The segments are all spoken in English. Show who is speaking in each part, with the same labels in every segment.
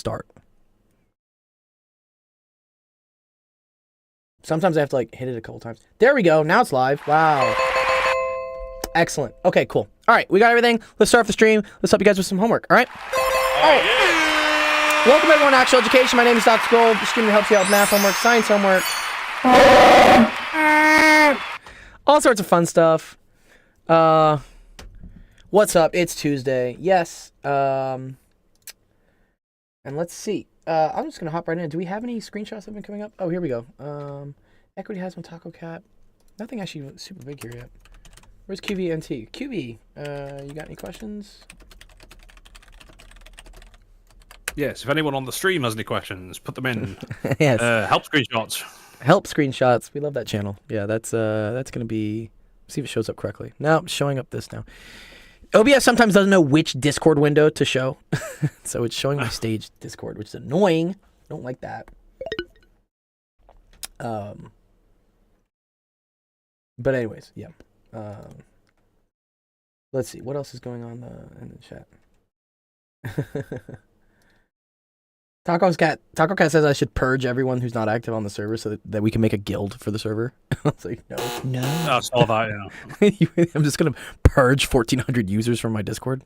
Speaker 1: start. Sometimes I have to like hit it a couple times. There we go. Now it's live. Wow. Excellent. Okay, cool. All right, we got everything. Let's start off the stream. Let's help you guys with some homework. All right. All right. Welcome everyone to Actual Education. My name is Dr. Gold. The stream that helps you out with math homework, science homework, all sorts of fun stuff. What's up? It's Tuesday. Yes. And let's see. I'm just gonna hop right in. Do we have any screenshots that have been coming up? Oh, here we go. Equity has one Taco Cat. Nothing actually super big here yet. Where's QVNT? QV, you got any questions?
Speaker 2: Yes, if anyone on the stream has any questions, put them in.
Speaker 1: Yes.
Speaker 2: Help screenshots.
Speaker 1: Help screenshots. We love that channel. Yeah, that's gonna be. See if it shows up correctly. No, it's showing up this now. OBS sometimes doesn't know which Discord window to show, so it's showing my stage Discord, which is annoying. I don't like that. But anyways, yeah. Let's see what else is going on in the chat. Taco Cat says I should purge everyone who's not active on the server so that we can make a guild for the server. I was like, no.
Speaker 2: I saw that, yeah.
Speaker 1: I'm just going to purge 1,400 users from my Discord.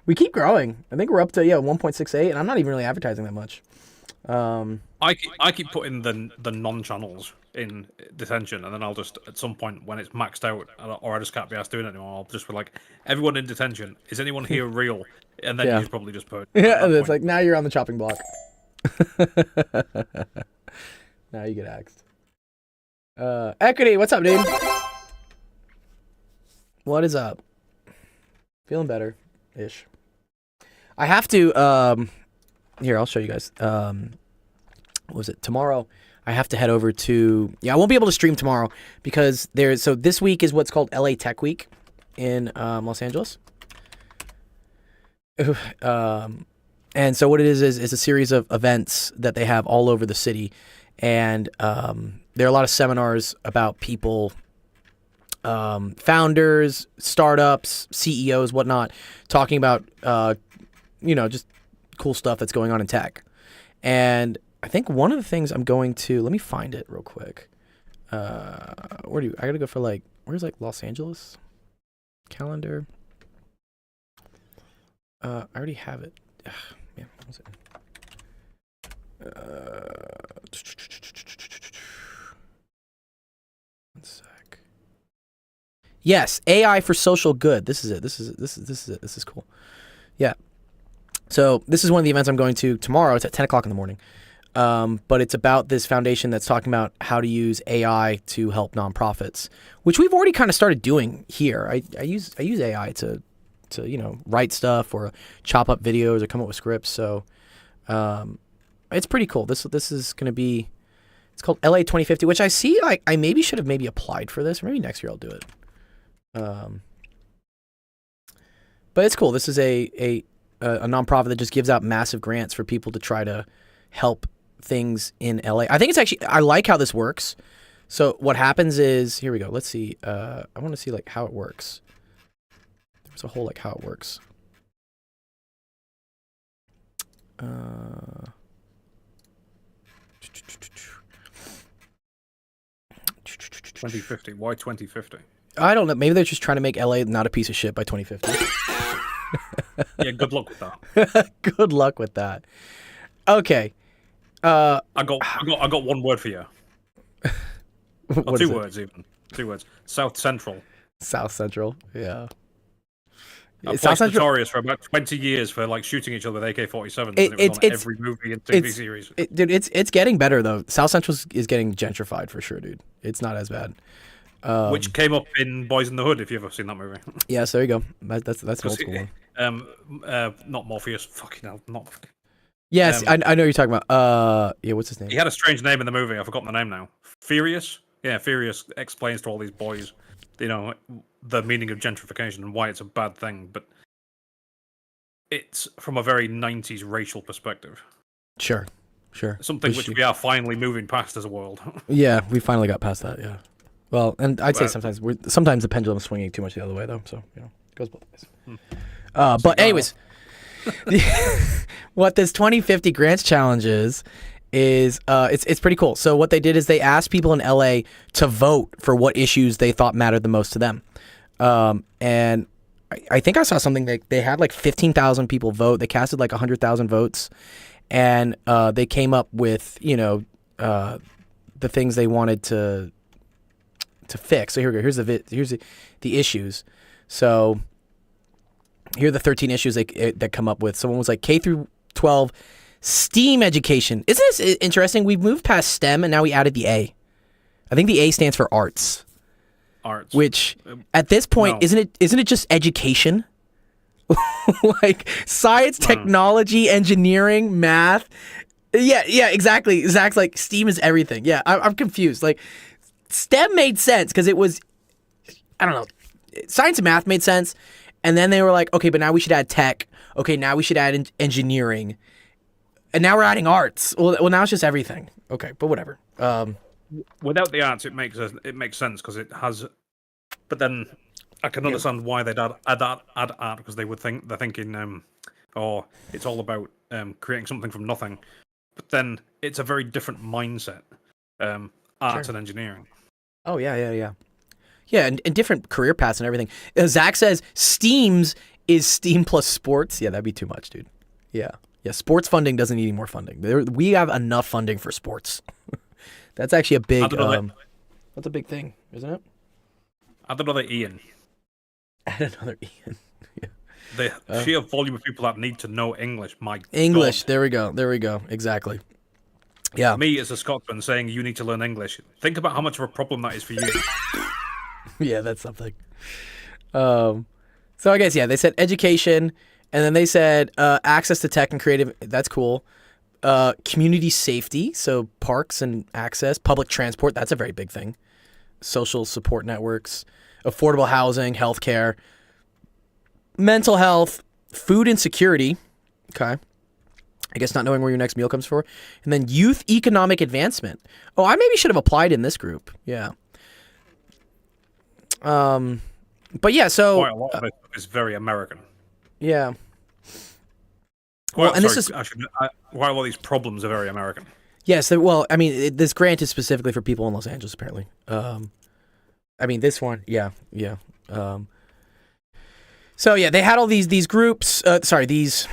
Speaker 1: We keep growing. I think we're up to, 1.68, and I'm not even really advertising that much.
Speaker 2: I keep putting the non-channels in detention, and then I'll just, at some point, when it's maxed out, or I just can't be asked doing it anymore, I'll just be like, everyone in detention, is anyone here real? And then you probably just put...
Speaker 1: Yeah, and it's like, now you're on the chopping block. Now you get axed. Equity, what's up, dude? What is up? Feeling better-ish. I have to, here, I'll show you guys. What was it? Tomorrow, I have to head over to... Yeah, I won't be able to stream tomorrow because so this week is what's called LA Tech Week in Los Angeles. And so what it is a series of events that they have all over the city. And there are a lot of seminars about people, founders, startups, CEOs, whatnot, talking about, just cool stuff that's going on in tech. And I think one of the things I'm going to, let me find it real quick. I gotta go for where's Los Angeles calendar? I already have it. Ugh, man, what was it? One sec. Yes, AI for social good. This is it. This is it. This is cool. Yeah. So this is one of the events I'm going to tomorrow. It's at 10 o'clock in the morning. But it's about this foundation that's talking about how to use AI to help nonprofits, which we've already kind of started doing here. I use AI to write stuff or chop up videos or come up with scripts. So it's pretty cool. This is going to be, it's called LA 2050, which I see I maybe should have applied for this. Or maybe next year I'll do it. But it's cool. This is a nonprofit that just gives out massive grants for people to try to help things in LA. I think it's actually, I like how this works. So what happens is, here we go. Let's see. I want to see how it works. There's a whole how it works.
Speaker 2: 2050. Why 2050?
Speaker 1: I don't know. Maybe they're just trying to make LA not a piece of shit by 2050.
Speaker 2: Yeah, good luck with that.
Speaker 1: Good luck with that. Okay.
Speaker 2: I got one word for you. Two words even. 2 words. South Central.
Speaker 1: South Central. Yeah.
Speaker 2: South Central notorious for about 20 years for shooting each other with AK-47s. It's on every movie and TV series.
Speaker 1: Dude, it's getting better though. South Central is getting gentrified for sure, dude. It's not as bad.
Speaker 2: Which came up in Boys in the Hood, if you've ever seen that movie.
Speaker 1: Yes, there you go. That's an old school one.
Speaker 2: Not Morpheus. Fucking hell, not.
Speaker 1: Yes, I know what you're talking about. Yeah, what's his name?
Speaker 2: He had a strange name in the movie. I've forgotten the name now. Furious. Yeah, Furious explains to all these boys, the meaning of gentrification and why it's a bad thing, but it's from a very 90s racial perspective.
Speaker 1: Sure.
Speaker 2: Something which we are finally moving past as a world.
Speaker 1: Yeah, we finally got past that. Yeah. Well, and I'd say sometimes the pendulum is swinging too much the other way though. So it goes both ways. But anyways, what this 2050 grants challenge is it's pretty cool. So what they did is they asked people in LA to vote for what issues they thought mattered the most to them. And I think I saw something that they had like 15,000 people vote. They casted like 100,000 votes, and they came up with, the things they wanted to fix. So here we go. Here's the issues. So here are the 13 issues that come up with. Someone was like K through 12 STEAM education. Isn't this interesting? We've moved past STEM and now we added the A. I think the A stands for arts.
Speaker 2: Arts.
Speaker 1: Which at this point,
Speaker 2: no.
Speaker 1: isn't it just education? Like science, technology, engineering, math. Yeah, exactly. Zach's like STEAM is everything. Yeah, I'm confused. Like STEM made sense because it was, I don't know, science and math made sense. And then they were like, okay, but now we should add tech. Okay, now we should add engineering. And now we're adding arts. Well, now it's just everything. Okay, but whatever.
Speaker 2: Without the arts, it makes sense because it has. But then I can understand why they'd add art because they're thinking, oh, it's all about creating something from nothing. But then it's a very different mindset, arts and engineering.
Speaker 1: Oh yeah, and different career paths and everything. Zach says STEAMs is STEAM plus sports. Yeah, that'd be too much, dude. Yeah. Sports funding doesn't need any more funding. We have enough funding for sports. That's actually a big. That's a big thing, isn't it?
Speaker 2: Add another Ian.
Speaker 1: Add another Ian.
Speaker 2: The sheer volume of people that need to know English. My
Speaker 1: English.
Speaker 2: God.
Speaker 1: There we go. Exactly. Yeah.
Speaker 2: Me as a Scotsman saying you need to learn English. Think about how much of a problem that is for you.
Speaker 1: Yeah, that's something. So I guess they said education. And then they said access to tech and creative. That's cool. Community safety, so parks and access. Public transport, that's a very big thing. Social support networks. Affordable housing, healthcare. Mental health. Food insecurity. Okay. I guess not knowing where your next meal comes from. And then youth economic advancement. Oh, I maybe should have applied in this group. Yeah. But yeah, so...
Speaker 2: Quite a lot of it is very American.
Speaker 1: Yeah.
Speaker 2: Well, and this is why a lot of these problems are very American.
Speaker 1: Yes. This grant is specifically for people in Los Angeles, apparently. This one, yeah. So yeah, they had all these groups. These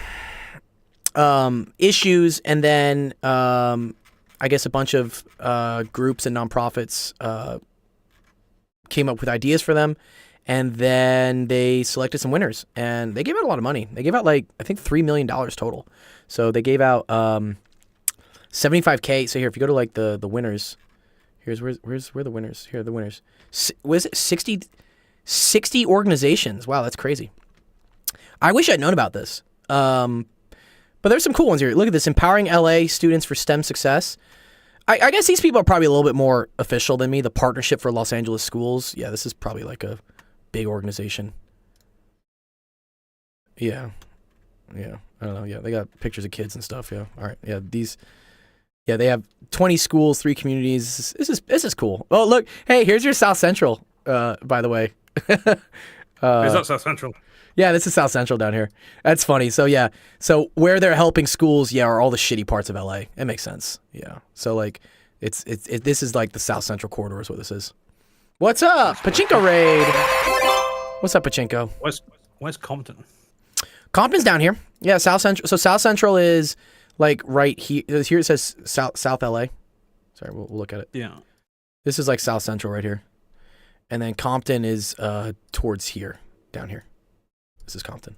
Speaker 1: issues, and then I guess a bunch of groups and nonprofits came up with ideas for them. And then they selected some winners, and they gave out a lot of money. They gave out I think $3 million total. So they gave out $75K. So here, if you go to the winners, where are the winners? Here are the winners. Was it 60 organizations? Wow, that's crazy. I wish I'd known about this. But there's some cool ones here. Look at this: empowering LA students for STEM success. I guess these people are probably a little bit more official than me. The Partnership for Los Angeles Schools. Yeah, this is probably like a big organization. Yeah. I don't know. Yeah, they got pictures of kids and stuff. Yeah. All right. Yeah, they have 20 schools, 3 communities. This is cool. Oh, look. Hey, here's your South Central. By the way.
Speaker 2: Is that South Central?
Speaker 1: Yeah, this is South Central down here. That's funny. So yeah, so where they're helping schools, are all the shitty parts of LA. It makes sense. Yeah. So this is like the South Central corridor is what this is. What's up, Pachinko Raid? What's up, Pachinko?
Speaker 2: Where's Compton?
Speaker 1: Compton's down here. Yeah, South Central. So South Central is like right here. Here it says South LA. Sorry, we'll look at it.
Speaker 2: Yeah. This
Speaker 1: is like South Central right here, and then Compton is towards here, down here. This is Compton.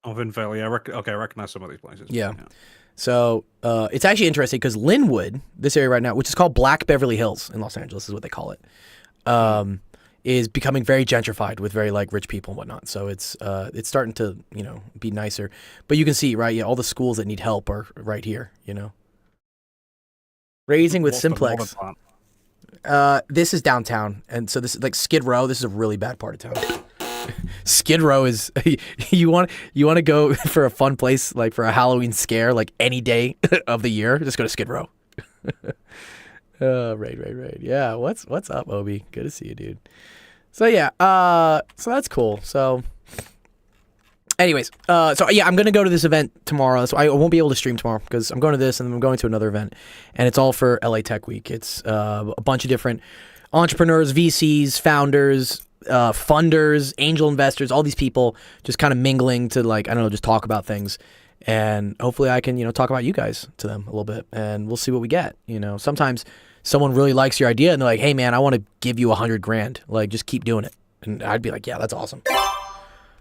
Speaker 2: Oh, Vinvale. Yeah, I recognize some of these places.
Speaker 1: Yeah. So it's actually interesting because Linwood, this area right now, which is called Black Beverly Hills in Los Angeles, is what they call it. Is becoming very gentrified with very rich people and whatnot. So it's starting to be nicer. But you can see all the schools that need help are right here. Raising with Simplex. This is downtown, and so this is like Skid Row. This is a really bad part of town. Skid Row is you want to go for a fun place for a Halloween scare any day of the year. Just go to Skid Row. Right. Yeah, what's up, Obi? Good to see you, dude. So yeah, so that's cool. So Anyways, so yeah, I'm gonna go to this event tomorrow. So I won't be able to stream tomorrow because I'm going to this and then I'm going to another event, and it's all for LA Tech Week. It's a bunch of different entrepreneurs, VCs, founders, funders, angel investors, all these people just kind of mingling to, like, I don't know, just talk about things, and hopefully I can, you know, talk about you guys to them a little bit, and we'll see what we get. You know, sometimes someone really likes your idea and they're like, hey man, I want to give you $100,000, like just keep doing it, and I'd be like, yeah, that's awesome.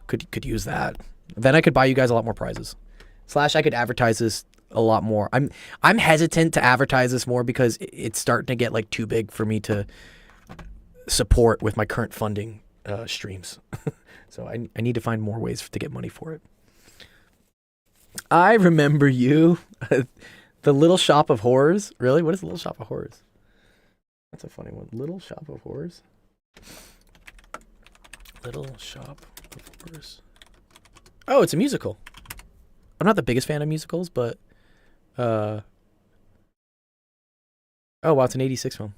Speaker 1: Could use that. Then I could buy you guys a lot more prizes. / I could advertise this a lot more. I'm hesitant to advertise this more because it's starting to get like too big for me to support with my current funding streams. So I need to find more ways to get money for it. I remember you. The Little Shop of Horrors. Really? What is the Little Shop of Horrors? That's a funny one. Little Shop of Horrors. Little Shop of Horrors. Oh, it's a musical. I'm not the biggest fan of musicals, but oh wow, it's an 86 film.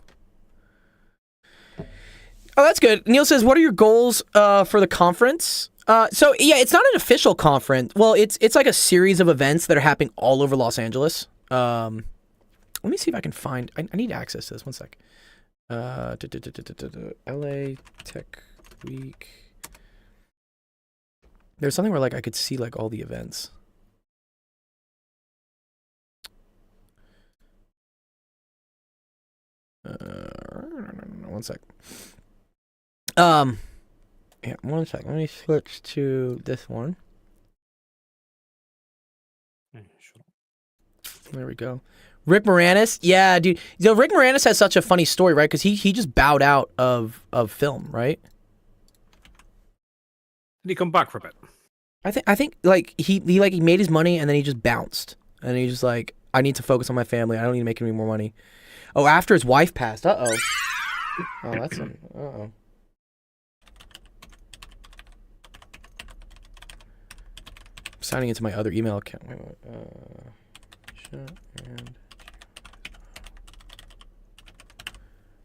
Speaker 1: Oh, that's good. Neil says, what are your goals for the conference? So yeah, it's not an official conference. Well, it's like a series of events that are happening all over Los Angeles. Let me see if I can find, I need access to this. One sec. LA Tech Week. There's something where like I could see like all the events. One sec. Yeah, one sec. Let me switch to this one. There we go. Rick Moranis, yeah, dude. You know, Rick Moranis has such a funny story, right? Because he just bowed out of film, right?
Speaker 2: Did he come back for a bit?
Speaker 1: I think like he made his money and then he just bounced, and he's just like, I need to focus on my family. I don't need to make any more money. Oh, after his wife passed. Oh, that's some. I'm signing into my other email account. Wait, and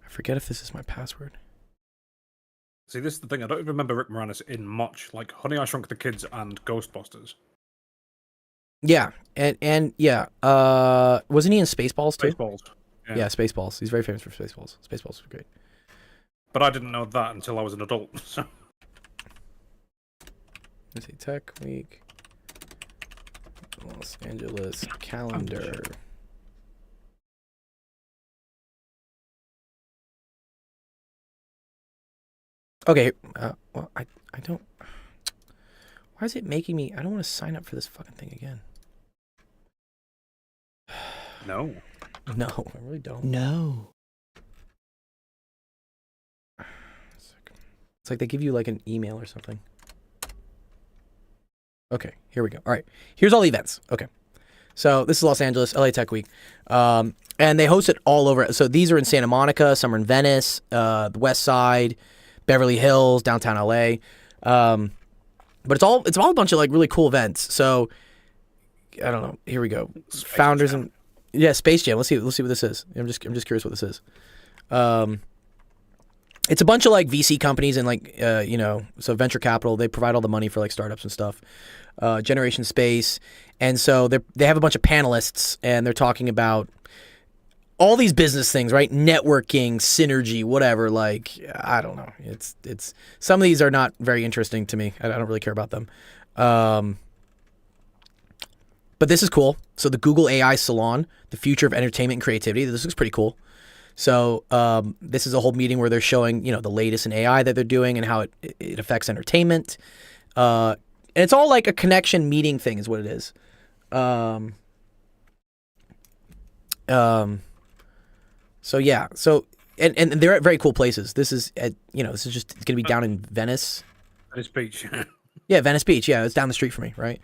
Speaker 1: I forget if this is my password.
Speaker 2: See, this is the thing. I don't even remember Rick Moranis in much, like Honey, I Shrunk the Kids and Ghostbusters.
Speaker 1: Yeah, and yeah, wasn't he in Spaceballs too?
Speaker 2: Spaceballs.
Speaker 1: Yeah, Spaceballs. He's very famous for Spaceballs. Spaceballs were great.
Speaker 2: But I didn't know that until I was an adult. So.
Speaker 1: Let's see, Tech Week, Los Angeles calendar. Okay, well, I don't. Why is it making me? I don't want to sign up for this fucking thing again.
Speaker 2: No.
Speaker 1: No, I really don't.
Speaker 3: No.
Speaker 1: It's like they give you like an email or something. Okay, here we go. All right, here's all the events. Okay, so this is Los Angeles, LA Tech Week, and they host it all over. So these are in Santa Monica, some are in Venice, the West Side, Beverly Hills, downtown LA. But it's all a bunch of like really cool events. So I don't know. Here we go.
Speaker 2: Space
Speaker 1: Founders
Speaker 2: Jam.
Speaker 1: and yeah, Space Jam. Let's see what this is. I'm just curious what this is. It's a bunch of like VC companies and like so venture capital. They provide all the money for like startups and stuff. Generation Space, and so they have a bunch of panelists and they're talking about all these business things, right? Networking, synergy, whatever. Like, I don't know. It's some of these are not very interesting to me. I don't really care about them. But this is cool. So the Google AI Salon, the future of entertainment and creativity. This looks pretty cool. So this is a whole meeting where they're showing, the latest in AI that they're doing and how it affects entertainment. And it's all like a connection meeting thing is what it is. So yeah, and they're at very cool places. This is this is just it's gonna be down in Venice.
Speaker 2: Venice Beach.
Speaker 1: Yeah, Venice Beach. Yeah, it's down the street from me, right?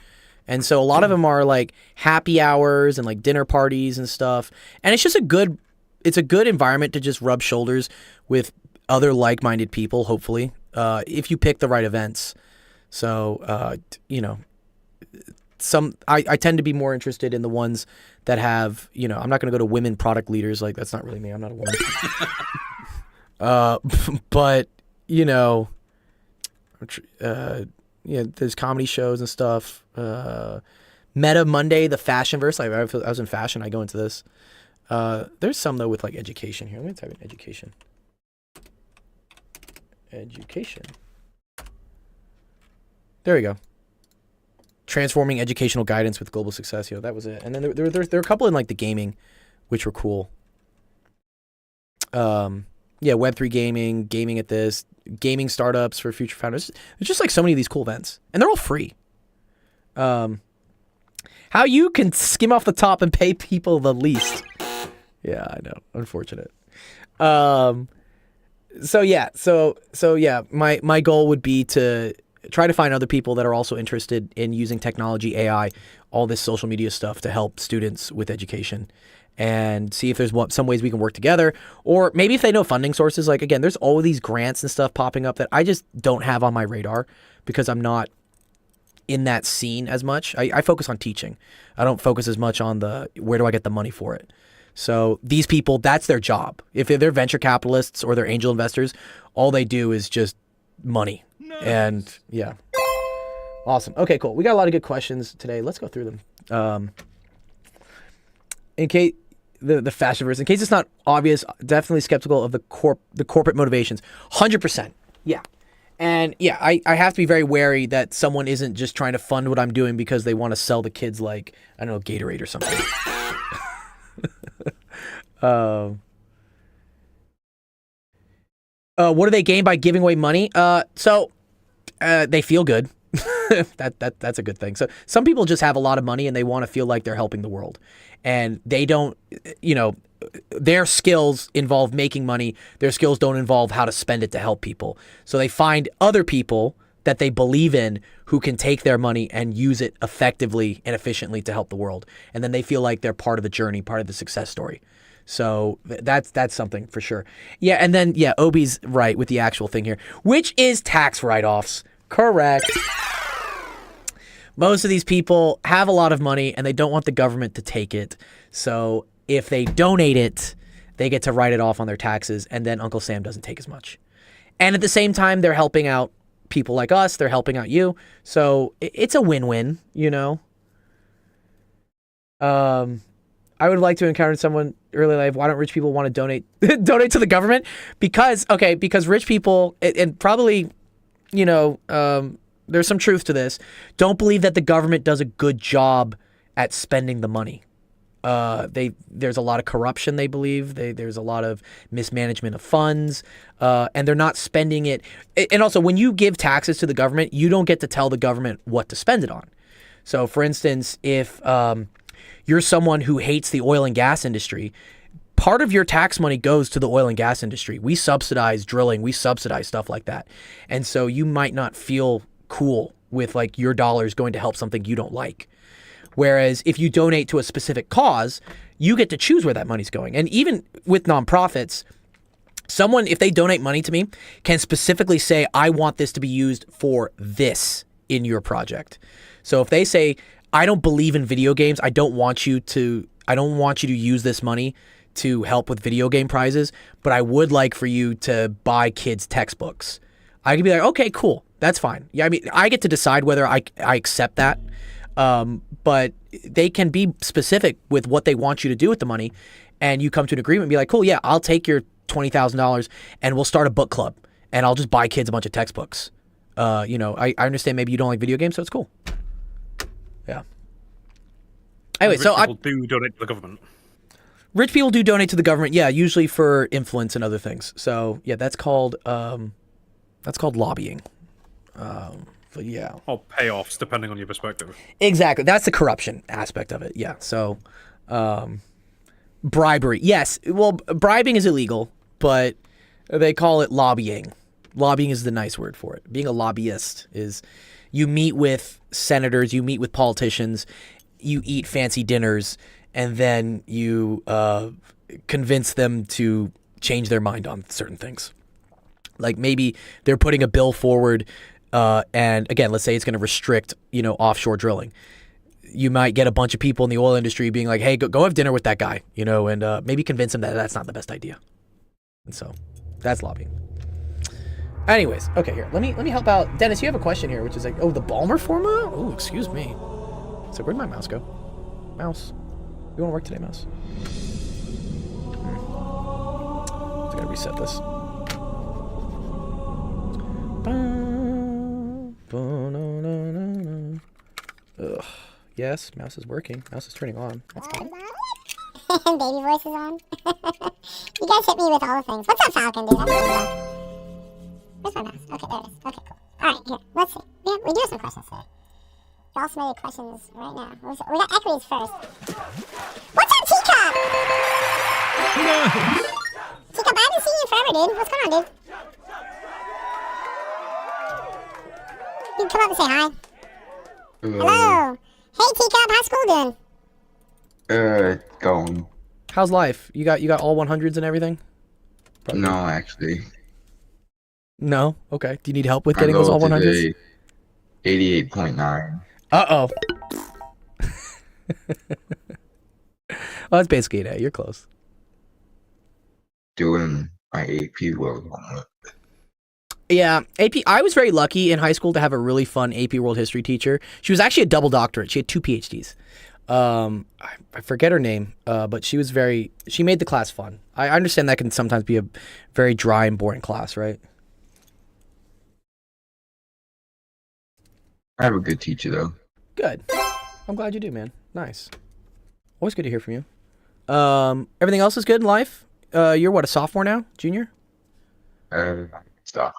Speaker 1: And so a lot of them are like happy hours and like dinner parties and stuff. And it's just a good environment to just rub shoulders with other like-minded people. Hopefully, if you pick the right events. So I tend to be more interested in the ones that have, I'm not going to go to women product leaders. Like, that's not really me. I'm not a woman. But, there's comedy shows and stuff. Meta Monday, the fashion verse. I was in fashion. I go into this. There's some though with like education here. Let me type in education. Education. There we go. Transforming educational guidance with global success. That was it. And then there were a couple in like the gaming, which were cool. Web3 gaming at this, gaming startups for future founders. There's just like so many of these cool events, and they're all free. How you can skim off the top and pay people the least. Yeah, I know. Unfortunate. My goal would be to try to find other people that are also interested in using technology, AI, all this social media stuff to help students with education, and see if there's some ways we can work together, or maybe if they know funding sources. Like, again, there's all of these grants and stuff popping up that I just don't have on my radar because I'm not in that scene as much. I focus on teaching. I don't focus as much on where do I get the money for it. So these people, that's their job. If they're venture capitalists or they're angel investors, all they do is just money. Nice. And yeah. Awesome. Okay, cool. We got a lot of good questions today. Let's go through them. In case the fashion verse, in case it's not obvious, definitely skeptical of the corporate motivations. 100%. Yeah. And yeah, I have to be very wary that someone isn't just trying to fund what I'm doing because they want to sell the kids, like, I don't know, Gatorade or something. What do they gain by giving away money? They feel good. That's a good thing. So some people just have a lot of money and they want to feel like they're helping the world, and they don't, their skills involve making money. Their skills don't involve how to spend it to help people. So they find other people that they believe in who can take their money and use it effectively and efficiently to help the world. And then they feel like they're part of the journey, part of the success story. So that's something for sure. Yeah. And then, yeah, Obi's right with the actual thing here, which is tax write-offs. Correct. Most of these people have a lot of money and they don't want the government to take it. So if they donate it, they get to write it off on their taxes, and then Uncle Sam doesn't take as much. And at the same time, they're helping out people like us. They're helping out you. So it's a win-win, I would like to encounter someone early in life. Why don't rich people want to donate to the government? Because rich people, and probably, there's some truth to this, don't believe that the government does a good job at spending the money. There's a lot of corruption, they believe. There's a lot of mismanagement of funds, and they're not spending it. And also, when you give taxes to the government, you don't get to tell the government what to spend it on. So, for instance, if you're someone who hates the oil and gas industry, part of your tax money goes to the oil and gas industry. We subsidize drilling. We subsidize stuff like that. And so you might not feel cool with like your dollars going to help something you don't like. Whereas if you donate to a specific cause, you get to choose where that money's going. And even with nonprofits, someone, if they donate money to me, can specifically say, I want this to be used for this in your project. So if they say, I don't believe in video games, I don't want you to use this money to help with video game prizes, but I would like for you to buy kids textbooks. I could be like, okay, cool. That's fine. Yeah, I mean, I get to decide whether I accept that. But they can be specific with what they want you to do with the money, and you come to an agreement and be like, cool, yeah, I'll take your $20,000 and we'll start a book club and I'll just buy kids a bunch of textbooks. I understand maybe you don't like video games, so it's cool. Yeah. Anyway,
Speaker 2: rich people do donate to the government.
Speaker 1: Rich people do donate to the government, yeah, usually for influence and other things. So yeah, that's called lobbying. But yeah.
Speaker 2: Or payoffs, depending on your perspective.
Speaker 1: Exactly. That's the corruption aspect of it. Yeah. So, bribery. Yes. Well, bribing is illegal, but they call it lobbying. Lobbying is the nice word for it. Being a lobbyist is you meet with senators, you meet with politicians, you eat fancy dinners, and then you convince them to change their mind on certain things. Like maybe they're putting a bill forward. And again, let's say it's going to restrict, offshore drilling. You might get a bunch of people in the oil industry being like, hey, go have dinner with that guy, and maybe convince him that that's not the best idea. And so that's lobbying. Anyways, okay, here. Let me help out. Dennis, you have a question here, which is like, oh, the Balmer formula? Oh, excuse me. So where'd my mouse go? Mouse. You want to work today, mouse? I gotta reset this. Ugh. Yes, mouse is working. Mouse is turning on. That's good.
Speaker 3: Baby voice is on. You guys hit me with all the things. What's up, Falcon, dude? Where's my mouse? Okay, there it is. Okay, cool. Alright, here. Let's see. Yeah, we do have some questions today. Y'all submitted questions right now. We got equities first. What's up, Teacup? Teacup, I haven't seen you forever, dude. What's going on, dude? You can come up and say hi. Hello. Hey, Teacup, how's school doing?
Speaker 4: Going.
Speaker 1: How's life? You got all 100s and everything? Probably.
Speaker 4: No, actually.
Speaker 1: No? Okay. Do you need help with getting those all 100s?
Speaker 4: 88.9.
Speaker 1: Uh-oh. Well, that's basically it. You're close.
Speaker 4: Doing my AP World homework.
Speaker 1: Yeah, AP. I was very lucky in high school to have a really fun AP World History teacher. She was actually a double doctorate. She had 2 PhDs. I forget her name, but she made the class fun. I understand that can sometimes be a very dry and boring class, right?
Speaker 4: I have a good teacher, though.
Speaker 1: Good. I'm glad you do, man. Nice. Always good to hear from you. Everything else is good in life? You're what, a sophomore now? Junior?
Speaker 4: Stuff.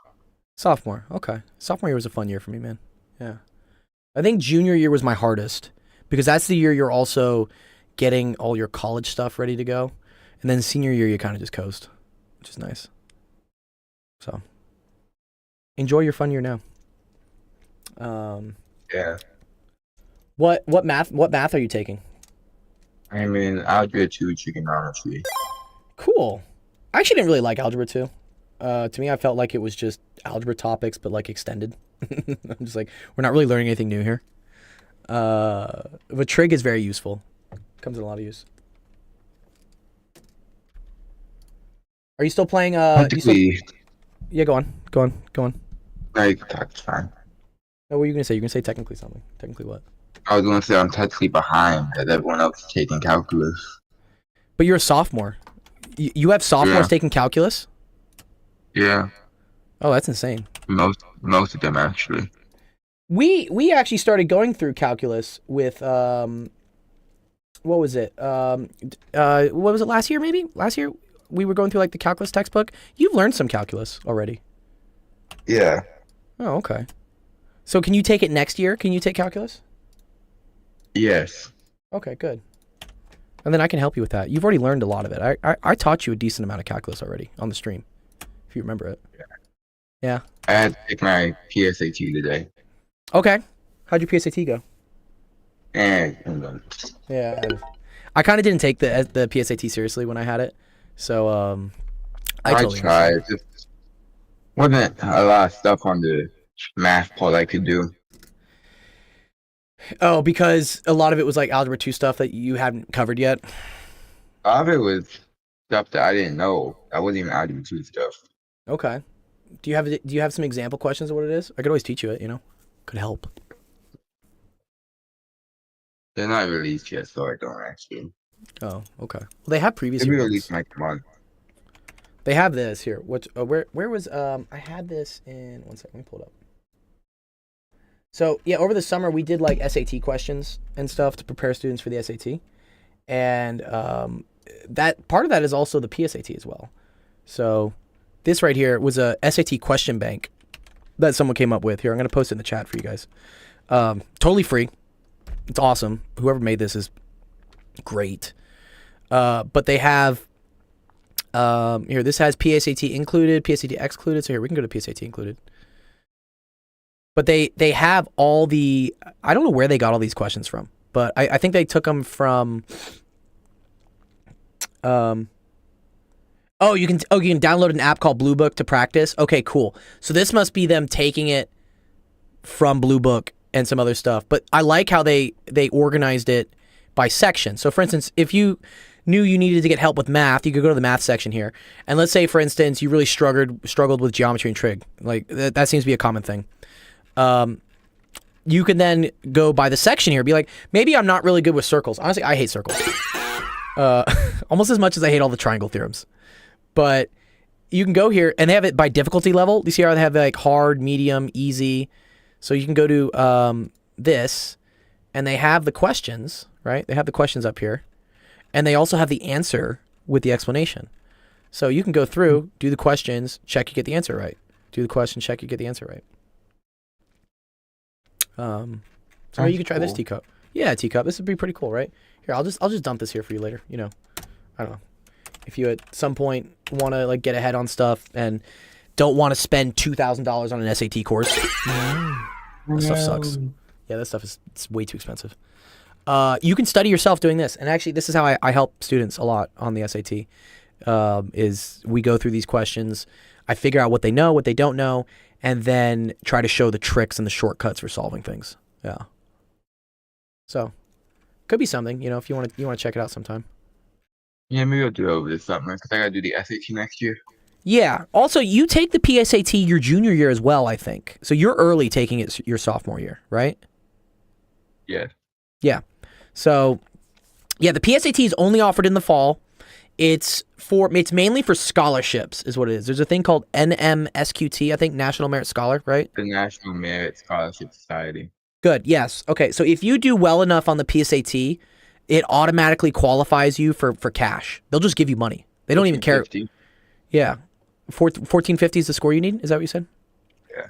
Speaker 1: Sophomore. Okay. Sophomore year was a fun year for me, man. Yeah. I think junior year was my hardest because that's the year you're also getting all your college stuff ready to go. And then senior year, you kind of just coast, which is nice. So enjoy your fun year now.
Speaker 4: Yeah.
Speaker 1: What math are you taking?
Speaker 4: I'm in Algebra 2 Trigonometry.
Speaker 1: Cool. I actually didn't really like Algebra 2. To me, I felt like it was just algebra topics, but like extended. I'm just like, we're not really learning anything new here. But trig is very useful. Comes in a lot of use. Are you still playing? Yeah, go on.
Speaker 4: No, you can talk, it's fine.
Speaker 1: Oh, what were you gonna say? You're gonna say technically something. Technically what?
Speaker 4: I was going to say I'm technically behind as everyone else is taking calculus.
Speaker 1: But you're a sophomore. You have sophomores taking calculus?
Speaker 4: Yeah.
Speaker 1: Oh, that's insane.
Speaker 4: Most of them, actually.
Speaker 1: We actually started going through calculus with what was it? What was it last year? Maybe last year we were going through like the calculus textbook. You've learned some calculus already.
Speaker 4: Yeah.
Speaker 1: Oh, okay. So can you take it next year? Can you take calculus?
Speaker 4: Yes.
Speaker 1: Okay, good. And then I can help you with that. You've already learned a lot of it. I taught you a decent amount of calculus already on the stream, if you remember it. Yeah.
Speaker 4: I had to take my PSAT today.
Speaker 1: Okay. How'd your PSAT go?
Speaker 4: And
Speaker 1: Yeah. I kind of didn't take the PSAT seriously when I had it, so I totally
Speaker 4: tried.
Speaker 1: understand.
Speaker 4: Just wasn't a lot of stuff on the math part I could do.
Speaker 1: Oh, because a lot of it was like Algebra 2 stuff that you hadn't covered yet?
Speaker 4: A lot of it was stuff that I didn't know. I wasn't even Algebra 2 stuff.
Speaker 1: Okay. Do you have some example questions of what it is? I could always teach you it, Could help.
Speaker 4: They're not released yet, so I don't actually.
Speaker 1: Oh, okay. Well, they have previous
Speaker 4: Maybe
Speaker 1: year
Speaker 4: release
Speaker 1: ones.
Speaker 4: my month.
Speaker 1: They have this here. What? Where was I had this in? One second. Let me pull it up. So yeah, over the summer we did like SAT questions and stuff to prepare students for the SAT, and that part of that is also the PSAT as well. So this right here was a SAT question bank that someone came up with. Here, I'm gonna post it in the chat for you guys. Totally free. It's awesome. Whoever made this is great. But they have here. This has PSAT included, PSAT excluded. So here we can go to PSAT included. But they have all the, I don't know where they got all these questions from, but I think they took them from, you can download an app called Blue Book to practice. Okay, cool. So this must be them taking it from Blue Book and some other stuff. But I like how they organized it by section. So for instance, if you, knew you needed to get help with math, you could go to the math section here. And let's say, for instance, you really struggled with geometry and trig. Like, that seems to be a common thing. You can then go by the section here, be like, maybe I'm not really good with circles. Honestly, I hate circles. Almost as much as I hate all the triangle theorems. But you can go here, and they have it by difficulty level. You see how they have like hard, medium, easy. So you can go to this, and they have the questions, right? They have the questions up here. And they also have the answer with the explanation. So you can go through, do the questions, check you get the answer right. Do the question, check you get the answer right. So you can try this teacup. Yeah, teacup. This would be pretty cool, right? Here, I'll just dump this here for you later. You know, I don't know. If you at some point want to like get ahead on stuff and don't want to spend $2,000 on an SAT course, that stuff sucks. Yeah, that stuff it's way too expensive. You can study yourself doing this, and actually, this is how I help students a lot on the SAT. Is we go through these questions, I figure out what they know, what they don't know, and then try to show the tricks and the shortcuts for solving things. Yeah. So, could be something, you know, if you want to check it out sometime.
Speaker 4: Yeah, maybe I'll do it over the summer because I gotta do the SAT next year.
Speaker 1: Yeah. Also, you take the PSAT your junior year as well, I think. So you're early taking it your sophomore year, right?
Speaker 4: Yeah.
Speaker 1: Yeah. So, yeah, the PSAT is only offered in the fall. It's mainly for scholarships, is what it is. There's a thing called NMSQT, I think, National Merit Scholar, right?
Speaker 4: The National Merit Scholarship Society.
Speaker 1: Good. Yes. Okay. So if you do well enough on the PSAT, it automatically qualifies you for cash. They'll just give you money. They don't even care.
Speaker 4: 1450.
Speaker 1: Yeah. 1450 is the score you need? Is that what you said?
Speaker 4: Yeah.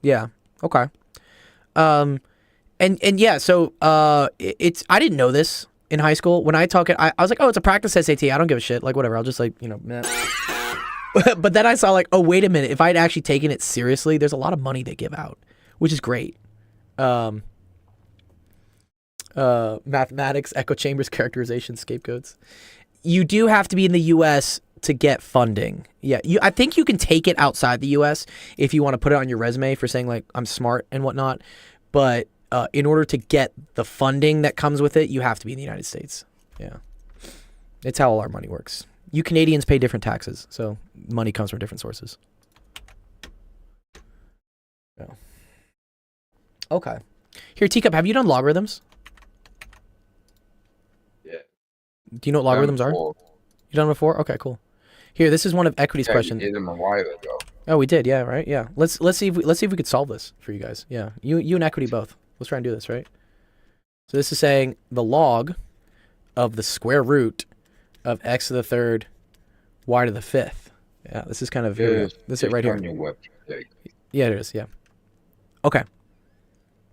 Speaker 1: Yeah. Okay. And yeah, so it's I didn't know this in high school. When I talk it, I was like, oh, it's a practice SAT. I don't give a shit. Like, whatever. I'll just like, you know, meh. But then I saw like, oh, wait a minute. If I'd actually taken it seriously, there's a lot of money they give out, which is great. Mathematics, echo chambers, characterization, scapegoats. You do have to be in the U.S. to get funding. Yeah, I think you can take it outside the U.S. if you want to put it on your resume for saying like I'm smart and whatnot. But in order to get the funding that comes with it, you have to be in the United States. Yeah, it's how all our money works. You Canadians pay different taxes, so money comes from different sources. Yeah. Okay. Here, Teacup, have you done logarithms?
Speaker 4: Yeah.
Speaker 1: Do you know what logarithms are? You done them before? Okay, cool. Here, this is one of Equity's questions.
Speaker 4: We did them a while ago.
Speaker 1: Oh, we did, yeah, right, yeah. Let's see if we could solve this for you guys. Yeah, you and Equity both. Let's try and do this, right? So this is saying the log of the square root of x to the third, y to the fifth. Yeah, this is kind of very. This is it right here. Yeah, it is. Yeah. Okay.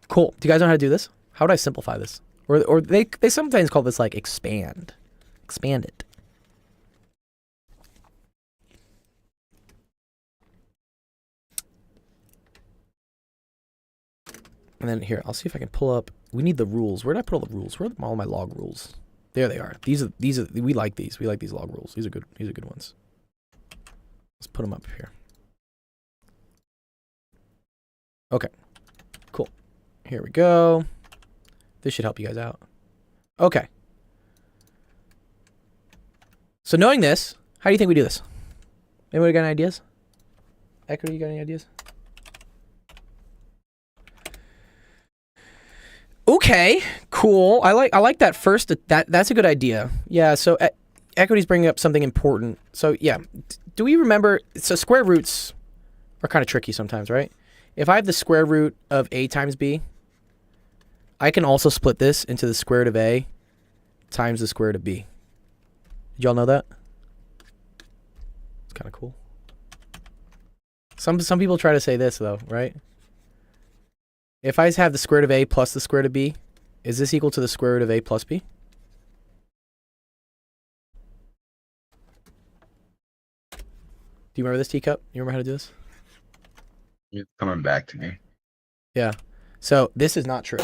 Speaker 1: Cool. Do you guys know how to do this? How would I simplify this? Or they sometimes call this like expand. Expand it. And then here, I'll see if I can pull up. We need the rules. Where did I put all the rules? Where are all my log rules? There they are. These are we like these. We like these log rules. These are good ones. Let's put them up here. Okay. Cool. Here we go. This should help you guys out. Okay. So knowing this, how do you think we do this? Anybody got any ideas? Equity, you got any ideas? Okay, cool. I like that first. That's a good idea. Yeah. So Equity's bringing up something important. So yeah, do we remember? So square roots are kind of tricky sometimes, right? If I have the square root of a times b, I can also split this into the square root of a times the square root of b. Did y'all know that? It's kind of cool. Some people try to say this though, right? If I have the square root of a plus the square root of b, is this equal to the square root of a plus b? Do you remember this, Teacup? You remember how to do this?
Speaker 4: You're coming back to me.
Speaker 1: Yeah. So this is not true.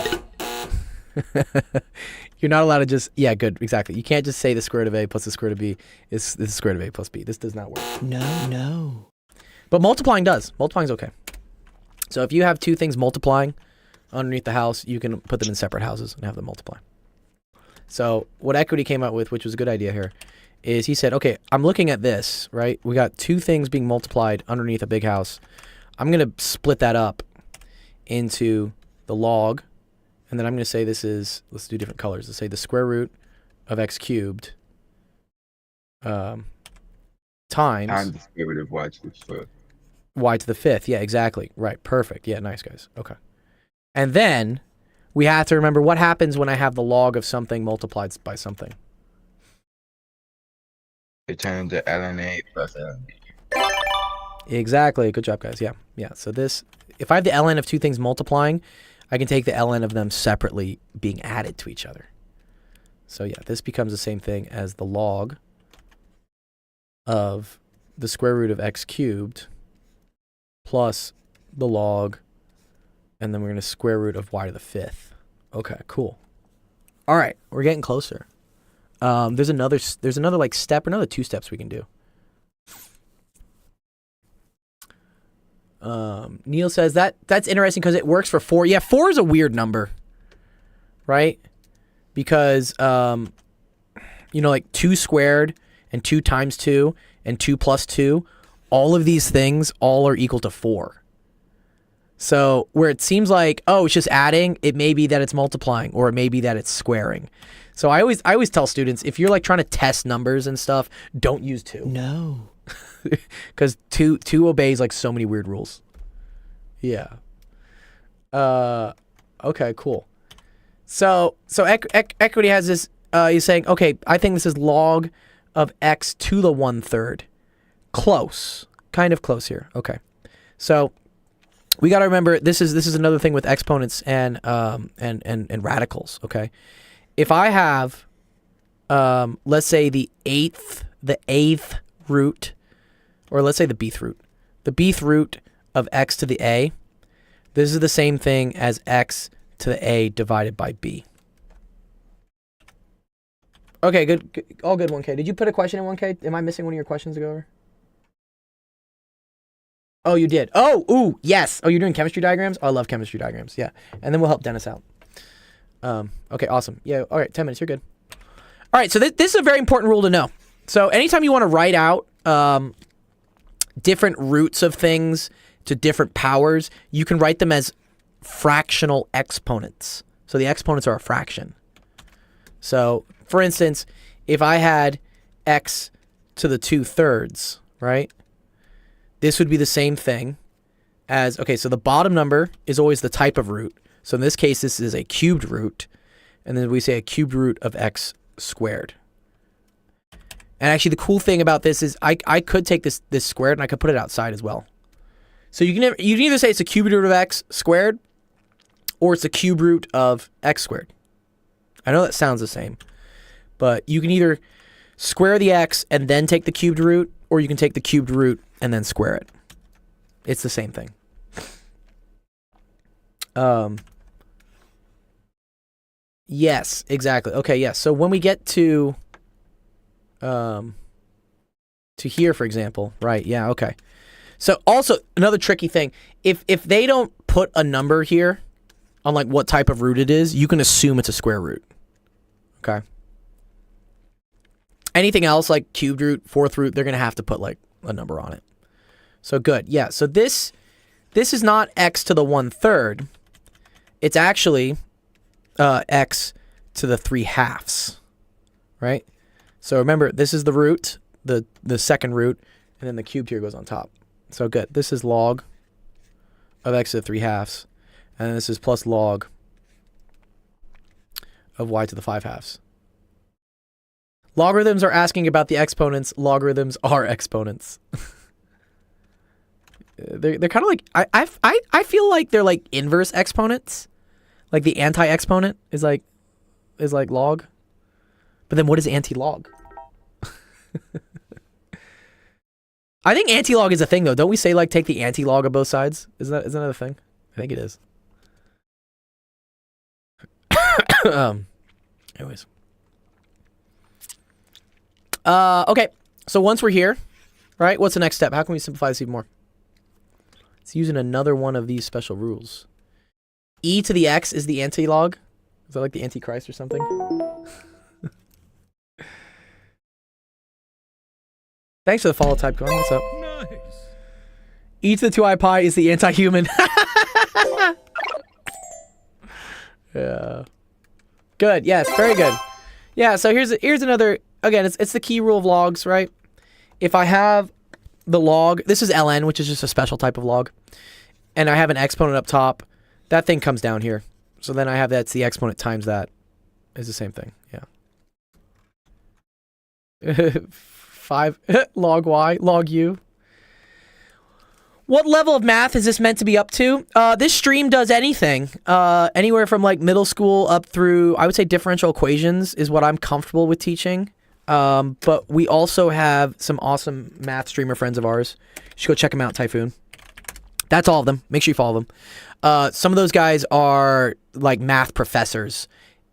Speaker 1: You're not allowed to just... Yeah, good. Exactly. You can't just say the square root of a plus the square root of b is the square root of a plus b. This does not work. No. But multiplying does. Multiplying is okay. So if you have two things multiplying underneath the house, you can put them in separate houses and have them multiply. So what Equity came out with, which was a good idea here, is he said, okay, I'm looking at this, right? We got two things being multiplied underneath a big house. I'm going to split that up into the log, and then I'm going to say this is, let's do different colors. Let's say the square root of x cubed times
Speaker 4: Times the square root of y to the fifth.
Speaker 1: y to the fifth. Yeah, exactly. Right. Perfect. Yeah, nice, guys. Okay. And then we have to remember what happens when I have the log of something multiplied by something.
Speaker 4: It turns into ln a plus ln b.
Speaker 1: Exactly. Good job, guys. Yeah. Yeah. So this, if I have the ln of two things multiplying, I can take the ln of them separately being added to each other. So yeah, this becomes the same thing as the log of the square root of x cubed plus the log, and then we're going to square root of y to the fifth. Okay, cool. All right, we're getting closer. There's another like step, another two steps we can do. Neil says that's interesting because it works for 4. Yeah, 4 is a weird number, right? Because like 2 squared and 2 times 2 and 2 plus 2, all of these things all are equal to 4. So where it seems like, oh, it's just adding, it may be that it's multiplying, or it may be that it's squaring. So I always tell students, if you're like trying to test numbers and stuff, don't use 2.
Speaker 5: No.
Speaker 1: Because 2 obeys like so many weird rules. Yeah. Okay, cool. So Equity has this, he's saying, okay, I think this is log of x to the 1/3. Close. Kind of close here. Okay. So we got to remember this is another thing with exponents and radicals, okay? If I have let's say the eighth root, or let's say the bth root. The bth root of x to the a, this is the same thing as x to the a divided by b. Okay, good. All good, 1K. Did you put a question in 1K? Am I missing one of your questions to go over? Oh, you did. Oh, ooh, yes. Oh, you're doing chemistry diagrams? Oh, I love chemistry diagrams. Yeah. And then we'll help Dennis out. Okay, awesome. Yeah, all right, 10 minutes. You're good. All right, so this is a very important rule to know. So anytime you want to write out different roots of things to different powers, you can write them as fractional exponents. So the exponents are a fraction. So, for instance, if I had x to the 2/3, right? This would be the same thing as, okay, so the bottom number is always the type of root. So in this case, this is a cubed root. And then we say a cubed root of x squared. And actually, the cool thing about this is I could take this squared and I could put it outside as well. So you can either say it's a cubed root of x squared, or it's a cube root of x squared. I know that sounds the same, but you can either square the x and then take the cubed root, or you can take the cubed root and then square it. It's the same thing. Yes, exactly. Okay, yes. So when we get to here, for example, right? Yeah, okay. So also another tricky thing, if they don't put a number here on like what type of root it is, you can assume it's a square root. Okay. Anything else like cubed root, fourth root, they're going to have to put like a number on it. So good. Yeah. So this is not x to the 1/3. It's actually x to the 3/2, right? So remember, this is the root, the second root, and then the cubed here goes on top. So good. This is log of x to the 3/2, and then this is plus log of y to the 5/2. Logarithms are asking about the exponents. Logarithms are exponents. They're kind of like I feel like they're like inverse exponents. Like the anti-exponent is like log. But then what is anti-log? I think anti-log is a thing though. Don't we say like take the anti-log of both sides? Isn't that a thing? I think it is. Anyways. Okay. So once we're here, right? What's the next step? How can we simplify this even more? It's using another one of these special rules. E to the x is the anti-log. Is that like the Antichrist or something? Thanks for the follow, Type Going. What's up?
Speaker 2: Nice.
Speaker 1: Each of the two-eyed pie is the anti-human. Yeah. Good. Yes. Very good. Yeah. So here's another. Again, it's the key rule of logs, right? If I have the log, this is ln, which is just a special type of log, and I have an exponent up top, that thing comes down here. So then I have that's the exponent times that is the same thing. Yeah. 5 log y log u. What level of math is this meant to be up to? This stream does anything. Anywhere from like middle school up through, I would say differential equations is what I'm comfortable with teaching. But we also have some awesome math streamer friends of ours. You should go check them out, Typhoon. That's all of them. Make sure you follow them. Some of those guys are like math professors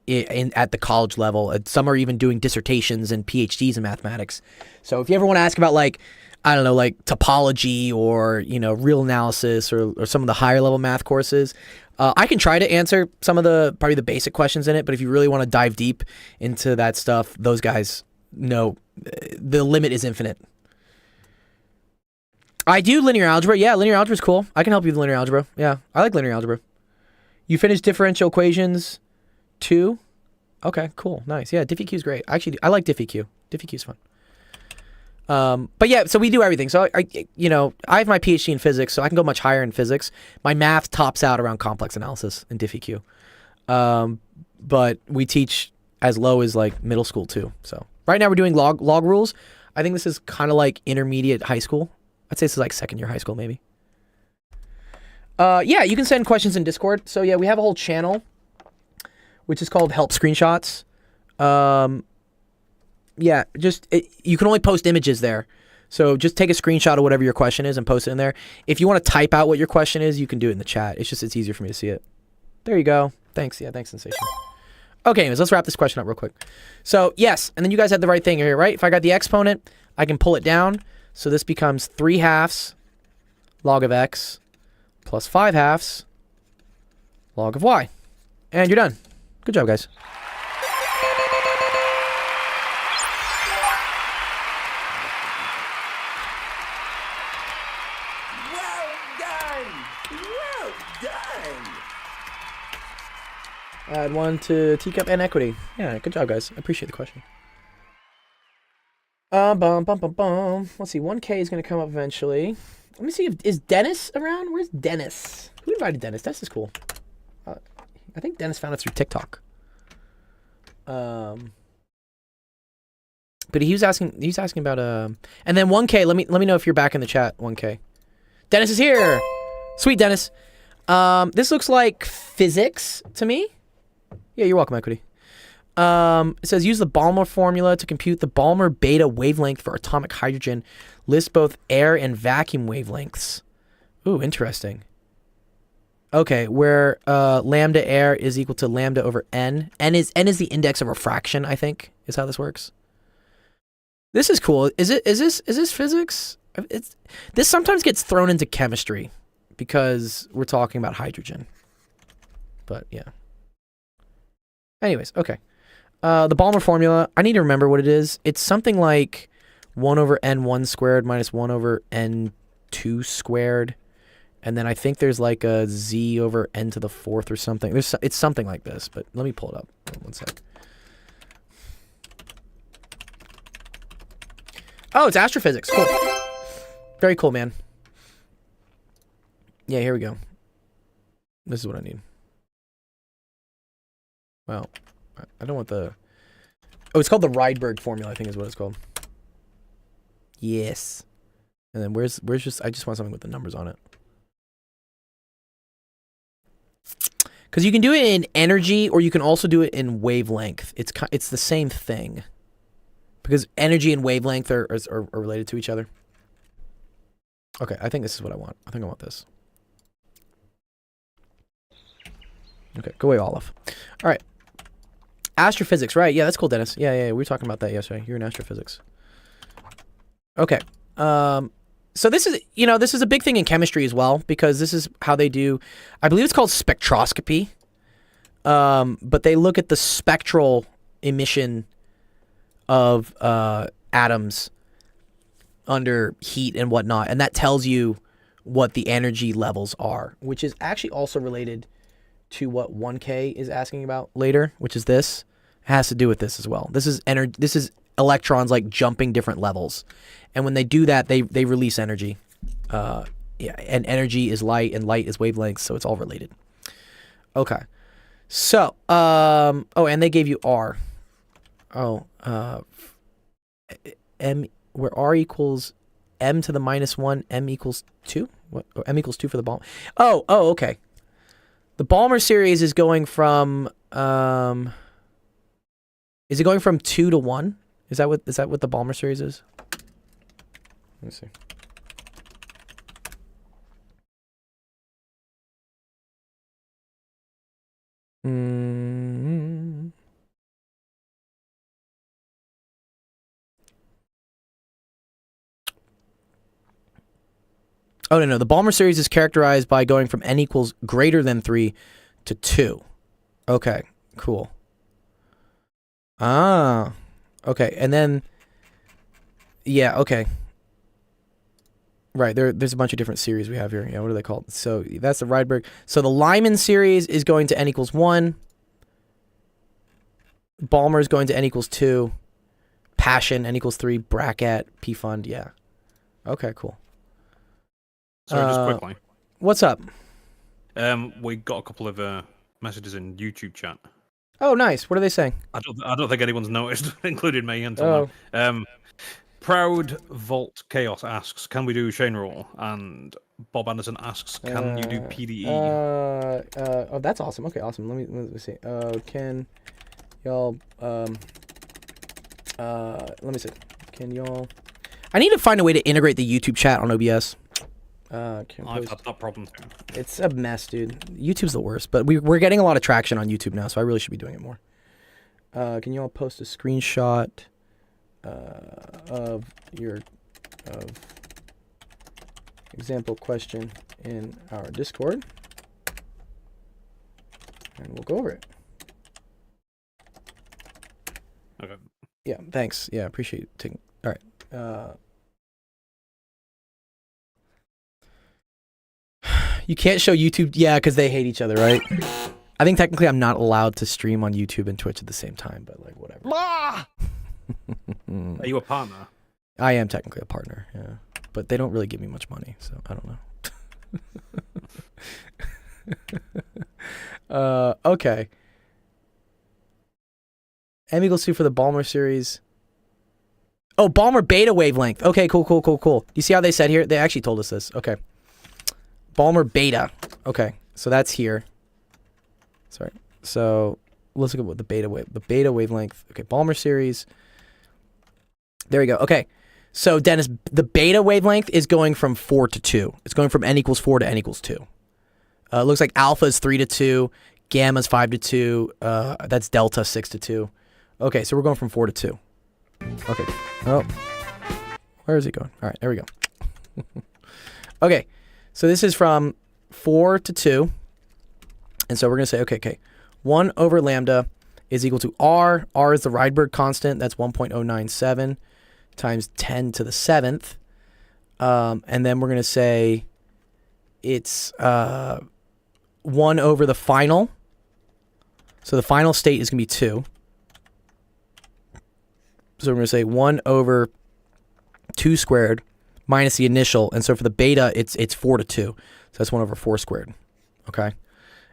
Speaker 1: at the college level. Some are even doing dissertations and PhDs in mathematics. So if you ever want to ask about like, I don't know, like topology or, you know, real analysis or some of the higher level math courses, I can try to answer some of the probably the basic questions in it. But if you really want to dive deep into that stuff, those guys know the limit is infinite. I do linear algebra. Yeah, linear algebra is cool. I can help you with linear algebra. Yeah, I like linear algebra. You finished differential equations 2? Okay, cool. Nice. Yeah, DiffyQ is great. Actually, I like DiffyQ. DiffyQ is fun. But yeah, so we do everything. So I have my PhD in physics, so I can go much higher in physics. My math tops out around complex analysis in DiffyQ. But we teach as low as like middle school too. So right now we're doing log rules. I think this is kind of like intermediate high school. I'd say this is like second year high school maybe. Yeah, you can send questions in Discord. So yeah, we have a whole channel, which is called Help Screenshots. Yeah, you can only post images there. So just take a screenshot of whatever your question is and post it in there. If you want to type out what your question is, you can do it in the chat. It's easier for me to see it. There you go. Thanks. Yeah, thanks, Sensation. Okay, anyways, let's wrap this question up real quick. So, yes, and then you guys had the right thing here, right? If I got the exponent, I can pull it down. So this becomes 3/2 log of x plus 5/2 log of y. And you're done. Good job, guys. Add 1 to teacup and equity. Yeah, good job, guys. I appreciate the question. Let's see. 1K is going to come up eventually. Let me see is Dennis around? Where's Dennis? Who invited Dennis? Dennis is cool. I think Dennis found us through TikTok. But he was asking about and then 1K. Let me know if you're back in the chat. 1K. Dennis is here. Sweet Dennis. This looks like physics to me. Yeah, you're welcome, Equity. It says use the Balmer formula to compute the Balmer beta wavelength for atomic hydrogen. List both air and vacuum wavelengths. Ooh, interesting. Okay, where lambda air is equal to lambda over n. N is the index of refraction, I think, is how this works. This is cool. Is this physics? This sometimes gets thrown into chemistry because we're talking about hydrogen. But yeah. Anyways, okay. The Balmer formula, I need to remember what it is. It's something like 1 over n1 squared minus 1 over n2 squared. And then I think there's like a z over n to the 4th or something. It's something like this, but let me pull it up. One sec. Oh, it's astrophysics. Cool. Very cool, man. Yeah, here we go. This is what I need. Well, I don't want the... Oh, it's called the Rydberg formula, I think is what it's called. Yes. And then where's just... I just want something with the numbers on it. Because you can do it in energy, or you can also do it in wavelength. It's the same thing. Because energy and wavelength are related to each other. Okay, I think this is what I want. I think I want this. Okay, go away, Olive. All right. Astrophysics, right. Yeah, that's cool, Dennis. Yeah, we were talking about that yesterday. You're in astrophysics. Okay. So this is a big thing in chemistry as well, because this is how they do, I believe it's called spectroscopy. But they look at the spectral emission of atoms under heat and whatnot, and that tells you what the energy levels are, which is actually also related to what 1K is asking about later, which is this. It has to do with this as well. This is This is electrons like jumping different levels, and when they do that, they release energy. Yeah, and energy is light, and light is wavelengths, so it's all related. Okay, so oh, and they gave you R. Oh, m where R equals m to the -1, m equals 2. What? Or m equals 2 for the Balmer. Oh, okay. The Balmer series is going from is it going from 2 to 1? Is that what the Balmer series is? Let me see. Oh, no. The Balmer series is characterized by going from n equals greater than 3 to 2. Okay, cool. Ah, okay. And then, yeah, okay. Right, there's a bunch of different series we have here. Yeah, what are they called? So that's the Rydberg. So the Lyman series is going to n equals 1. Balmer is going to n equals 2. Passion, n equals 3. Bracket, P-Fund, yeah. Okay, cool.
Speaker 2: Sorry, just quickly.
Speaker 1: What's up?
Speaker 2: We got a couple of messages in YouTube chat.
Speaker 1: Oh, nice. What are they saying?
Speaker 2: I don't think anyone's noticed, including me until now. Proud Vault Chaos asks, "Can we do chain rule?" And Bob Anderson asks, "Can you do PDE?"
Speaker 1: Oh, that's awesome. Okay, awesome. Let me see. Can y'all let me see. Can y'all? I need to find a way to integrate the YouTube chat on OBS.
Speaker 2: I've had that problem too.
Speaker 1: It's a mess, dude. YouTube's the worst, but we're getting a lot of traction on YouTube now, so I really should be doing it more. Can you all post a screenshot of example question in our Discord, and we'll go over it.
Speaker 2: Okay.
Speaker 1: Yeah. Thanks. Yeah. Appreciate it. Taking. All right. You can't show YouTube, yeah, because they hate each other, right? I think technically I'm not allowed to stream on YouTube and Twitch at the same time, but like whatever.
Speaker 2: Are you a partner?
Speaker 1: I am technically a partner, yeah, but they don't really give me much money, so I don't know. Okay. M equals 2 for the Balmer series. Oh, Balmer beta wavelength. Okay, cool. You see how they said here? They actually told us this. Okay. Balmer beta. Okay, so that's here. Sorry. So let's look at what the beta wavelength. Okay, Balmer series. There we go. Okay. So Dennis, the beta wavelength is going from 4 to 2. It's going from n equals 4 to n equals 2. It looks like alpha is 3 to 2, gamma is 5 to 2. That's delta 6 to 2. Okay, so we're going from 4 to 2. Okay. Oh. Where is it going? All right, there we go. Okay. So this is from 4 to 2. And so we're going to say, okay. 1 over lambda is equal to R. R is the Rydberg constant. That's 1.097 times 10 to the 7th. And then we're going to say it's 1 over the final. So the final state is going to be 2. So we're going to say 1 over 2 squared minus the initial. And so for the beta, it's 4 to 2. So that's 1 over 4 squared. Okay.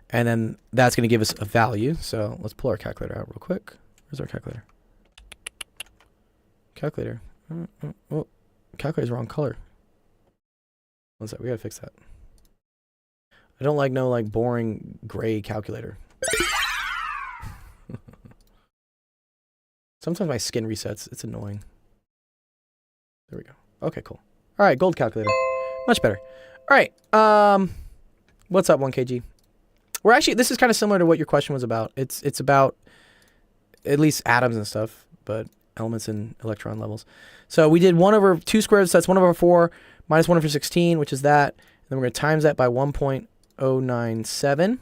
Speaker 1: And then that's going to give us a value. So let's pull our calculator out real quick. Where's our calculator? Calculator. Oh, calculator's wrong color. One sec. We got to fix that. I don't like no boring gray calculator. Sometimes my skin resets. It's annoying. There we go. Okay, cool. All right, gold calculator. Much better. All right. What's up, 1kg? We're actually, this is kind of similar to what your question was about. It's about at least atoms and stuff, but elements and electron levels. So we did 1 over 2 squared, so that's 1 over 4 minus 1 over 16, which is that. And then we're going to times that by 1.097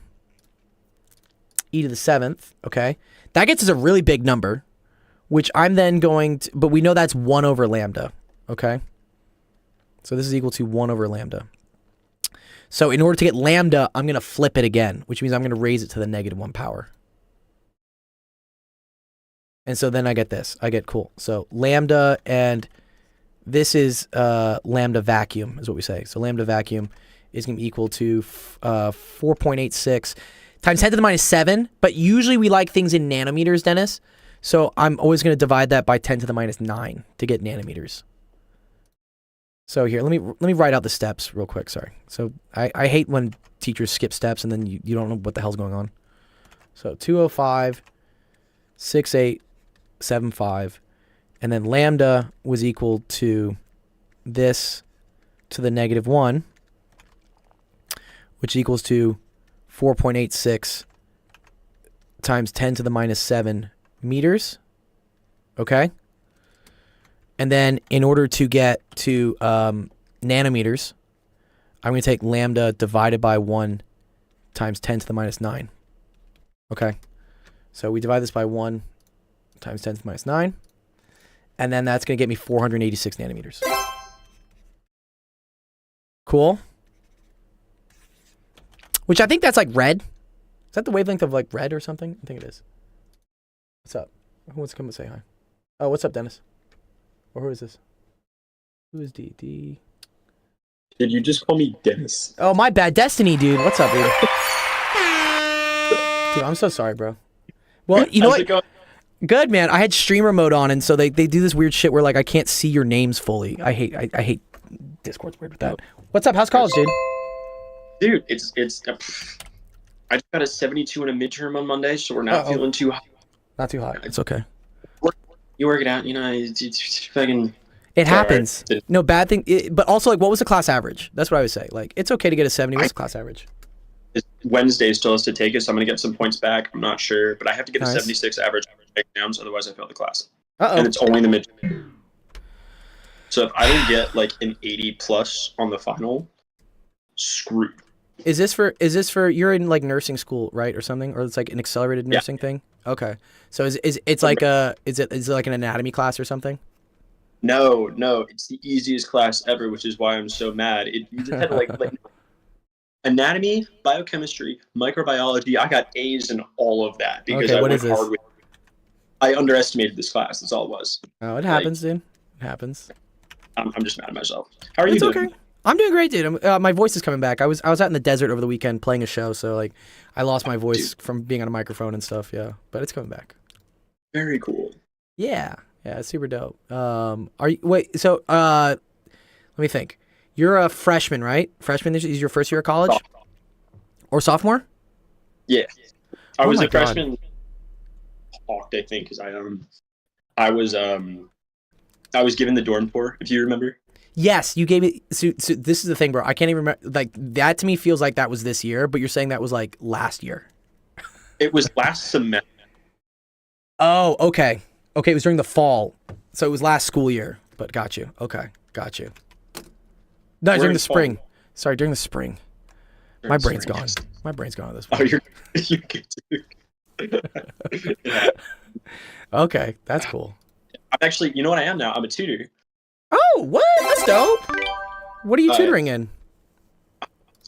Speaker 1: e to the 7th, okay? That gets us a really big number, which I'm then going to, but we know that's 1 over lambda, okay? So this is equal to 1 over lambda. So in order to get lambda, I'm going to flip it again, which means I'm going to raise it to the -1 power. And so then I get this. I get, cool. So lambda, and this is lambda vacuum is what we say. So lambda vacuum is going to be equal to 4.86 times 10 to the -7. But usually we like things in nanometers, Dennis. So I'm always going to divide that by 10 to the -9 to get nanometers. So here, let me write out the steps real quick. Sorry. So I hate when teachers skip steps and then you don't know what the hell's going on. So 205, 6875, and then lambda was equal to this to the -1, which equals to 4.86 times 10 to the -7 meters. Okay. And then in order to get to nanometers, I'm going to take lambda divided by 1 times 10 to the -9. Okay. So we divide this by 1 times 10 to the -9. And then that's going to get me 486 nanometers. Cool. Which I think that's like red. Is that the wavelength of like red or something? I think it is. What's up? Who wants to come and say hi? Oh, what's up, Dennis? Or who is this? Who is D?
Speaker 5: Did you just call me Dennis?
Speaker 1: Oh, my bad. Destiny, dude. What's up, dude? Dude, I'm so sorry, bro. Well, you know what? Good, man. I had streamer mode on, and so they do this weird shit where like I can't see your names fully. I hate Discord's weird with that. What's up? How's college, dude?
Speaker 5: Dude, it's I just got a 72 in a midterm on Monday, so we're not feeling too hot.
Speaker 1: Not too hot. It's okay.
Speaker 5: You work it out, you know. It's fucking.
Speaker 1: It happens. Right. No bad thing. But also, like, what was the class average? That's what I would say. Like, it's okay to get a 70. What's the class average?
Speaker 5: Wednesday still has to take it, so I'm gonna get some points back. I'm not sure, but I have to get a 76 average exams, otherwise I fail the class. And it's only the midterm. So if I don't get like an 80 plus on the final, screwed.
Speaker 1: Is this for you're in like nursing school, right, or something, or it's like an accelerated nursing thing? Okay. So is it like an anatomy class or something?
Speaker 5: No, it's the easiest class ever, which is why I'm so mad. You just had to like anatomy, biochemistry, microbiology. I got A's in all of that because I went hard with. I underestimated this class. That's all it was.
Speaker 1: Oh, it happens, dude. It happens.
Speaker 5: I'm just mad at myself. How are you doing?
Speaker 1: Okay. I'm doing great, dude. My voice is coming back. I was out in the desert over the weekend playing a show, so like I lost my voice from being on a microphone and stuff. Yeah, but it's coming back.
Speaker 5: Very cool.
Speaker 1: Yeah, it's super dope. So let me think. You're a freshman, right? Freshman is your first year of college, or sophomore?
Speaker 5: Yeah, I was a freshman. Hawked, I think, because I was given the dorm tour, if you remember.
Speaker 1: Yes, you gave me. So this is the thing, bro. I can't even remember. Like that to me feels like that was this year, but you're saying that was like last year.
Speaker 5: It was last semester.
Speaker 1: Oh, okay. Okay, it was during the fall, so it was last school year. But got you. Okay, got you. No, during the spring. Sorry, during the spring. My brain's gone. My brain's gone at this point.
Speaker 5: Oh, you're good too. Yeah.
Speaker 1: Okay, that's cool.
Speaker 5: I'm actually, you know what I am now? I'm a tutor.
Speaker 1: Oh, what? That's dope. What are you tutoring in?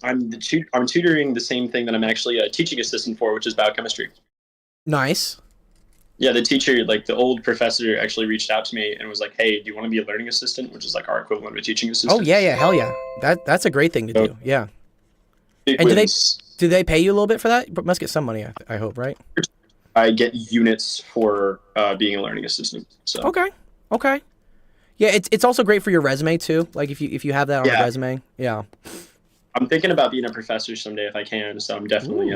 Speaker 5: I'm tutoring the same thing that I'm actually a teaching assistant for, which is biochemistry.
Speaker 1: Nice.
Speaker 5: Yeah, the teacher, like the old professor, actually reached out to me and was like, "Hey, do you want to be a learning assistant?" Which is like our equivalent of a teaching assistant.
Speaker 1: Oh yeah, hell yeah. That's a great thing to do. Yeah. And do they pay you a little bit for that? You must get some money, I hope, right?
Speaker 5: I get units for being a learning assistant. So.
Speaker 1: Okay. Yeah, it's also great for your resume too. Like if you have that on your resume, yeah.
Speaker 5: I'm thinking about being a professor someday if I can. So I'm definitely.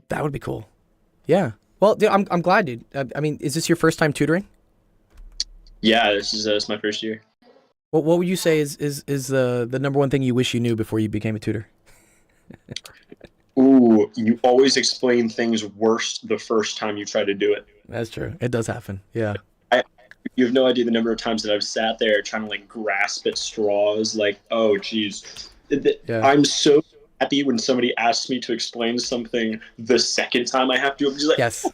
Speaker 1: That would be cool. Yeah. Well, dude, I'm glad, dude. I mean, is this your first time tutoring?
Speaker 5: Yeah, this is my first year.
Speaker 1: What would you say is the number one thing you wish you knew before you became a tutor?
Speaker 5: Ooh, you always explain things worse the first time you try to do it.
Speaker 1: That's true. It does happen. Yeah.
Speaker 5: You have no idea the number of times that I've sat there trying to like grasp at straws. Like, oh, geez. Yeah. I'm so happy when somebody asks me to explain something the second time I have to. I'm just like,
Speaker 1: yes.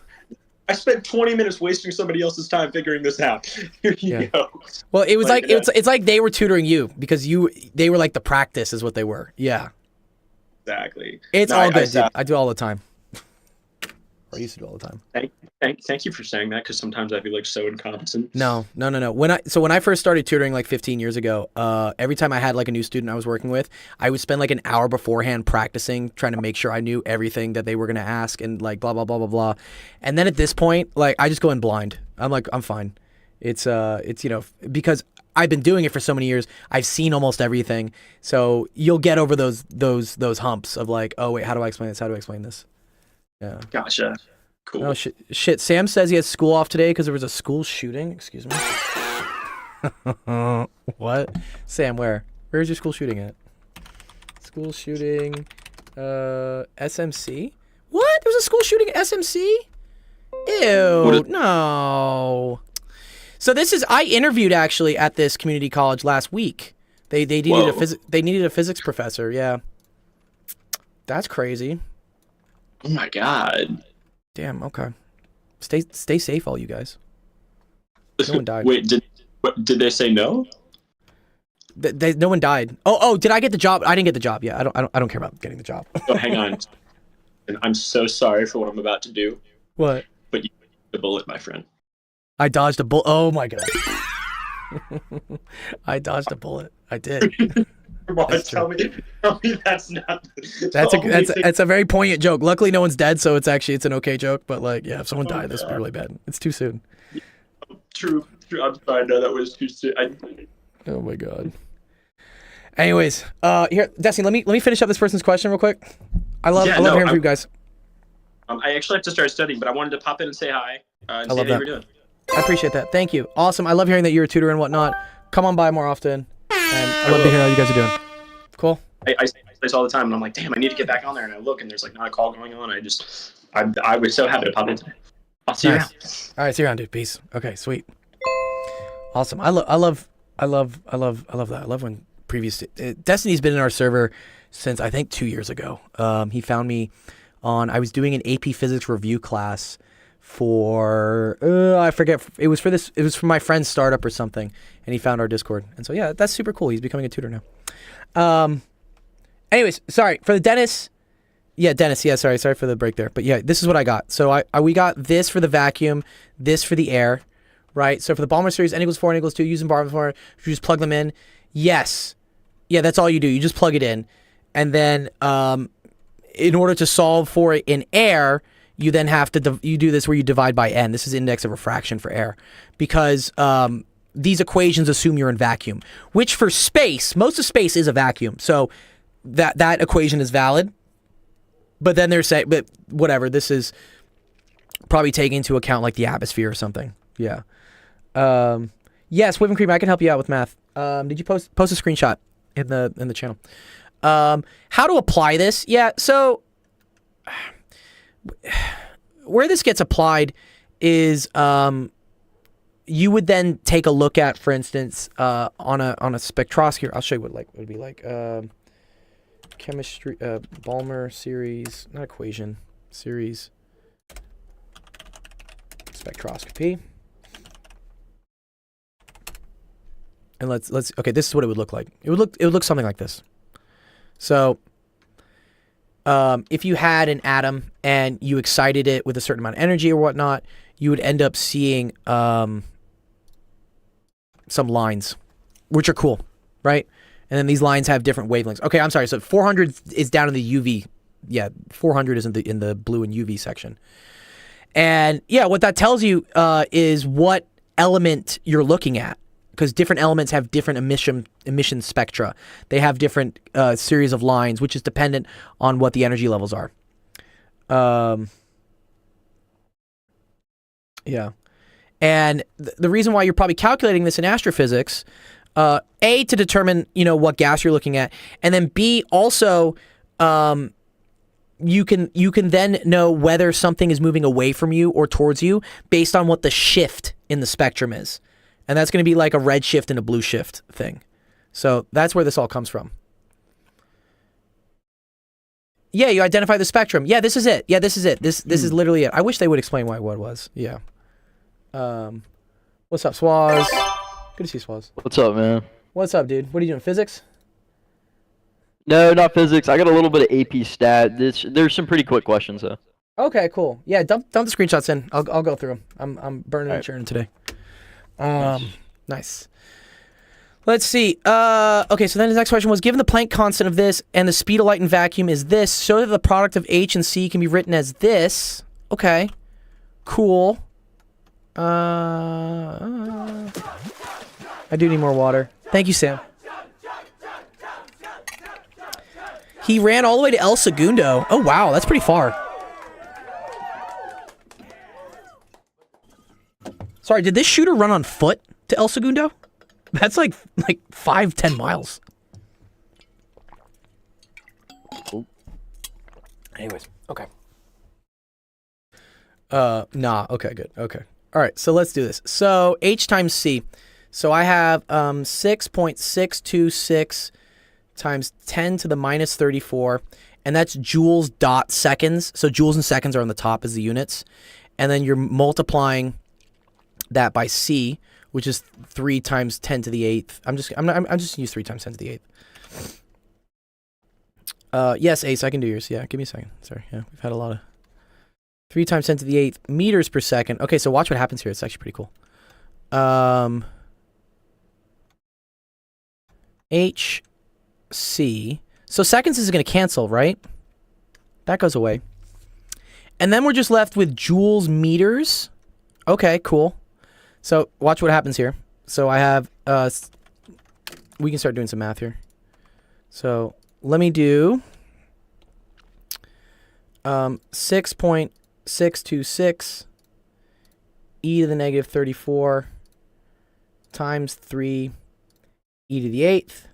Speaker 5: I spent 20 minutes wasting somebody else's time figuring this out. Here you go.
Speaker 1: Well, it was
Speaker 5: Like,
Speaker 1: it's like they were tutoring you because they were like the practice is what they were. Yeah.
Speaker 5: Exactly.
Speaker 1: It's
Speaker 5: No,
Speaker 1: all good,
Speaker 5: I
Speaker 1: dude. I do it all the time. I used to do it all the time.
Speaker 5: Thank you for saying that, because sometimes I feel like so incompetent.
Speaker 1: No. When I first started tutoring like 15 years ago, every time I had like a new student I was working with, I would spend like an hour beforehand practicing, trying to make sure I knew everything that they were gonna ask and like blah blah blah blah blah. And then at this point, like I just go in blind. I'm like, I'm fine. It's because I've been doing it for so many years. I've seen almost everything. So you'll get over those humps of like, oh wait, how do I explain this? How do I explain this? Yeah.
Speaker 5: Gotcha. Cool.
Speaker 1: Oh shit. Sam says he has school off today because there was a school shooting. Excuse me. What? Sam, where's your school shooting at? School shooting, SMC? What? There was a school shooting at SMC? Ew, no. So I interviewed actually at this community college last week. They needed a physics professor. Yeah. That's crazy.
Speaker 5: Oh my god.
Speaker 1: Damn. Okay. Stay safe, all you guys. No one died.
Speaker 5: Wait, did they say no?
Speaker 1: No one died. Oh, did I get the job? I didn't get the job. Yeah, I don't care about getting the job.
Speaker 5: Oh, hang on. And I'm so sorry for what I'm about to do.
Speaker 1: What?
Speaker 5: But you dodged a bullet, my friend.
Speaker 1: I dodged a bullet. Oh my god. I dodged a bullet. I did.
Speaker 5: Come on, tell me that's not.
Speaker 1: That's a very poignant joke. Luckily, no one's dead, so it's an okay joke. But like, yeah, if someone died, this would be really bad. It's too soon.
Speaker 5: True. I'm sorry. No, that was too soon.
Speaker 1: Oh my god. Anyways, here, Destiny, let me finish up this person's question real quick. I love hearing from you guys.
Speaker 5: I actually have to start studying, but I wanted to pop in and say hi. And
Speaker 1: I love
Speaker 5: see how
Speaker 1: that.
Speaker 5: you were doing.
Speaker 1: I appreciate that. Thank you. Awesome. I love hearing that you're a tutor and whatnot. Come on by more often. And I love to hear how you guys are doing. Cool.
Speaker 5: I say this all the time, and I'm like, damn, I need to get back on there. And I look, and there's like not a call going on. I was so happy to pop in today. I'll see you around.
Speaker 1: All right, see you around, dude. Peace. Okay, sweet. Awesome. I love that. I love when previous Destiny's been in our server since I think 2 years ago. He found me I was doing an AP Physics review class for I forget, it was for my friend's startup or something, and he found our Discord, and so yeah, that's super cool. He's becoming a tutor now. Anyways, sorry for the Dennis. Yeah, Dennis. Yeah, sorry for the break there, but yeah, this is what I got. So we got this for the vacuum, this for the air, right? So for the Balmer series, n equals 4, n equals 2, using Balmer 4, you just plug them in. Yes, yeah, that's all you do. You just plug it in, and then in order to solve for it in air, you then have to you do this where you divide by n. This is index of refraction for air, because these equations assume you're in vacuum, which for space, most of space is a vacuum. So that equation is valid. But then they're saying, but whatever, this is probably taking into account like the atmosphere or something. Yeah. Yes, Whipping Cream, I can help you out with math. Did you post a screenshot in the channel? How to apply this? Yeah, so where this gets applied is you would then take a look at, for instance, on a spectroscopy. I'll show you what it would be like. Chemistry, Balmer series, not equation, series spectroscopy. And let's okay, this is what it would look like. It would look something like this. So if you had an atom and you excited it with a certain amount of energy or whatnot, you would end up seeing some lines, which are cool, right? And then these lines have different wavelengths. Okay, I'm sorry. So 400 is down in the UV. Yeah, 400 is in the blue and UV section. And yeah, what that tells you is what element you're looking at, because different elements have different emission spectra. They have different series of lines, which is dependent on what the energy levels are. Yeah. And the reason why you're probably calculating this in astrophysics, A, to determine, what gas you're looking at, and then B, also, you can then know whether something is moving away from you or towards you based on what the shift in the spectrum is. And that's going to be like a red shift and a blue shift thing. So that's where this all comes from. Yeah, you identify the spectrum. Yeah, this is it. Yeah, this is it. This is literally it. I wish they would explain what it was. Yeah. What's up, Swaz? Good to see you, Swaz.
Speaker 6: What's up, man?
Speaker 1: What's up, dude? What are you doing? Physics?
Speaker 6: No, not physics. I got a little bit of AP stat. There's some pretty quick questions though.
Speaker 1: Okay, cool. Yeah, dump the screenshots in. I'll go through them. I'm burning and churning today. Nice. Let's see. Okay, so then the next question was, given the Planck constant of this and the speed of light in vacuum is this, so that the product of H and C can be written as this. Okay. Cool. I do need more water. Thank you, Sam. He ran all the way to El Segundo. Oh, wow, that's pretty far. Sorry, did this shooter run on foot to El Segundo? That's like 5-10 miles. Anyways, okay. Nah, okay, good. Okay. All right, so let's do this. So H times C. So I have 6.626 times 10 to the minus 34, and that's joules dot seconds. So joules and seconds are on the top as the units, and then you're multiplying that by C, which is 3 times 10 to the 8th. I'm just gonna use 3 times 10 to the 8th. Yes, Ace, I can do yours. Yeah, give me a second. Sorry. Yeah, we've had a lot of 3 times 10 to the 8th meters per second. Okay, so watch what happens here. It's actually pretty cool. HC. So seconds is going to cancel, right? That goes away. And then we're just left with joules meters. Okay, cool. So watch what happens here. So I have, we can start doing some math here. So let me do 6.626 e to the negative 34 times 3 e to the 8th.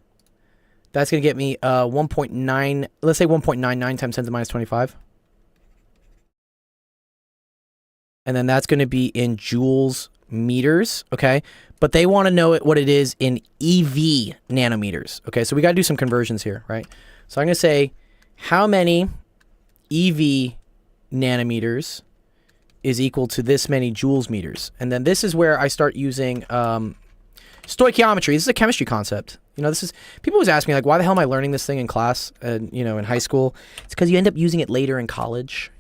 Speaker 1: That's going to get me 1.9, let's say 1.99 times 10 to the minus 25. And then that's going to be in joules meters, okay? But they want to know what it is in EV nanometers, okay? So we got to do some conversions here, right? So I'm going to say, how many EV nanometers is equal to this many joules meters? And then this is where I start using stoichiometry. This is a chemistry concept. You know, this is, people always ask me, like, why the hell am I learning this thing in class and, you know, in high school? It's because you end up using it later in college,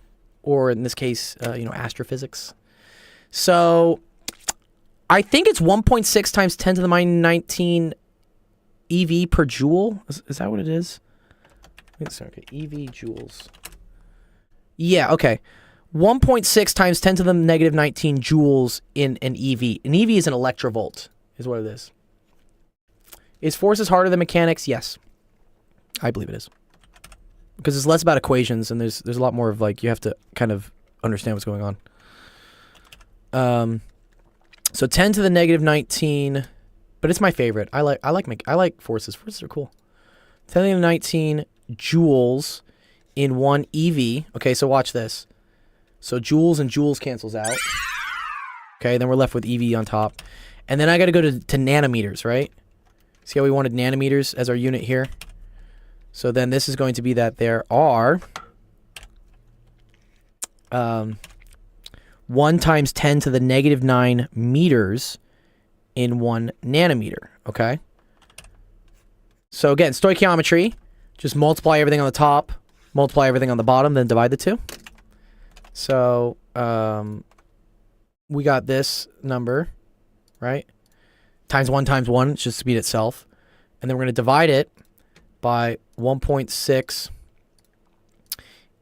Speaker 1: or in this case, you know, astrophysics. So I think it's 1.6 times 10 to the minus 19 EV per joule. Is that what it is? Okay, EV joules. Yeah, okay. 1.6 times 10 to the negative 19 joules in an EV. An EV is an electrovolt, is what it is. Is forces harder than mechanics? Yes. I believe it is. Because it's less about equations, and there's a lot more of, like, you have to kind of understand what's going on. So 10 to the negative 19, but it's my favorite. I like forces. Forces are cool. 10 to the 19 joules in 1 EV. Okay, so watch this. So joules and joules cancels out. Okay, then we're left with EV on top. And then I got to go to nanometers, right? See how we wanted nanometers as our unit here? So then this is going to be that there are 1 times 10 to the negative 9 meters in 1 nanometer, okay? So again, stoichiometry, just multiply everything on the top, multiply everything on the bottom, then divide the two. So we got this number, right? Times 1 times 1, it's just speed itself. And then we're going to divide it by 1.6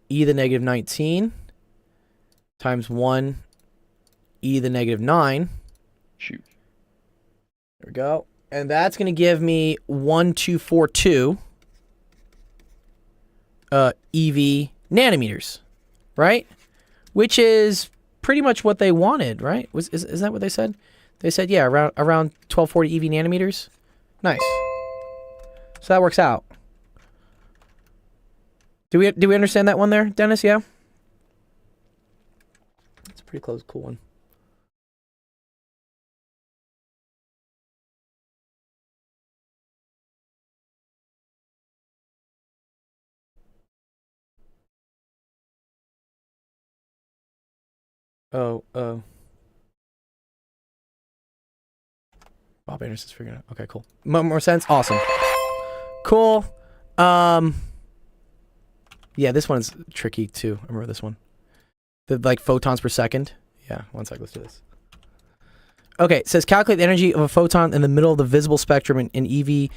Speaker 1: e to the negative 19 times 1 e to the negative 9.
Speaker 6: Shoot.
Speaker 1: There we go. And that's going to give me 1242 EV nanometers, right? Which is pretty much what they wanted, right? Is that what they said? They said, yeah, around 1240 EV nanometers. Nice. So that works out. Do we understand that one there, Dennis? Yeah? It's a pretty close, cool one. Oh, Bob Anderson's figuring it out. Okay, cool. More sense? Awesome. Cool. Yeah, this one's tricky too. I remember this one. The like photons per second. Yeah, one sec, let's do this. Okay, it says calculate the energy of a photon in the middle of the visible spectrum in EV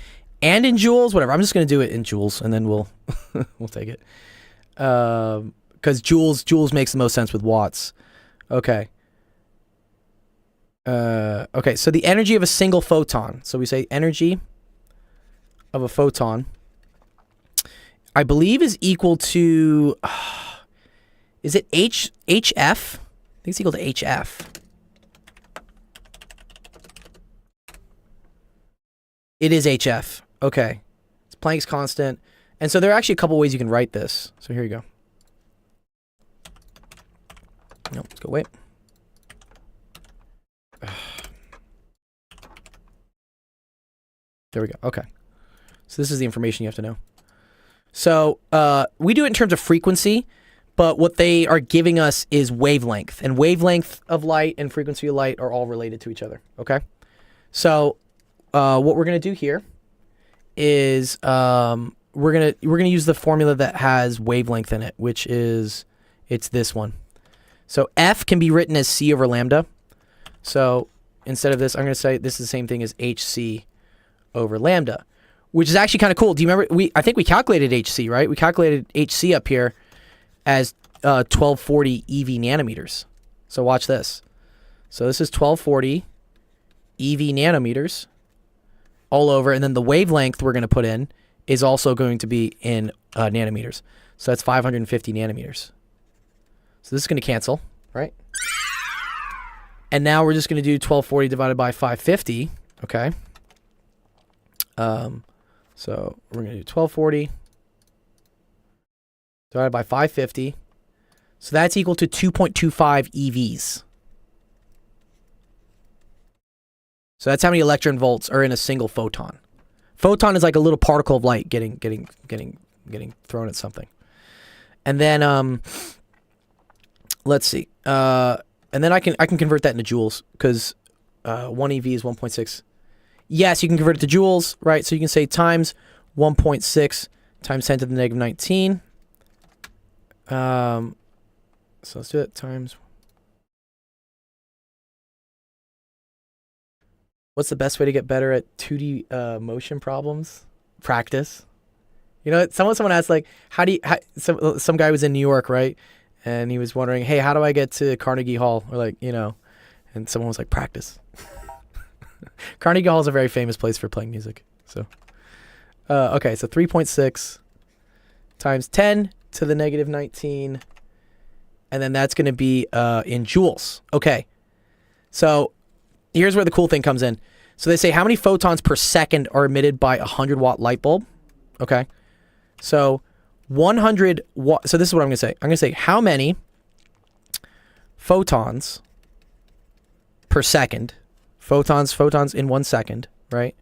Speaker 1: and in joules, whatever. I'm just gonna do it in joules and then we'll we'll take it. Because joules makes the most sense with watts. Okay. Okay, so the energy of a single photon. So we say energy of a photon, I believe, is equal to, is it HF? I think it's equal to HF. It is HF. Okay. It's Planck's constant. And so there are actually a couple ways you can write this. So here you go. No, let's go wait. There we go. Okay. So this is the information you have to know. So we do it in terms of frequency, but what they are giving us is wavelength. And wavelength of light and frequency of light are all related to each other. Okay? So what we're going to do here is we're gonna use the formula that has wavelength in it, which is, it's this one. So F can be written as C over lambda. So instead of this, I'm going to say this is the same thing as HC over lambda, which is actually kind of cool. Do you remember? I think we calculated HC, right? We calculated HC up here as 1240 EV nanometers. So watch this. So this is 1240 EV nanometers all over, and then the wavelength we're going to put in is also going to be in nanometers. So that's 550 nanometers. So this is going to cancel, right? And now we're just going to do 1240 divided by 550, okay? So we're going to do 1240 divided by 550. So that's equal to 2.25 EVs. So that's how many electron volts are in a single photon. Photon is like a little particle of light getting thrown at something. And then let's see. And then I can convert that into joules, because 1 EV is 1.6. Yes, you can convert it to joules, right? So you can say times 1.6 times 10 to the negative 19. So let's do it times. What's the best way to get better at 2D motion problems? Practice. You know, someone asked, like, some guy was in New York, right? And he was wondering, hey, how do I get to Carnegie Hall? Or like, you know, and someone was like, practice. Carnegie Hall is a very famous place for playing music. So, okay, so 3.6 times 10 to the negative 19. And then that's going to be in joules. Okay, so here's where the cool thing comes in. So they say how many photons per second are emitted by a 100-watt light bulb? Okay, so 100 watt. So this is what I'm going to say. I'm going to say how many photons per second, photons in 1 second, right,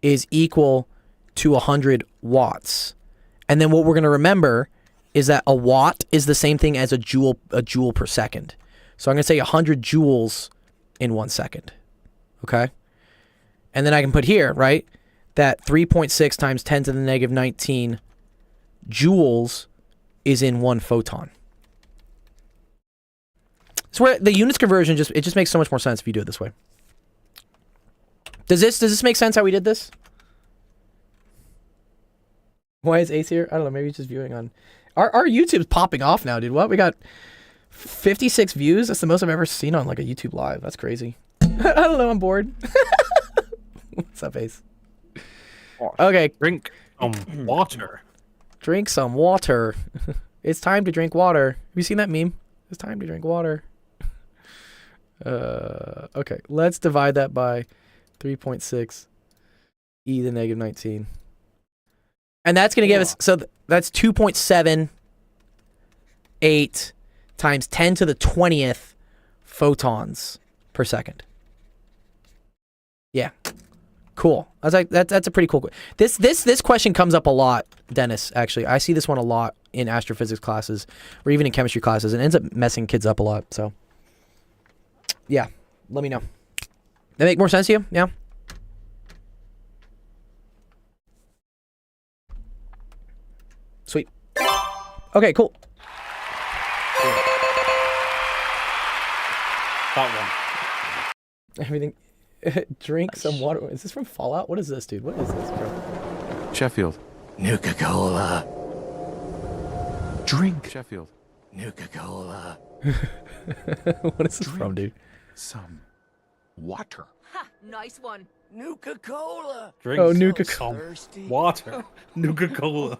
Speaker 1: is equal to 100 watts. And then what we're going to remember is that a watt is the same thing as a joule per second. So I'm going to say 100 joules in 1 second. Okay? And then I can put here, right, that 3.6 times 10 to the negative 19 joules is in 1 photon. So where the units conversion just makes so much more sense if you do it this way. Does this make sense how we did this? Why is Ace here? I don't know, maybe he's just viewing on our YouTube's popping off now, dude. What? We got 56 views. That's the most I've ever seen on like a YouTube live. That's crazy. I don't know, I'm bored. What's up, Ace? Okay.
Speaker 2: Drink water.
Speaker 1: Drink some water. It's time to drink water. Have you seen that meme? It's time to drink water. Okay, let's divide that by 3.6 e to the negative 19. And that's going to give us, so that's 2.78 times 10 to the 20th photons per second. Yeah. Cool. I was like, that's a pretty cool. This question comes up a lot, Dennis. Actually, I see this one a lot in astrophysics classes, or even in chemistry classes, and it ends up messing kids up a lot. So, yeah, let me know. That make more sense to you? Yeah. Sweet. Okay, cool.
Speaker 2: That one.
Speaker 1: Everything. Drink some water. Is this from Fallout? What is this, dude? What is this, bro?
Speaker 7: Sheffield.
Speaker 8: Nuka-Cola.
Speaker 7: Drink. Sheffield.
Speaker 8: Nuka-Cola.
Speaker 1: What is this from, dude?
Speaker 7: Some water.
Speaker 9: Ha! Nice one.
Speaker 8: Nuka-Cola.
Speaker 2: Drink
Speaker 1: Oh,
Speaker 2: some
Speaker 1: Nuka-Cola.
Speaker 8: Thirsty.
Speaker 2: water. Nuka-Cola.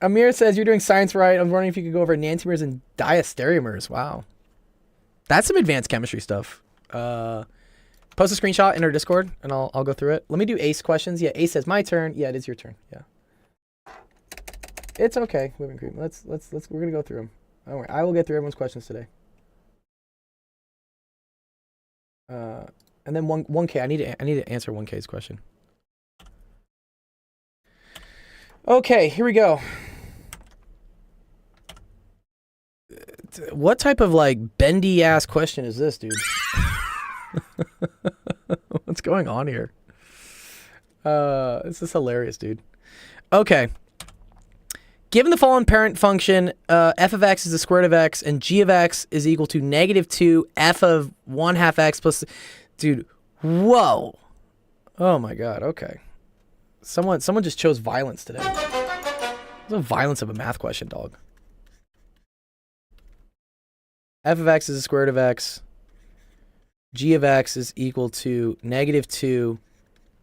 Speaker 1: Amir says you're doing science right. I was wondering if you could go over enantiomers and diastereomers. Wow. That's some advanced chemistry stuff. Post a screenshot in our Discord, and I'll go through it. Let me do Ace questions. Yeah, Ace says my turn. Yeah, it is your turn. Yeah, it's okay. Whipping cream. Let's. We're gonna go through them. Don't worry. I will get through everyone's questions today. And then 1K. I need to answer 1K's question. Okay, here we go. What type of like bendy ass question is this, dude? What's going on here? This is hilarious, dude. Okay. Given the following parent function, f of x is the square root of x, and g of x is equal to -2 f of 1/2 x plus... Dude, whoa. Oh my god, okay. Someone just chose violence today. The violence of a math question, dog. F of x is the square root of x. G of x is equal to -2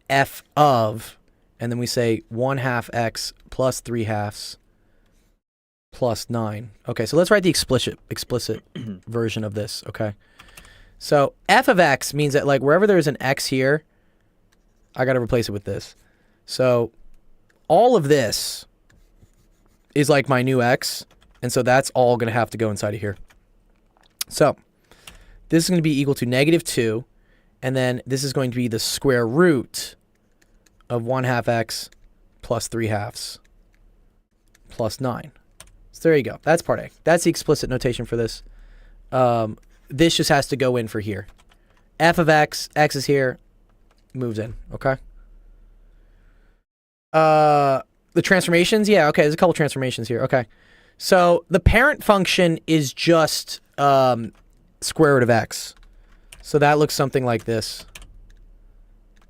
Speaker 1: f of, and then we say 1/2 x plus 3/2 plus 9. Okay, so let's write the explicit version of this, okay? So f of x means that like wherever there's an x here, I got to replace it with this. So all of this is like my new x, and so that's all going to have to go inside of here. So this is going to be equal to -2, and then this is going to be the square root of 1/2 x plus 3/2 plus 9. So there you go. That's part A. That's the explicit notation for this. This just has to go in for here. F of x is here, moves in, okay? The transformations, yeah, okay, there's a couple transformations here, okay. So the parent function is just square root of x. So that looks something like this.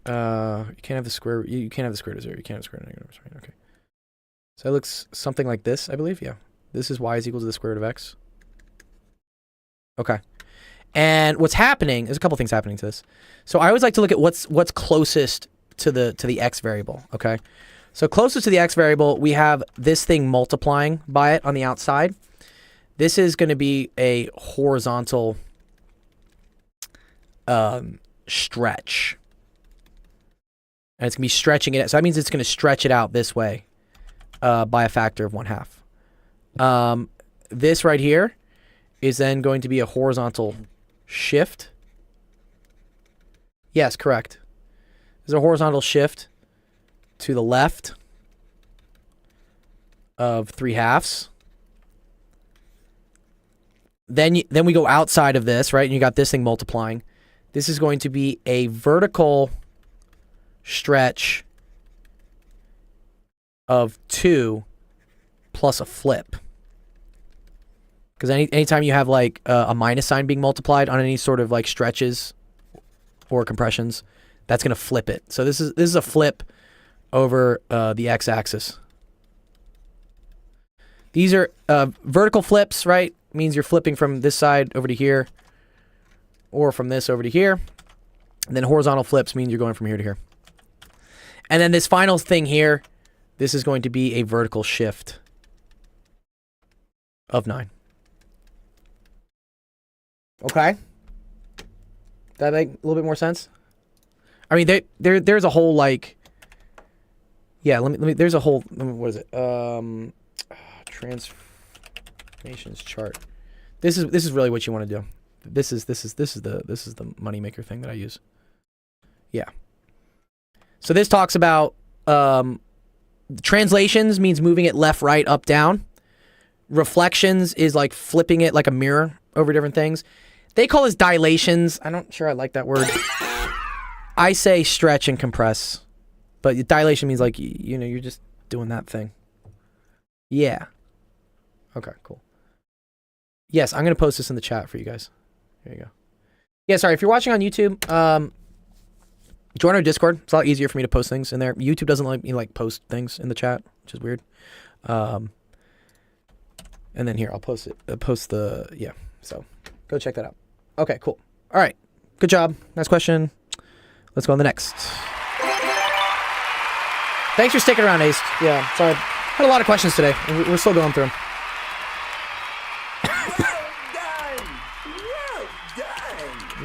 Speaker 1: You can't have the square. You can't have the square root of 0. You can't have the square root of negative. Right? Okay. So it looks something like this, I believe. Yeah. This is y is equal to the square root of x. Okay. And what's happening? There's a couple things happening to this. So I always like to look at what's closest to the x variable. Okay. So closest to the x variable, we have this thing multiplying by it on the outside. This is going to be a horizontal stretch. And it's going to be stretching it. So that means it's going to stretch it out this way by a factor of 1/2. This right here is then going to be a horizontal shift. Yes, correct. There's a horizontal shift to the left of 3/2. Then we go outside of this, right? And you got this thing multiplying. This is going to be a vertical stretch of 2 plus a flip. Because anytime you have like a minus sign being multiplied on any sort of like stretches or compressions, that's going to flip it. So this is a flip over the x-axis. These are vertical flips, right? Means you're flipping from this side over to here, or from this over to here. And then horizontal flips mean you're going from here to here. And then this final thing here, this is going to be a vertical shift of 9. Okay? That make a little bit more sense? I mean, there's a whole like, yeah. Let me. There's a whole. What is it? Transformations chart. This is really what you want to do. This is the moneymaker thing that I use. Yeah. So this talks about translations means moving it left, right, up, down. Reflections is like flipping it like a mirror over different things. They call this dilations. I'm not sure I like that word. I say stretch and compress, but dilation means like, you know, you're just doing that thing. Yeah. Okay, cool. Yes, I'm going to post this in the chat for you guys. Here you go. Yeah, sorry, if you're watching on YouTube, join our Discord. It's a lot easier for me to post things in there. YouTube doesn't let me like post things in the chat, which is weird. And then here, I'll post it. Post the, yeah. So go check that out. Okay, cool. All right. Good job. Nice question. Let's go on the next. Thanks for sticking around, Ace. Yeah, sorry. Had a lot of questions today. And we're still going through them.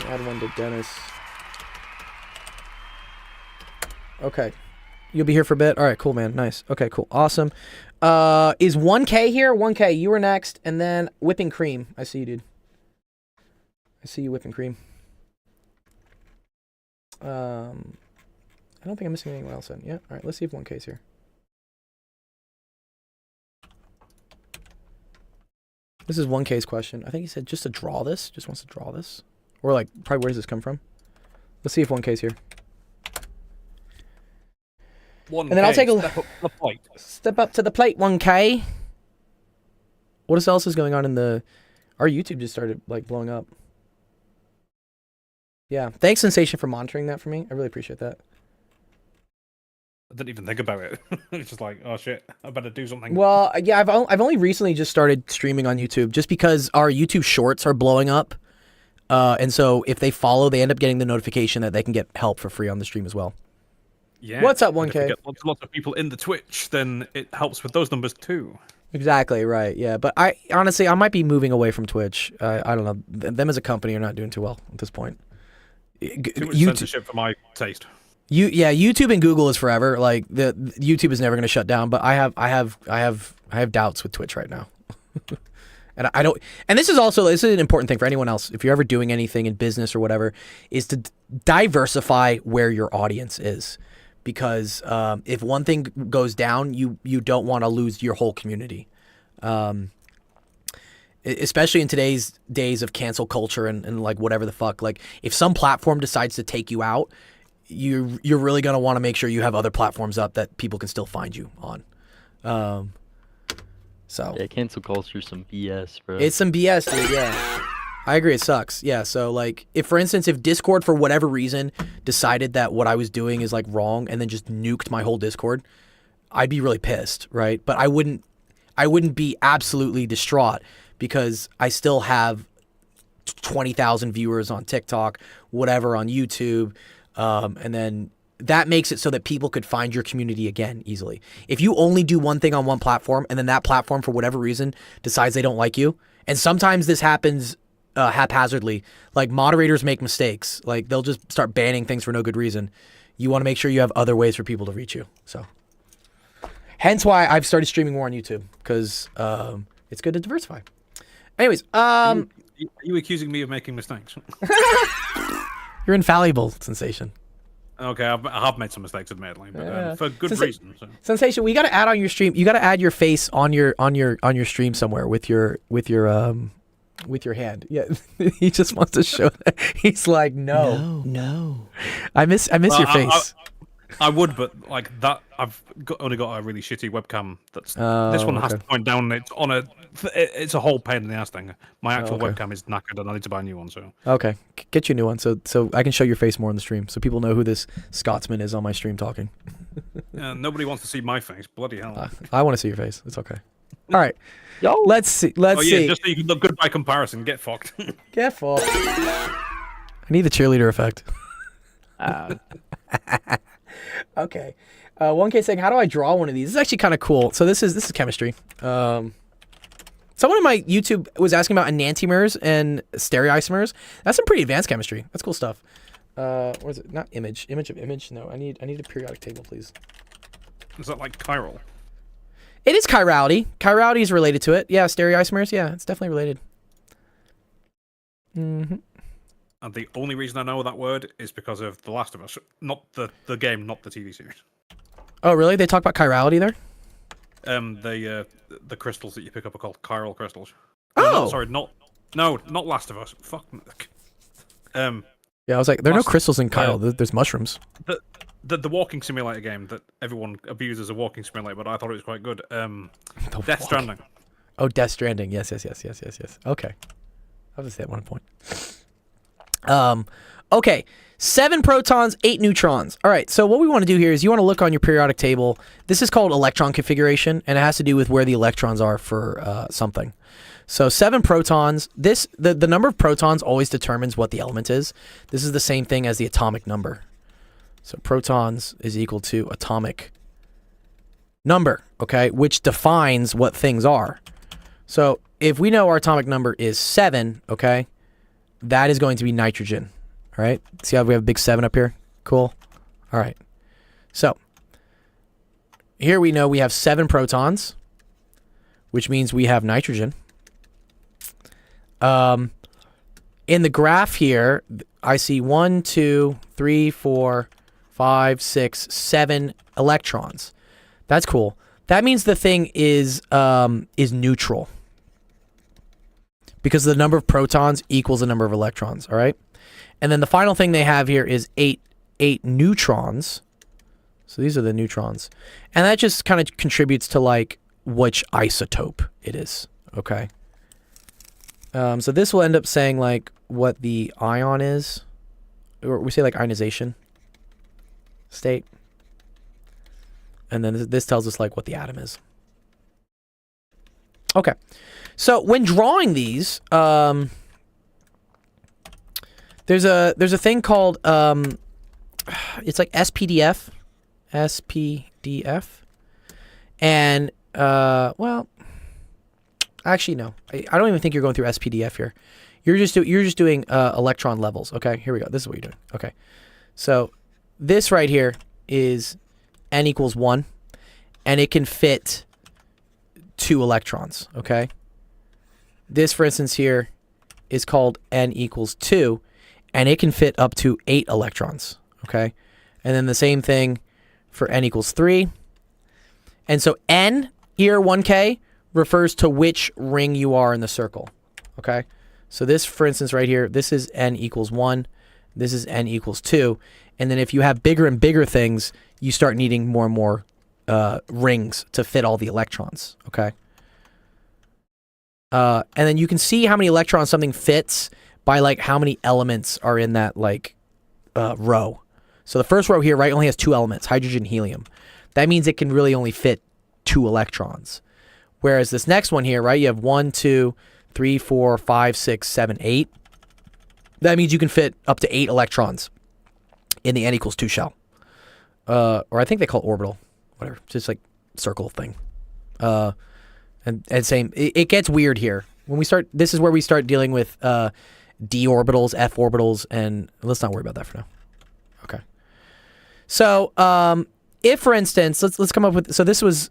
Speaker 1: Add one to Dennis. Okay. You'll be here for a bit? All right, cool, man. Nice. Okay, cool. Awesome. Is 1K here? 1K, you were next. And then Whipping Cream. I see you, dude. I see you, Whipping Cream. I don't think I'm missing anyone else in. Yeah, all right, let's see if 1K's here. This is 1K's question. I think he said just to draw this. Just wants to draw this. Or like, probably where does this come from? Let's see if 1K's here.
Speaker 2: 1K,
Speaker 1: and then I'll take a
Speaker 2: step up to the plate.
Speaker 1: Step up to the plate, 1K. What else is going on in the... Our YouTube just started like blowing up. Yeah, thanks Sensation for monitoring that for me. I really appreciate that.
Speaker 2: I didn't even think about it. It's just like, oh shit, I better do something.
Speaker 1: Well, yeah, I've only recently just started streaming on YouTube just because our YouTube shorts are blowing up. And so if they follow, they end up getting the notification that they can get help for free on the stream as well.
Speaker 2: Yeah.
Speaker 1: What's up,
Speaker 2: And if
Speaker 1: 1K?
Speaker 2: we get lots of people in the Twitch, then it helps with those numbers too.
Speaker 1: Exactly, right, yeah. But I honestly, I might be moving away from Twitch. I don't know. Them as a company are not doing too well at this point.
Speaker 2: Too much censorship for my taste.
Speaker 1: YouTube and Google is forever. Like the YouTube is never going to shut down. But I have doubts with Twitch right now. And I don't. And this is an important thing for anyone else. If you're ever doing anything in business or whatever, is to diversify where your audience is, because if one thing goes down, you don't want to lose your whole community. Especially in today's days of cancel culture and like whatever the fuck. Like if some platform decides to take you out, you're really gonna want to make sure you have other platforms up that people can still find you on. So
Speaker 6: yeah, cancel culture's some BS, bro.
Speaker 1: It's some BS, dude. Yeah, I agree. It sucks. Yeah. So like, if for instance, if Discord for whatever reason decided that what I was doing is like wrong and then just nuked my whole Discord, I'd be really pissed, right? But I wouldn't be absolutely distraught because I still have 20,000 viewers on TikTok, whatever on YouTube, and then that makes it so that people could find your community again easily. If you only do one thing on one platform and then that platform for whatever reason decides they don't like you, and sometimes this happens haphazardly, like moderators make mistakes, like they'll just start banning things for no good reason. You want to make sure you have other ways for people to reach you. So hence why I've started streaming more on YouTube, because it's good to diversify. Anyways,
Speaker 2: Are you accusing me of making mistakes?
Speaker 1: You're infallible, Sensation.
Speaker 2: Okay, I have made some mistakes, admittedly, but for good reason. So.
Speaker 1: Sensation, we got to add on your stream. You got to add your face on your stream somewhere with your hand. Yeah, he just wants to show that. He's like, no. I miss your face.
Speaker 2: I would, but like that, only got a really shitty webcam. This one has to point down. It's a whole pain in the ass thing. My actual webcam is knackered, and I need to buy a new one. So
Speaker 1: okay, get you a new one so I can show your face more on the stream, so people know who this Scotsman is on my stream talking.
Speaker 2: Nobody wants to see my face. Bloody hell!
Speaker 1: I want to see your face. It's okay. All right,
Speaker 6: yo,
Speaker 1: let's see. See.
Speaker 2: Just so you can look good by comparison. Get fucked.
Speaker 1: Get fucked. I need the cheerleader effect. Okay. 1K saying, how do I draw one of these? This is actually kind of cool. So this is chemistry. Someone in my YouTube was asking about enantiomers and stereoisomers. That's some pretty advanced chemistry. That's cool stuff. What is it? Not image. Image of image. No, I need a periodic table, please.
Speaker 2: Is that like chiral?
Speaker 1: It is chirality. Chirality is related to it. Yeah, stereoisomers. Yeah, it's definitely related. Mm-hmm.
Speaker 2: And the only reason I know that word is because of The Last of Us. Not the game, not the TV series.
Speaker 1: Oh, really? They talk about chirality there?
Speaker 2: The crystals that you pick up are called chiral crystals.
Speaker 1: Oh!
Speaker 2: Not Last of Us. Fuck.
Speaker 1: Yeah, I was like, there are no
Speaker 2: Last-
Speaker 1: crystals in chiral. There's mushrooms.
Speaker 2: The walking simulator game that everyone abuses a walking simulator, but I thought it was quite good. Death Stranding.
Speaker 1: Oh, Death Stranding. Yes. Okay. I was at one point. Okay. 7 protons, 8 neutrons. All right, so what we want to do here is you want to look on your periodic table. This is called electron configuration, and it has to do with where the electrons are for something. So 7 protons. The number of protons always determines what the element is. This is the same thing as the atomic number. So protons is equal to atomic number, okay, which defines what things are. So if we know our atomic number is 7, okay, that is going to be nitrogen. All right, see how we have a big 7 up here? Cool. All right. So here we know we have 7 protons, which means we have nitrogen. In the graph here, I see 1, 2, 3, 4, 5, 6, 7 electrons. That's cool. That means the thing is neutral because the number of protons equals the number of electrons. All right. And then the final thing they have here is 8 neutrons. So these are the neutrons. And that just kind of contributes to like which isotope it is. Okay. So this will end up saying like what the ion is. Or we say like ionization state. And then this tells us like what the atom is. Okay. So when drawing these, there's a thing called it's like SPDF, and well, actually no, I don't even think you're going through SPDF here. You're just doing electron levels. Okay, here we go. This is what you're doing. Okay, so this right here is n equals 1, and it can fit 2 electrons. Okay, this for instance here is called n equals 2. And it can fit up to 8 electrons, okay? And then the same thing for n equals 3. And so n, here, 1K, refers to which ring you are in the circle, okay? So this, for instance, right here, this is n equals 1. This is n equals 2. And then if you have bigger and bigger things, you start needing more and more rings to fit all the electrons, okay? And then you can see how many electrons something fits by like how many elements are in that like row. So the first row here, right, only has 2 elements, hydrogen, helium. That means it can really only fit 2 electrons. Whereas this next one here, right, you have 1, 2, 3, 4, 5, 6, 7, 8. That means you can fit up to 8 electrons in the n equals 2 shell. Or I think they call it orbital, whatever, just like circle thing. And same, it gets weird here. When we start, this is where we start dealing with d orbitals, f orbitals, and let's not worry about that for now. Okay. So, if for instance, let's come up with. So this was.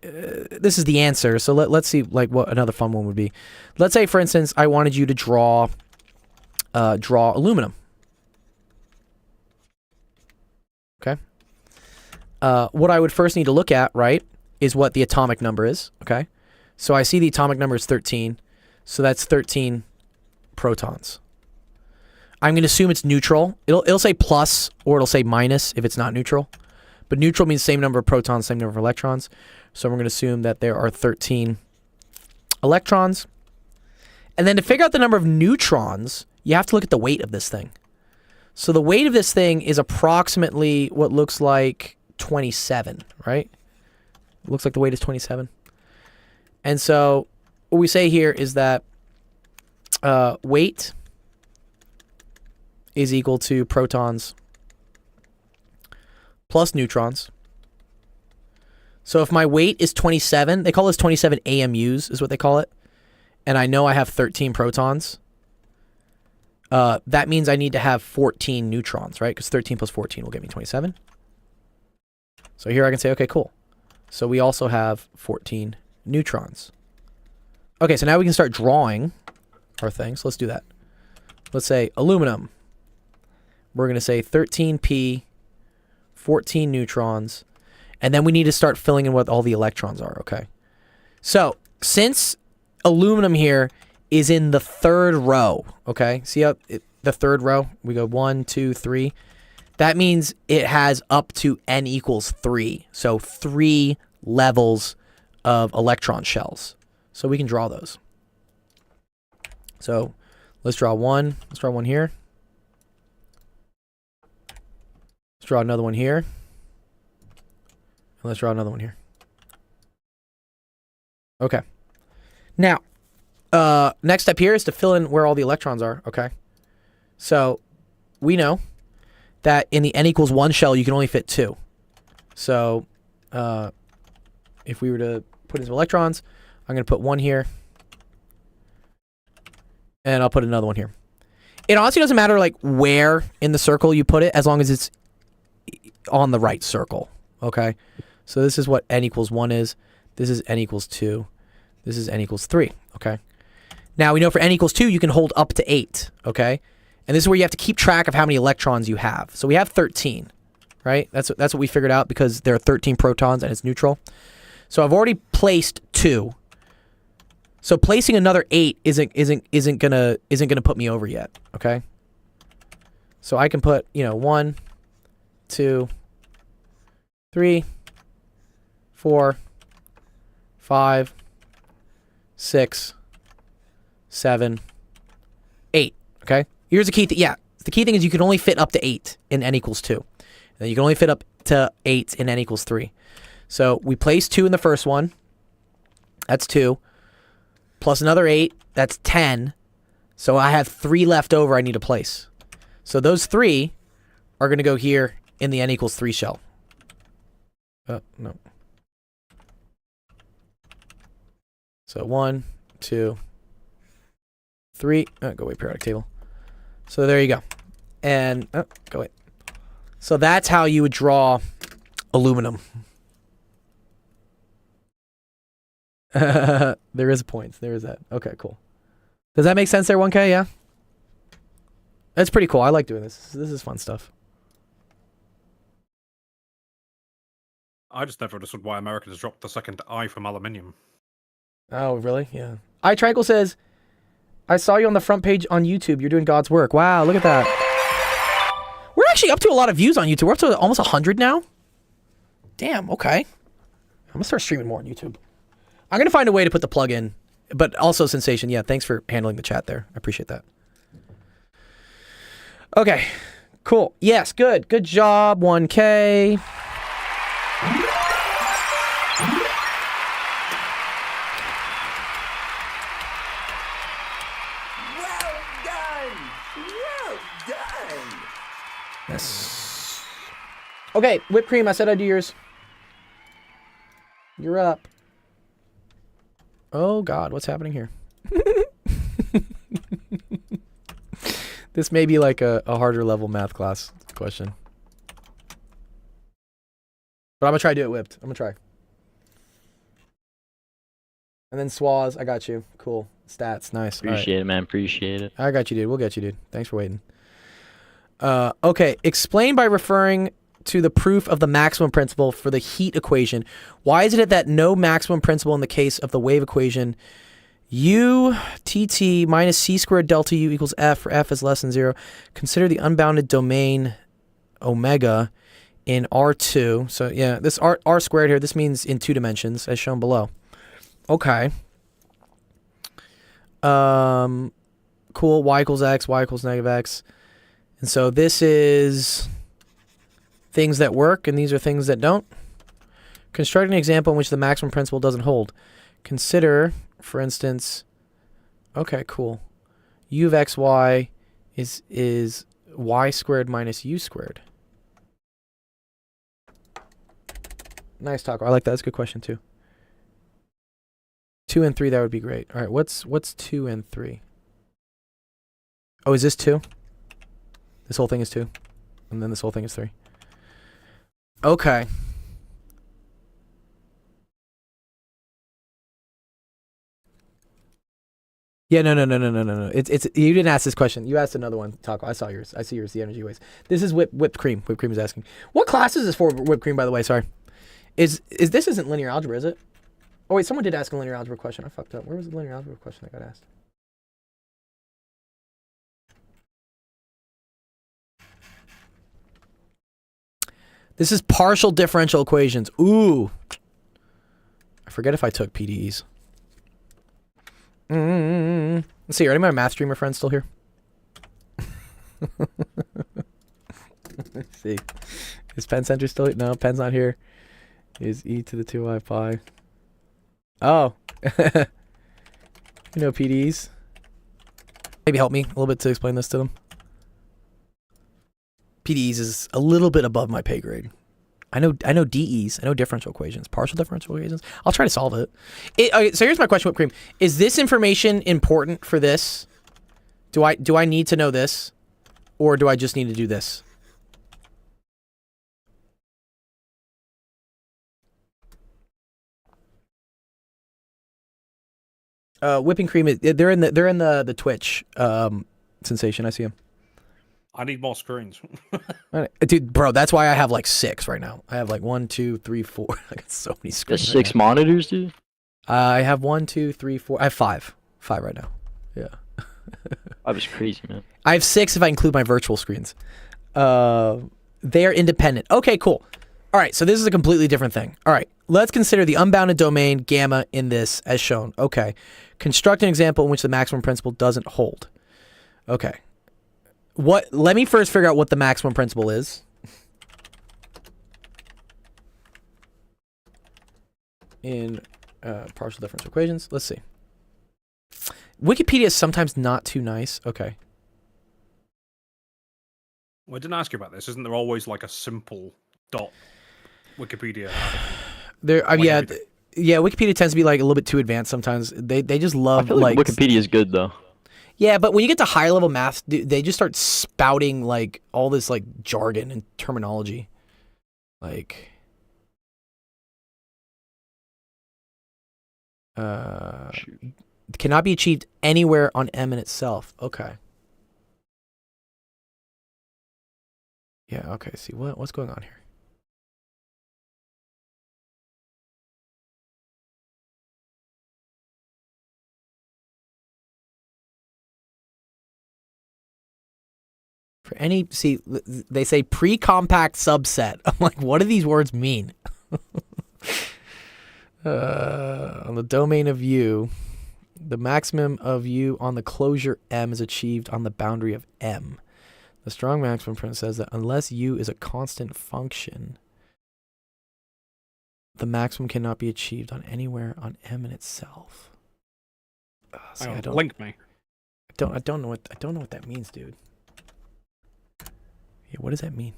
Speaker 1: This is the answer. So let's see like what another fun one would be. Let's say for instance I wanted you to draw aluminum. Okay. What I would first need to look at, right, is what the atomic number is. Okay. So I see the atomic number is 13. So that's 13 protons. I'm going to assume it's neutral. It'll say plus or it'll say minus if it's not neutral. But neutral means same number of protons, same number of electrons. So we're going to assume that there are 13 electrons. And then to figure out the number of neutrons, you have to look at the weight of this thing. So the weight of this thing is approximately what looks like 27, right? It looks like the weight is 27. And so what we say here is that weight is equal to protons plus neutrons. So if my weight is 27, they call this 27 AMUs is what they call it. And I know I have 13 protons. That means I need to have 14 neutrons, right? Because 13 plus 14 will get me 27. So here I can say, okay, cool. So we also have 14 neutrons. Okay, so now we can start drawing our thing. So let's do that. let's say aluminum. We're going to say 13p, 14 neutrons, and then we need to start filling in what all the electrons are, okay? So, since aluminum here is in the third row, okay? See how the third row? We go 1, 2, 3. That means it has up to n equals 3. So 3 levels of electron shells. So we can draw those. So let's draw one. Let's draw one here. Let's draw another one here. And let's draw another one here. Okay. Now, next step here is to fill in where all the electrons are, okay? So we know that in the n equals 1 shell, you can only fit 2. So if we were to put in some electrons, I'm going to put one here. And I'll put another one here. It honestly doesn't matter like where in the circle you put it, as long as it's on the right circle. Okay? So this is what n equals 1 is. This is n equals 2. This is n equals 3. Okay? Now we know for n equals 2, you can hold up to 8. Okay? And this is where you have to keep track of how many electrons you have. So we have 13, right? That's what we figured out because there are 13 protons and it's neutral. So I've already placed 2. So placing another 8 isn't gonna put me over yet. Okay. So I can put 1, 2, 3, 4, 5, 6, 7, 8. Okay. Here's the key thing. Yeah, the key thing is you can only fit up to 8 in n equals 2. And you can only fit up to 8 in n equals 3. So we place 2 in the first one. That's 2. Plus another 8. That's 10. So I have 3 left over I need to place. So those 3 are going to go here in the n equals 3 shell. No. So 1, 2, 3. Go away, periodic table. So there you go. And, go away. So that's how you would draw aluminum. There is a point. There is that. Okay, cool. Does that make sense there, 1K? Yeah? That's pretty cool. I like doing this. This is fun stuff.
Speaker 2: I just never understood why Americans dropped the second I from aluminium.
Speaker 1: Oh, really? Yeah. iTriangle says, I saw you on the front page on YouTube. You're doing God's work. Wow, look at that. We're actually up to a lot of views on YouTube. We're up to almost 100 now. Damn, okay. I'm going to start streaming more on YouTube. I'm going to find a way to put the plug in. But also, Sensation, yeah, thanks for handling the chat there. I appreciate that. Okay, cool. Yes, good. Good job, 1K.
Speaker 8: Well done! Well done!
Speaker 1: Yes. Okay, whipped cream, I said I'd do yours. You're up. Oh, God, what's happening here? This may be like a harder level math class question. But I'm going to try to do it whipped. I'm going to try. And then Swaz, I got you. Cool. Stats, nice.
Speaker 6: Appreciate it, man. Appreciate it.
Speaker 1: I got you, dude. We'll get you, dude. Thanks for waiting. Okay, explain by referring to the proof of the maximum principle for the heat equation. Why is it that no maximum principle in the case of the wave equation? U tt minus c squared delta u equals f for f is less than 0. Consider the unbounded domain omega in R2. So yeah, this R squared here, this means in 2 dimensions as shown below. Okay. Cool. Y equals x, y equals negative x. And so this is things that work, and these are things that don't. Construct an example in which the maximum principle doesn't hold. Consider, for instance, okay, cool. U of xy is y squared minus u squared. Nice talk. I like that. That's a good question too. 2 and 3, that would be great. All right, what's 2 and 3? Oh, is this 2? This whole thing is 2, and then this whole thing is 3. Okay. Yeah, no. It's you didn't ask this question. You asked another one, Taco. I saw yours. I see yours. The energy waves. This is whipped cream. Whipped cream is asking. What class is this for? Whipped cream, by the way. Sorry. Is this isn't linear algebra, is it? Oh wait, someone did ask a linear algebra question. I fucked up. Where was the linear algebra question that got asked? This is partial differential equations. Ooh. I forget if I took PDEs. Let's see. Are any of my math streamer friends still here? Let's see. Is Penn Center still here? No, Penn's not here. Is e to the 2y pi. Oh. You know PDEs. Maybe help me a little bit to explain this to them. PDEs is a little bit above my pay grade. I know DEs. I know differential equations, partial differential equations. I'll try to solve it. Okay, so here's my question, Whipped Cream. Is this information important for this? Do I need to know this? Or do I just need to do this? Whipping Cream, they're in the Twitch sensation. I see them.
Speaker 2: I need more screens.
Speaker 1: Dude, bro, that's why I have like 6 right now. I have like 1, 2, 3, 4. I got so many screens.
Speaker 6: There's 6 monitors, dude.
Speaker 1: I have 1, 2, 3, 4. I have 5. 5 right now. Yeah.
Speaker 6: I was crazy, man.
Speaker 1: I have 6 if I include my virtual screens. They are independent. Okay, cool. All right, so this is a completely different thing. All right, let's consider the unbounded domain gamma in this as shown. Okay. Construct an example in which the maximum principle doesn't hold. Okay. Let me first figure out what the maximum principle is. In partial differential equations. Let's see. Wikipedia is sometimes not too nice. Okay.
Speaker 2: Well, I didn't ask you about this. Isn't there always like a simple dot Wikipedia article?
Speaker 1: There,
Speaker 2: Like
Speaker 1: yeah,
Speaker 2: everything.
Speaker 1: yeah. Wikipedia tends to be like a little bit too advanced sometimes. They just
Speaker 6: I
Speaker 1: love
Speaker 6: feel like Wikipedia is good though.
Speaker 1: Yeah, but when you get to higher level math, they just start spouting like all this like jargon and terminology. Like cannot be achieved anywhere on M in itself. Okay. Yeah, okay. See what's going on here? For any, see, they say pre-compact subset. I'm like, what do these words mean? On the domain of U, the maximum of U on the closure M is achieved on the boundary of M. The strong maximum principle says that unless U is a constant function, the maximum cannot be achieved on anywhere on M in itself. See, I don't
Speaker 2: link me.
Speaker 1: I don't know what that means, dude. Yeah, what does that mean?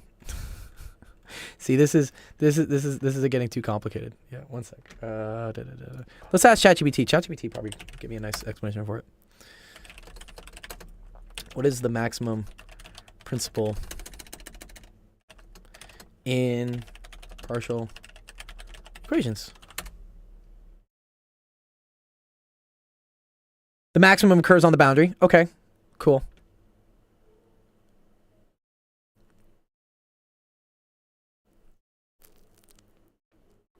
Speaker 1: See, this is getting too complicated. Yeah, one sec. Let's ask ChatGPT. ChatGPT probably give me a nice explanation for it. What is the maximum principle in partial equations? The maximum occurs on the boundary. Okay, cool.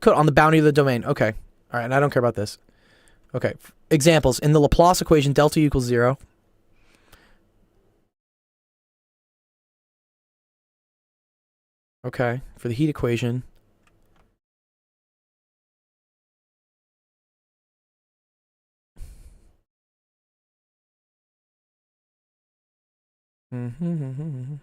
Speaker 1: On the boundary of the domain. Okay. All right, and I don't care about this. Okay. Examples. In the Laplace equation, delta U equals 0. Okay. For the heat equation. Mm-hmm.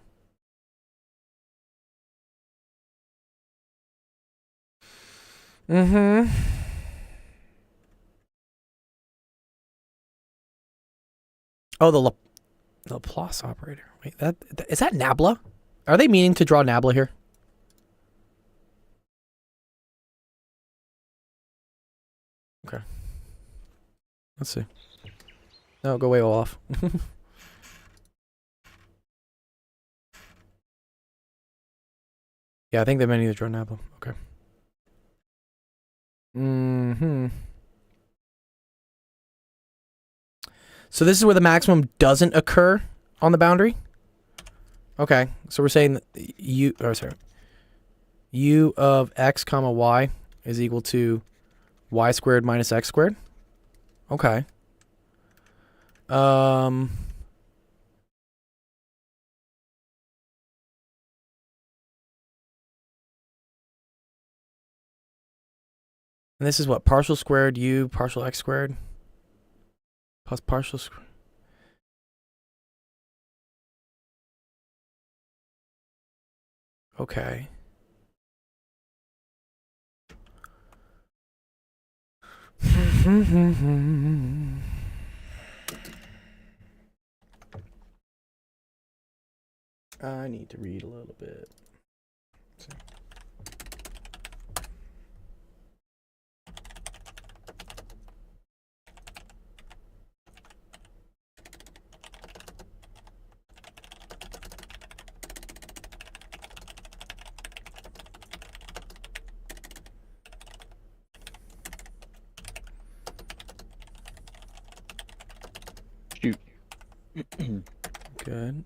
Speaker 1: Oh, the Laplace operator. Wait, that is that Nabla? Are they meaning to draw Nabla here? Okay. Let's see. No, go way off. Yeah, I think they meant to draw Nabla. Okay. So this is where the maximum doesn't occur on the boundary? Okay, so we're saying that u of x comma y is equal to y squared minus x squared? Okay. And this is what? Partial squared u partial x squared plus partial squared. Okay. I need to read a little bit.
Speaker 6: Shoot.
Speaker 1: Good.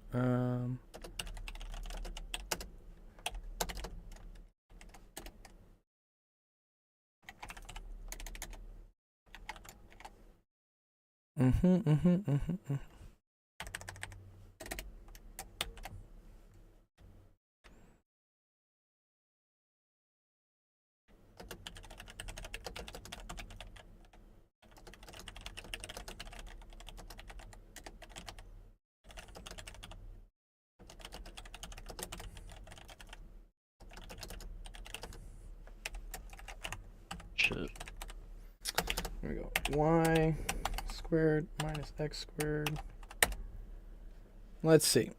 Speaker 6: Shit.
Speaker 1: There we go. Y squared minus x squared. Let's see.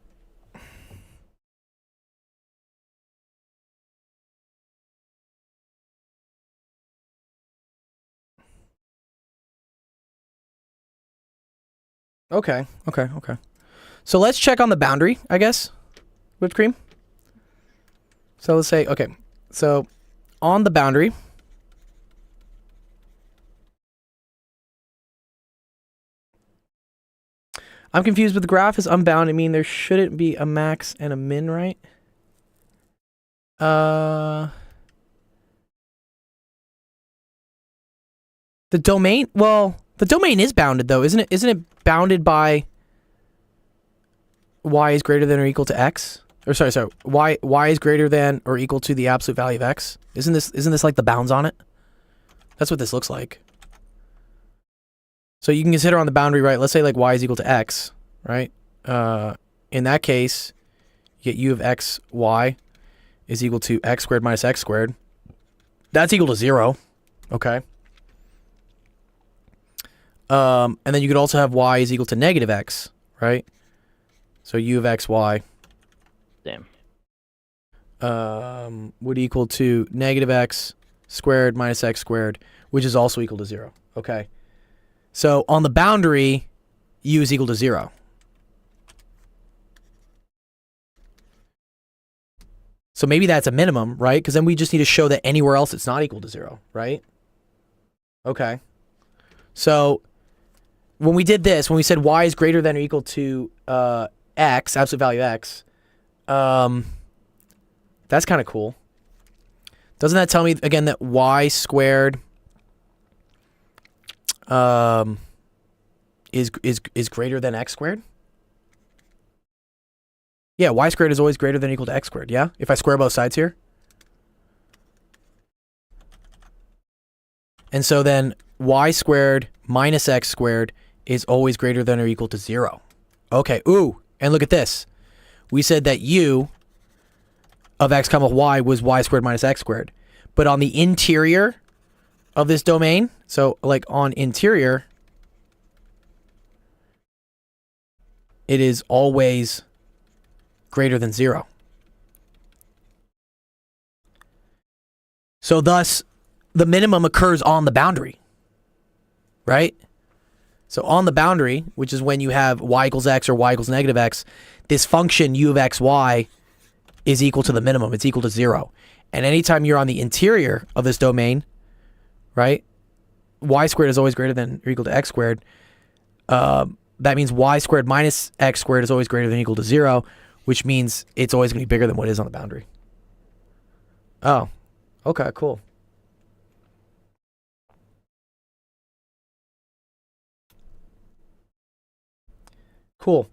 Speaker 1: Okay. So let's check on the boundary, I guess. Whipped cream. So let's say, okay. So on the boundary, I'm confused with the graph is unbound. I mean, there shouldn't be a max and a min, right? The domain, well, the domain is bounded though, isn't it? Isn't it bounded by y is greater than or equal to x? Or sorry, y is greater than or equal to the absolute value of x? Isn't this like the bounds on it? That's what this looks like. So you can consider on the boundary, right? Let's say like y is equal to x, right? In that case, you get u of x, y is equal to x squared minus x squared. That's equal to 0. Okay. And then you could also have y is equal to negative x, right? So u of x, y.
Speaker 6: Damn.
Speaker 1: Would equal to negative x squared minus x squared, which is also equal to 0. Okay. So on the boundary, u is equal to 0. So maybe that's a minimum, right? Because then we just need to show that anywhere else it's not equal to 0, right? Okay. So when we did this, when we said y is greater than or equal to x, absolute value x, that's kind of cool. Doesn't that tell me, again, that y squared is greater than x squared? Yeah, y squared is always greater than or equal to x squared, yeah? If I square both sides here. And so then y squared minus x squared is always greater than or equal to 0. Okay, ooh, and look at this. We said that u of x comma y was y squared minus x squared. But on the interior of this domain, so like on interior, it is always greater than 0. So thus, the minimum occurs on the boundary, right? So on the boundary, which is when you have y equals x or y equals negative x, this function u of x, y is equal to the minimum. It's equal to 0. And anytime you're on the interior of this domain, right, y squared is always greater than or equal to x squared. that means y squared minus x squared is always greater than or equal to 0, which means it's always going to be bigger than what is on the boundary. Oh, okay, cool. Cool.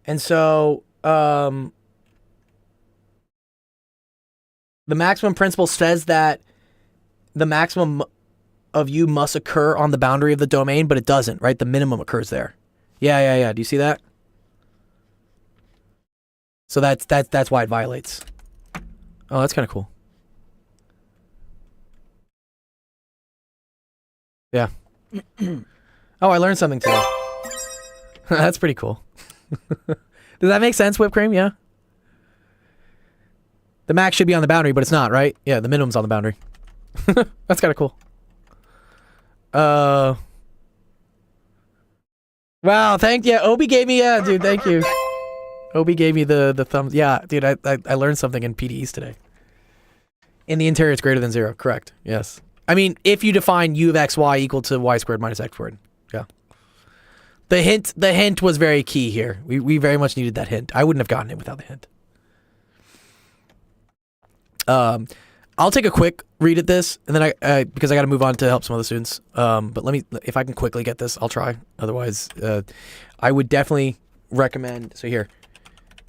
Speaker 1: And so the maximum principle says that the maximum of u must occur on the boundary of the domain, but it doesn't, right? The minimum occurs there. Yeah. Do you see that? So that's why it violates. Oh, that's kind of cool. Yeah. Oh, I learned something today. That's pretty cool. Does that make sense, whipped cream? Yeah. The max should be on the boundary, but it's not, right? Yeah, the minimum's on the boundary. That's kind of cool. Wow, thank you. Obi gave me, yeah, dude, thank you. Obi gave me the thumbs. Yeah, dude, I learned something in PDEs today. In the interior, it's greater than 0. Correct. Yes. I mean, if you define u of xy equal to y squared minus x squared. Yeah. The hint was very key here. We very much needed that hint. I wouldn't have gotten it without the hint. I'll take a quick read at this, and then I because I got to move on to help some other students. But if I can quickly get this, I'll try. Otherwise, I would definitely recommend. So here,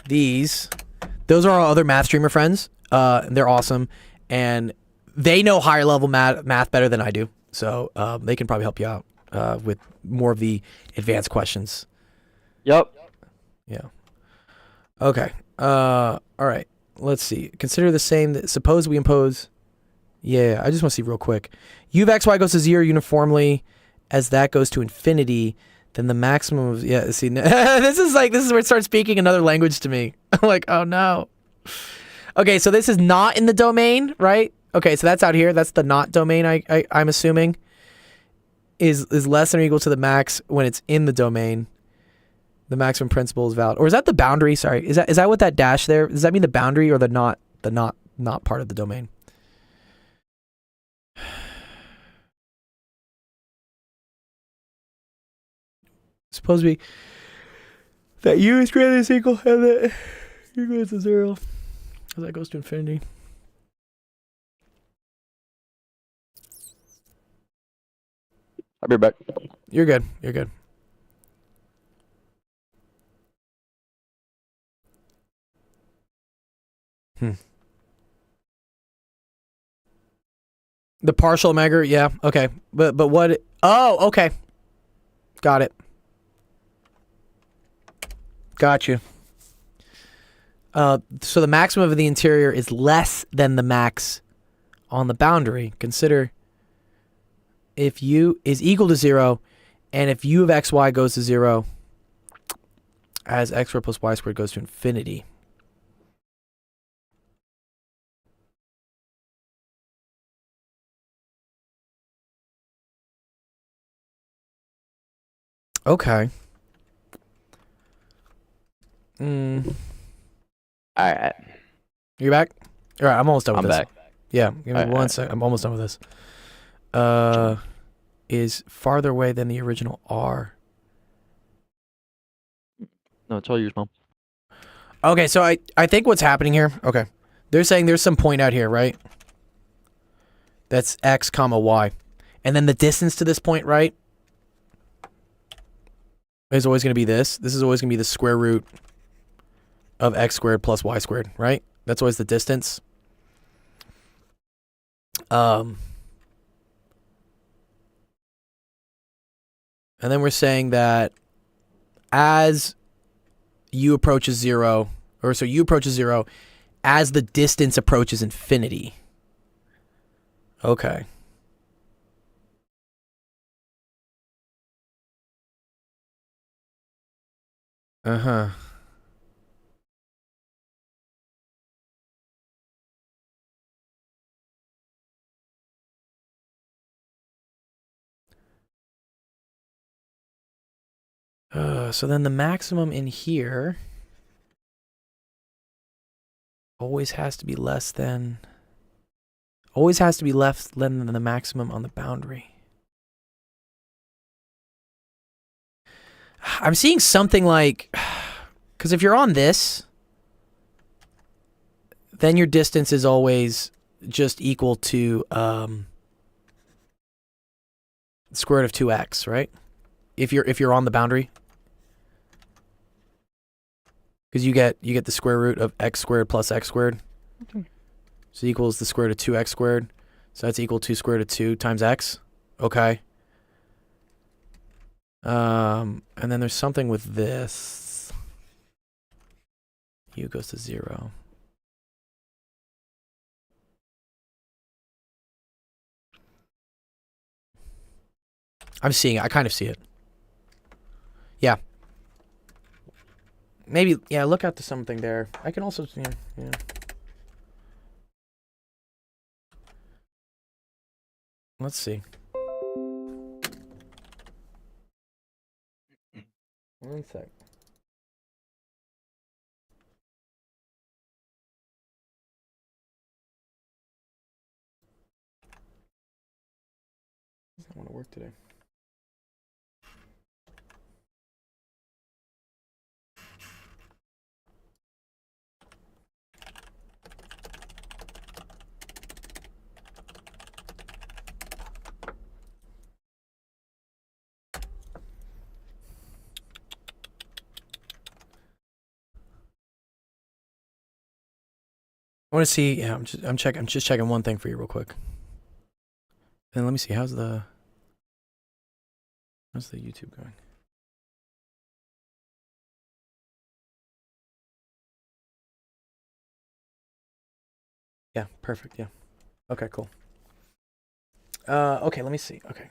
Speaker 1: those are our other math streamer friends. They're awesome, and they know higher level math better than I do. So they can probably help you out with more of the advanced questions.
Speaker 6: Yep.
Speaker 1: Yeah. Okay. All right. Let's see. Consider the same. Suppose we impose. Yeah, I just want to see real quick. U of xy goes to 0 uniformly as that goes to infinity. Then the maximum of see this is where it starts speaking another language to me. I'm like, oh no. Okay, so this is not in the domain, right? Okay, so that's out here. That's the not domain. I'm assuming is less than or equal to the max when it's in the domain. The maximum principle is valid, or is that the boundary? Sorry, is that what that dash there? Does that mean the boundary or the not part of the domain? Suppose that u is greater than or equal, and that u goes to 0, as that goes to infinity.
Speaker 6: I'll be back.
Speaker 1: You're good. You're good. The partial omega, yeah, okay. But what? Oh, okay. Got it. Got you. So the maximum of the interior is less than the max on the boundary. Consider if u is equal to 0, and if u of xy goes to 0, as x squared plus y squared goes to infinity. Okay.
Speaker 6: All right.
Speaker 1: You back? All right, I'm almost done with
Speaker 6: I'm
Speaker 1: this.
Speaker 6: back.
Speaker 1: Yeah, give me
Speaker 6: All
Speaker 1: one
Speaker 6: right.
Speaker 1: sec. I'm almost done with this. Is farther away than the original R.
Speaker 6: No, it's all yours, Mom.
Speaker 1: Okay, so I think what's happening here, okay. They're saying there's some point out here, right? That's x comma y. And then the distance to this point, right? Is always going to be this. This is always going to be the square root of x squared plus y squared, right? That's always the distance. And then we're saying that as u approaches 0, or so u approaches 0, as the distance approaches infinity. Okay. Uh-huh. So then the maximum in here always has to be less than the maximum on the boundary. I'm seeing something like, because if you're on this, then your distance is always just equal to square root of 2x, right? If you're on the boundary, because you get the square root of x squared plus x squared, so equals the square root of 2x squared. So that's equal to square root of 2 times x. Okay. And then there's something with this. U goes to 0. I'm seeing it. I kind of see it. Yeah. Maybe, yeah, look out to something there. I can also, yeah. Let's see. One sec. I want to work today. I want to see. Yeah, I'm just checking one thing for you real quick. And let me see. How's the YouTube going? Yeah, perfect. Yeah. Okay, cool. Okay, let me see. Okay.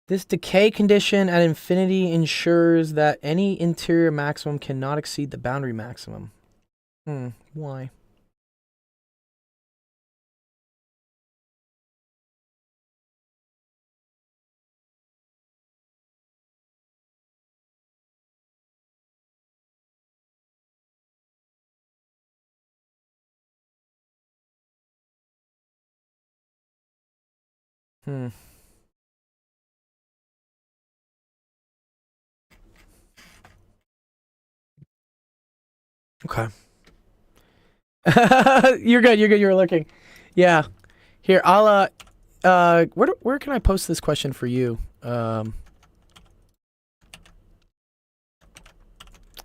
Speaker 1: This decay condition at infinity ensures that any interior maximum cannot exceed the boundary maximum. Why? Okay. You're good. You were looking. Yeah. Here, I'll where can I post this question for you?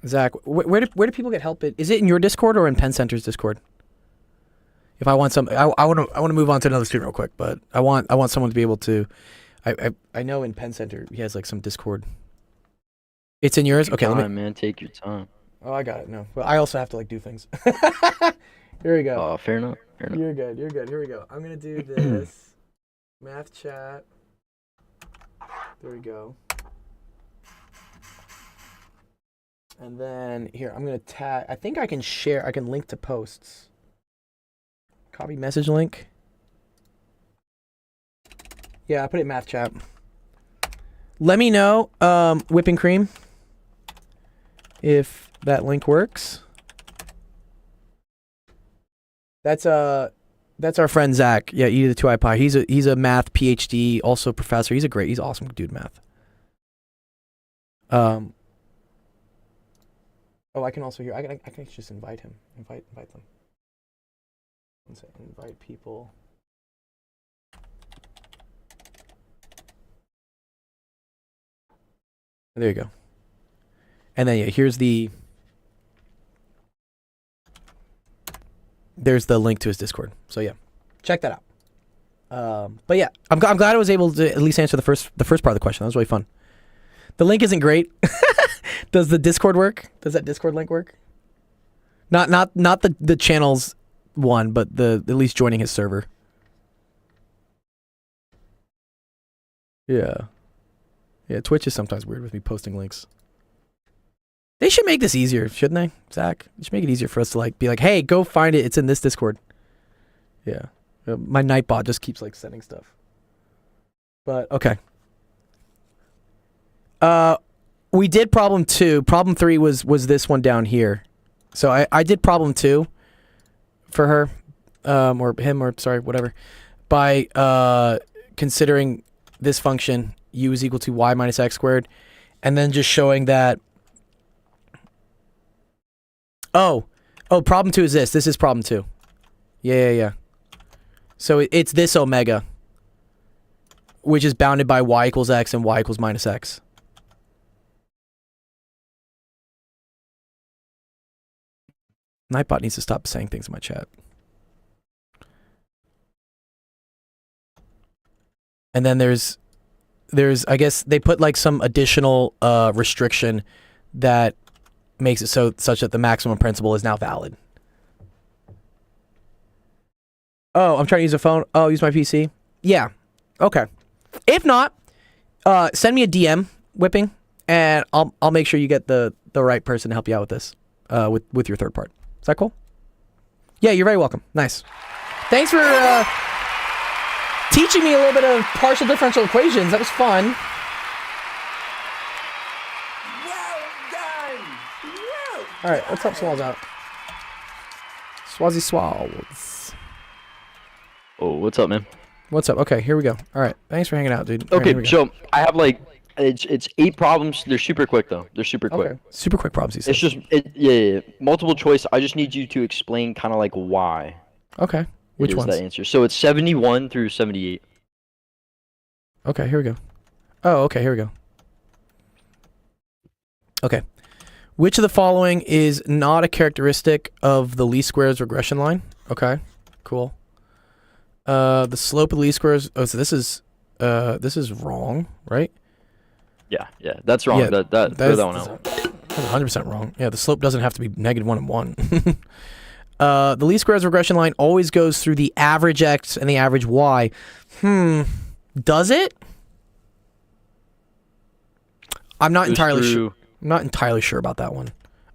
Speaker 1: Zach, where do people get help? Is it in your Discord or in Penn Center's Discord? If I want some, I want to move on to another student real quick, but I want someone to be able to. I know in Penn Center he has like some Discord. It's in yours. Okay, let me.
Speaker 6: Man, take your time.
Speaker 1: Oh, I got it. No, well, I also have to like do things. Here we go.
Speaker 6: Oh, fair enough. Fair enough.
Speaker 1: You're good. Here we go. I'm gonna do this. Math chat. There we go. And then here, I'm gonna tag. I think I can share. I can link to posts. Copy message link. Yeah, I put it in math chat. Let me know, whipping cream, if that link works. That's our friend Zach. Yeah, E to the 2i pi. He's a math PhD, also professor. He's awesome dude, math. Oh, I can also hear. I can just invite him. Invite them. Let's say invite people. There you go. And then yeah, there's the link to his Discord. So yeah, check that out. But yeah, I'm glad I was able to at least answer the first part of the question. That was really fun. The link isn't great. Does the Discord work? Does that Discord link work? Not the channel's one, but at least joining his server. Yeah. Yeah, Twitch is sometimes weird with me posting links. They should make this easier, shouldn't they, Zach? They should make it easier for us to like be like, hey, go find it. It's in this Discord. Yeah. My Nightbot just keeps like sending stuff. But okay. we did problem 2. Problem 3 was this one down here. So I did problem 2 for her, or him, or sorry, whatever, by considering this function u is equal to y minus x squared, and then just showing that. Oh, problem 2 is this. This is problem 2. Yeah. So it's this omega, which is bounded by y equals x and y equals minus x. Nightbot needs to stop saying things in my chat. And then there's I guess they put like some additional restriction that makes it such that the maximum principal is now valid. Oh, I'm trying to use a phone. Oh, use my PC? Yeah. Okay. If not, send me a DM, Whipping, and I'll make sure you get the right person to help you out with this, with your third part. Is that cool? Yeah, you're very welcome. Nice. Thanks for teaching me a little bit of partial differential equations. That was fun.
Speaker 8: Well done. Well
Speaker 1: All right, let's help Swalls out. Swazzy Swalls.
Speaker 6: Oh, what's up, man?
Speaker 1: What's up? Okay, here we go. All right, thanks for hanging out, dude. All right, here
Speaker 6: Okay,
Speaker 1: we go.
Speaker 6: so I have like it's 8 problems. They're super quick though. They're super quick.
Speaker 1: Okay, super quick problems. He says.
Speaker 6: It's just yeah. Multiple choice. I just need you to explain kind of like why.
Speaker 1: Okay, which
Speaker 6: it is
Speaker 1: ones?
Speaker 6: that answer? So it's 71 through 78.
Speaker 1: Okay, here we go. Oh, okay, here we go. Okay. Which of the following is not a characteristic of the least squares regression line? Okay, cool. The slope of the least squares. Oh, so this is wrong, right?
Speaker 6: Yeah, that's wrong.
Speaker 1: Yeah,
Speaker 6: throw that one out.
Speaker 1: That's 100% wrong. Yeah, the slope doesn't have to be -1 and 1. The least squares regression line always goes through the average x and the average y. Does it? I'm not entirely sure. I'm not entirely sure about that one.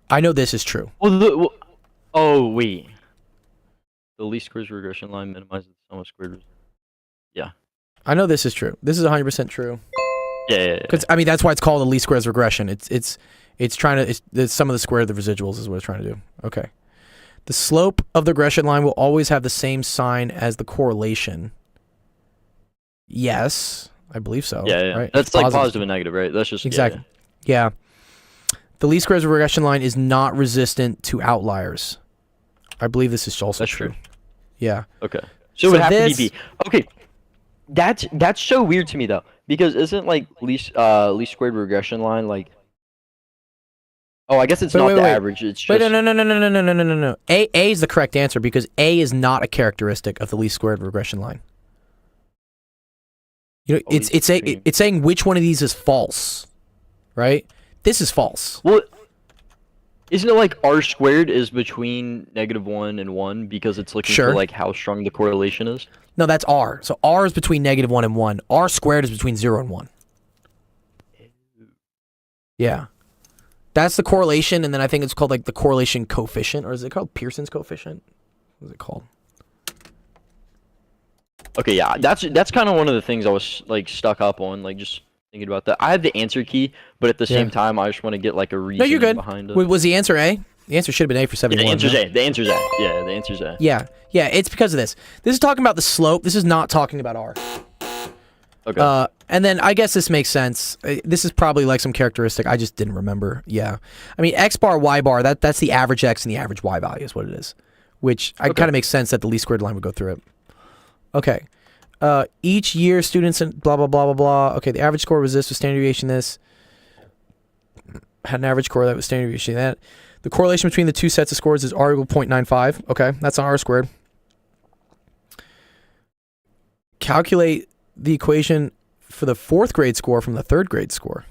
Speaker 1: I know this is true.
Speaker 6: Oh wait. The least squares regression line minimizes the sum of squared. Yeah.
Speaker 1: I know this is true. This is 100% true.
Speaker 6: Yeah.
Speaker 1: Because I mean that's why it's called a least squares regression. It's trying to it's the sum of the square of the residuals is what it's trying to do. Okay. The slope of the regression line will always have the same sign as the correlation. Yes, I believe so.
Speaker 6: Yeah.
Speaker 1: Right?
Speaker 6: That's
Speaker 1: It's
Speaker 6: like positive and negative, right? That's just
Speaker 1: exactly. Yeah. The least squares regression line is not resistant to outliers. I believe this is also
Speaker 6: That's
Speaker 1: true.
Speaker 6: true.
Speaker 1: Yeah.
Speaker 6: Okay. So it would have to be B. Okay. That's so weird to me though, because isn't like least squared regression line like? Oh, I guess it's not the average. It's just
Speaker 1: no. A is the correct answer because A is not a characteristic of the least squared regression line. You know, it's saying which one of these is false, right? This is false.
Speaker 6: Well, isn't it like r squared is between -1 and 1 because it's looking for like how strong the correlation is?
Speaker 1: No, that's r. So r is between -1 and 1. R squared is between 0 and 1. Yeah. That's the correlation, and then I think it's called like the correlation coefficient, or is it called Pearson's coefficient? What is it called?
Speaker 6: Okay, yeah, that's kind of one of the things I was like stuck up on, like just thinking about that. I have the answer key, but at the same time, I just want to get like a reason behind it.
Speaker 1: Was the answer A? The answer should have been A for 71.
Speaker 6: Yeah, the answer's A. The answer's A. Yeah, the answer's A.
Speaker 1: Yeah, it's because of this. This is talking about the slope. This is not talking about R.
Speaker 6: Okay.
Speaker 1: And then I guess this makes sense. This is probably like some characteristic. I just didn't remember. Yeah. I mean, X bar, Y bar, that's the average X and the average Y value is what it is. Which kind of makes sense that the least squared line would go through it. Okay. Each year, students and blah, blah, blah, blah, blah. Okay, the average score was this, with standard deviation this. Had an average score that was standard deviation that. The correlation between the two sets of scores is R equal 0.95. Okay, that's on R squared. Calculate the equation for the 4th grade score from the 3rd grade score.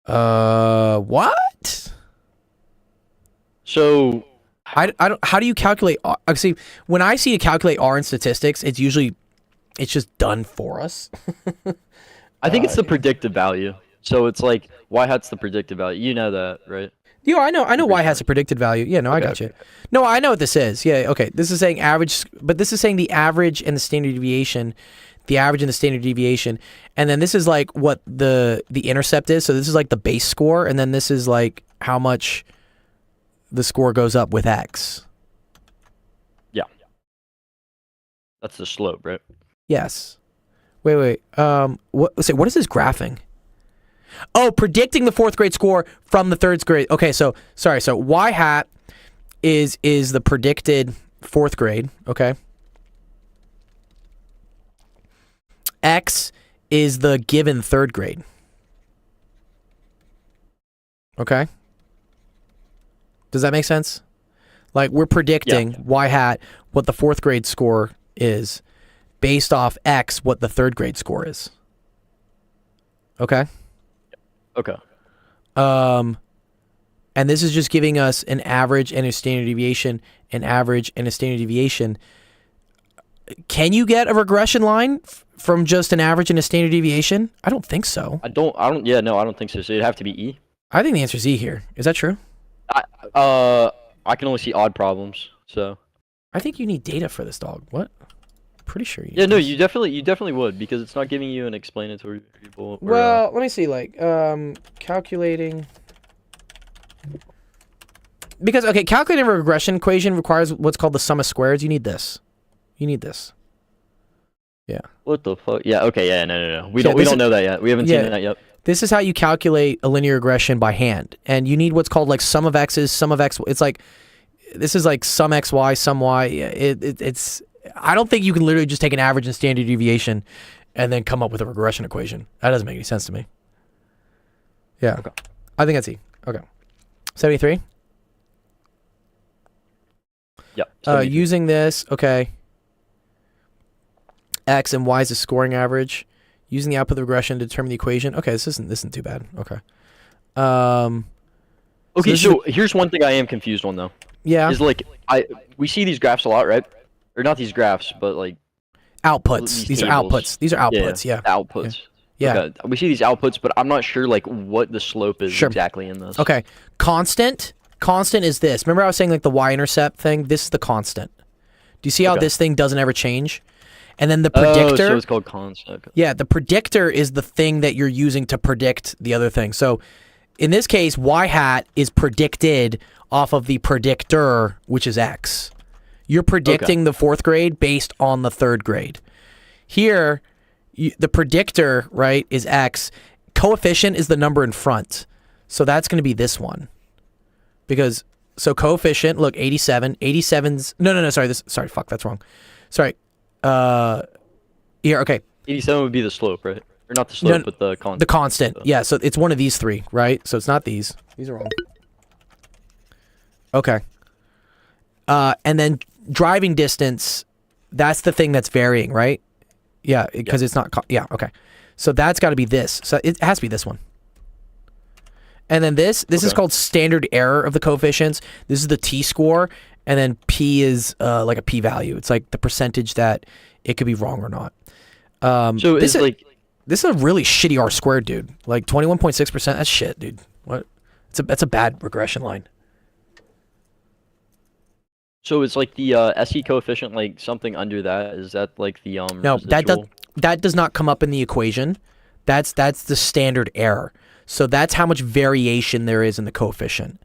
Speaker 1: What?
Speaker 6: So
Speaker 1: I don't. How do you calculate R? See, when I see you calculate R in statistics, it's just done for us.
Speaker 6: I think it's the predictive value. So it's like y hat's the predictive value. You know that, right?
Speaker 1: Yeah, I know Y has a predicted value. Yeah, no, I got you. No, I know what this is. Yeah, okay. This is saying average, but this is saying the average and the standard deviation. the average and the standard deviation, and then this is like what the intercept is. So this is like the base score, and then this is like how much the score goes up with x.
Speaker 6: Yeah. That's the slope, right?
Speaker 1: Yes. Wait. What is this graphing? Oh, predicting the 4th grade score from the 3rd grade. Okay, so sorry. So y hat is the predicted 4th grade. Okay. X is the given 3rd grade. Okay. Does that make sense? Like we're predicting y hat what the 4th grade score is based off X what the 3rd grade score is. Okay.
Speaker 6: Okay.
Speaker 1: And this is just giving us an average and a standard deviation, an average and a standard deviation. Can you get a regression line from just an average and a standard deviation? I don't think so.
Speaker 6: I don't think so. So it'd have to be E.
Speaker 1: I think the answer is E here. Is that true?
Speaker 6: I can only see odd problems, so.
Speaker 1: I think you need data for this, dog. What? Pretty sure you.
Speaker 6: Yeah, no, you definitely would, because it's not giving you an explanatory variable.
Speaker 1: Well, let me see, like, calculating. Because, okay, calculating a regression equation requires what's called the sum of squares. You need this. Yeah.
Speaker 6: What the fuck? Yeah, okay, yeah, no. We don't know that yet. We haven't seen that yet.
Speaker 1: This is how you calculate a linear regression by hand. And you need what's called like sum of x's, sum of x. It's like, this is like sum xy, sum y. It's, I don't think you can literally just take an average and standard deviation and then come up with a regression equation. That doesn't make any sense to me. Yeah. Okay. I think that's E. Okay. 73?
Speaker 6: Yep.
Speaker 1: Using this, okay. X and Y is the scoring average. Using the output of the regression to determine the equation. Okay, this isn't too bad. Okay.
Speaker 6: Okay, so here's one thing I am confused on though.
Speaker 1: Yeah.
Speaker 6: Is like we see these graphs a lot, right? Or not these graphs, but like
Speaker 1: outputs. These are outputs. These are outputs. Yeah.
Speaker 6: Outputs.
Speaker 1: Yeah.
Speaker 6: Okay. We see these outputs, but I'm not sure like what the slope is exactly in this.
Speaker 1: Okay. Constant is this. Remember I was saying like the y-intercept thing? This is the constant. Do you see how this thing doesn't ever change? And then the predictor.
Speaker 6: So it's called constant. Okay.
Speaker 1: Yeah, the predictor is the thing that you're using to predict the other thing. So in this case, y hat is predicted off of the predictor, which is x. You're predicting the 4th grade based on the 3rd grade. Here, the predictor, right, is x. Coefficient is the number in front. So that's going to be this one. Because, so coefficient, look, 87. 87's, no, sorry, fuck, that's wrong. Sorry. Here, okay.
Speaker 6: 87 would be the slope, right? Or not the slope, but the constant.
Speaker 1: The constant, yeah. So it's one of these three, right? So it's not these. These are wrong. Okay. And then driving distance, that's the thing that's varying, right? Yeah, because it's not. Yeah, okay. So that's got to be this. So it has to be this one. And then this is called standard error of the coefficients. This is the t-score, and then p is like a p-value. It's like the percentage that it could be wrong or not.
Speaker 6: So
Speaker 1: this is a really shitty R squared, dude. Like 21.6%. That's shit, dude. What? That's a bad regression line.
Speaker 6: So it's like the SE coefficient, like something under that. Is that like the
Speaker 1: No,
Speaker 6: residual?
Speaker 1: that does not come up in the equation. That's the standard error. So that's how much variation there is in the coefficient.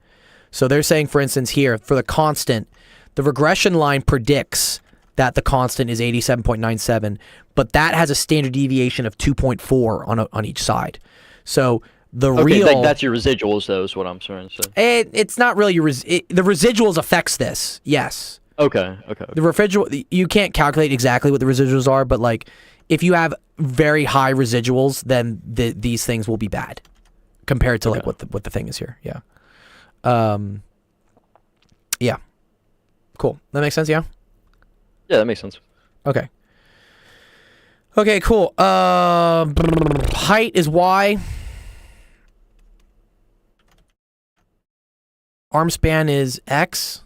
Speaker 1: So they're saying, for instance, here for the constant, the regression line predicts that the constant is 87.97, but that has a standard deviation of 2.4 on each side. So the real
Speaker 6: like that's your residuals, though, is what I'm trying to say.
Speaker 1: It's not really your the residuals affects this. Yes.
Speaker 6: Okay.
Speaker 1: The residual, you can't calculate exactly what the residuals are, but like if you have very high residuals, then these things will be bad compared to like what the thing is here. Yeah. Yeah. Cool. That makes sense. Yeah.
Speaker 6: Yeah, that makes sense.
Speaker 1: Okay. Okay. Cool. Height is Y. Arm span is X.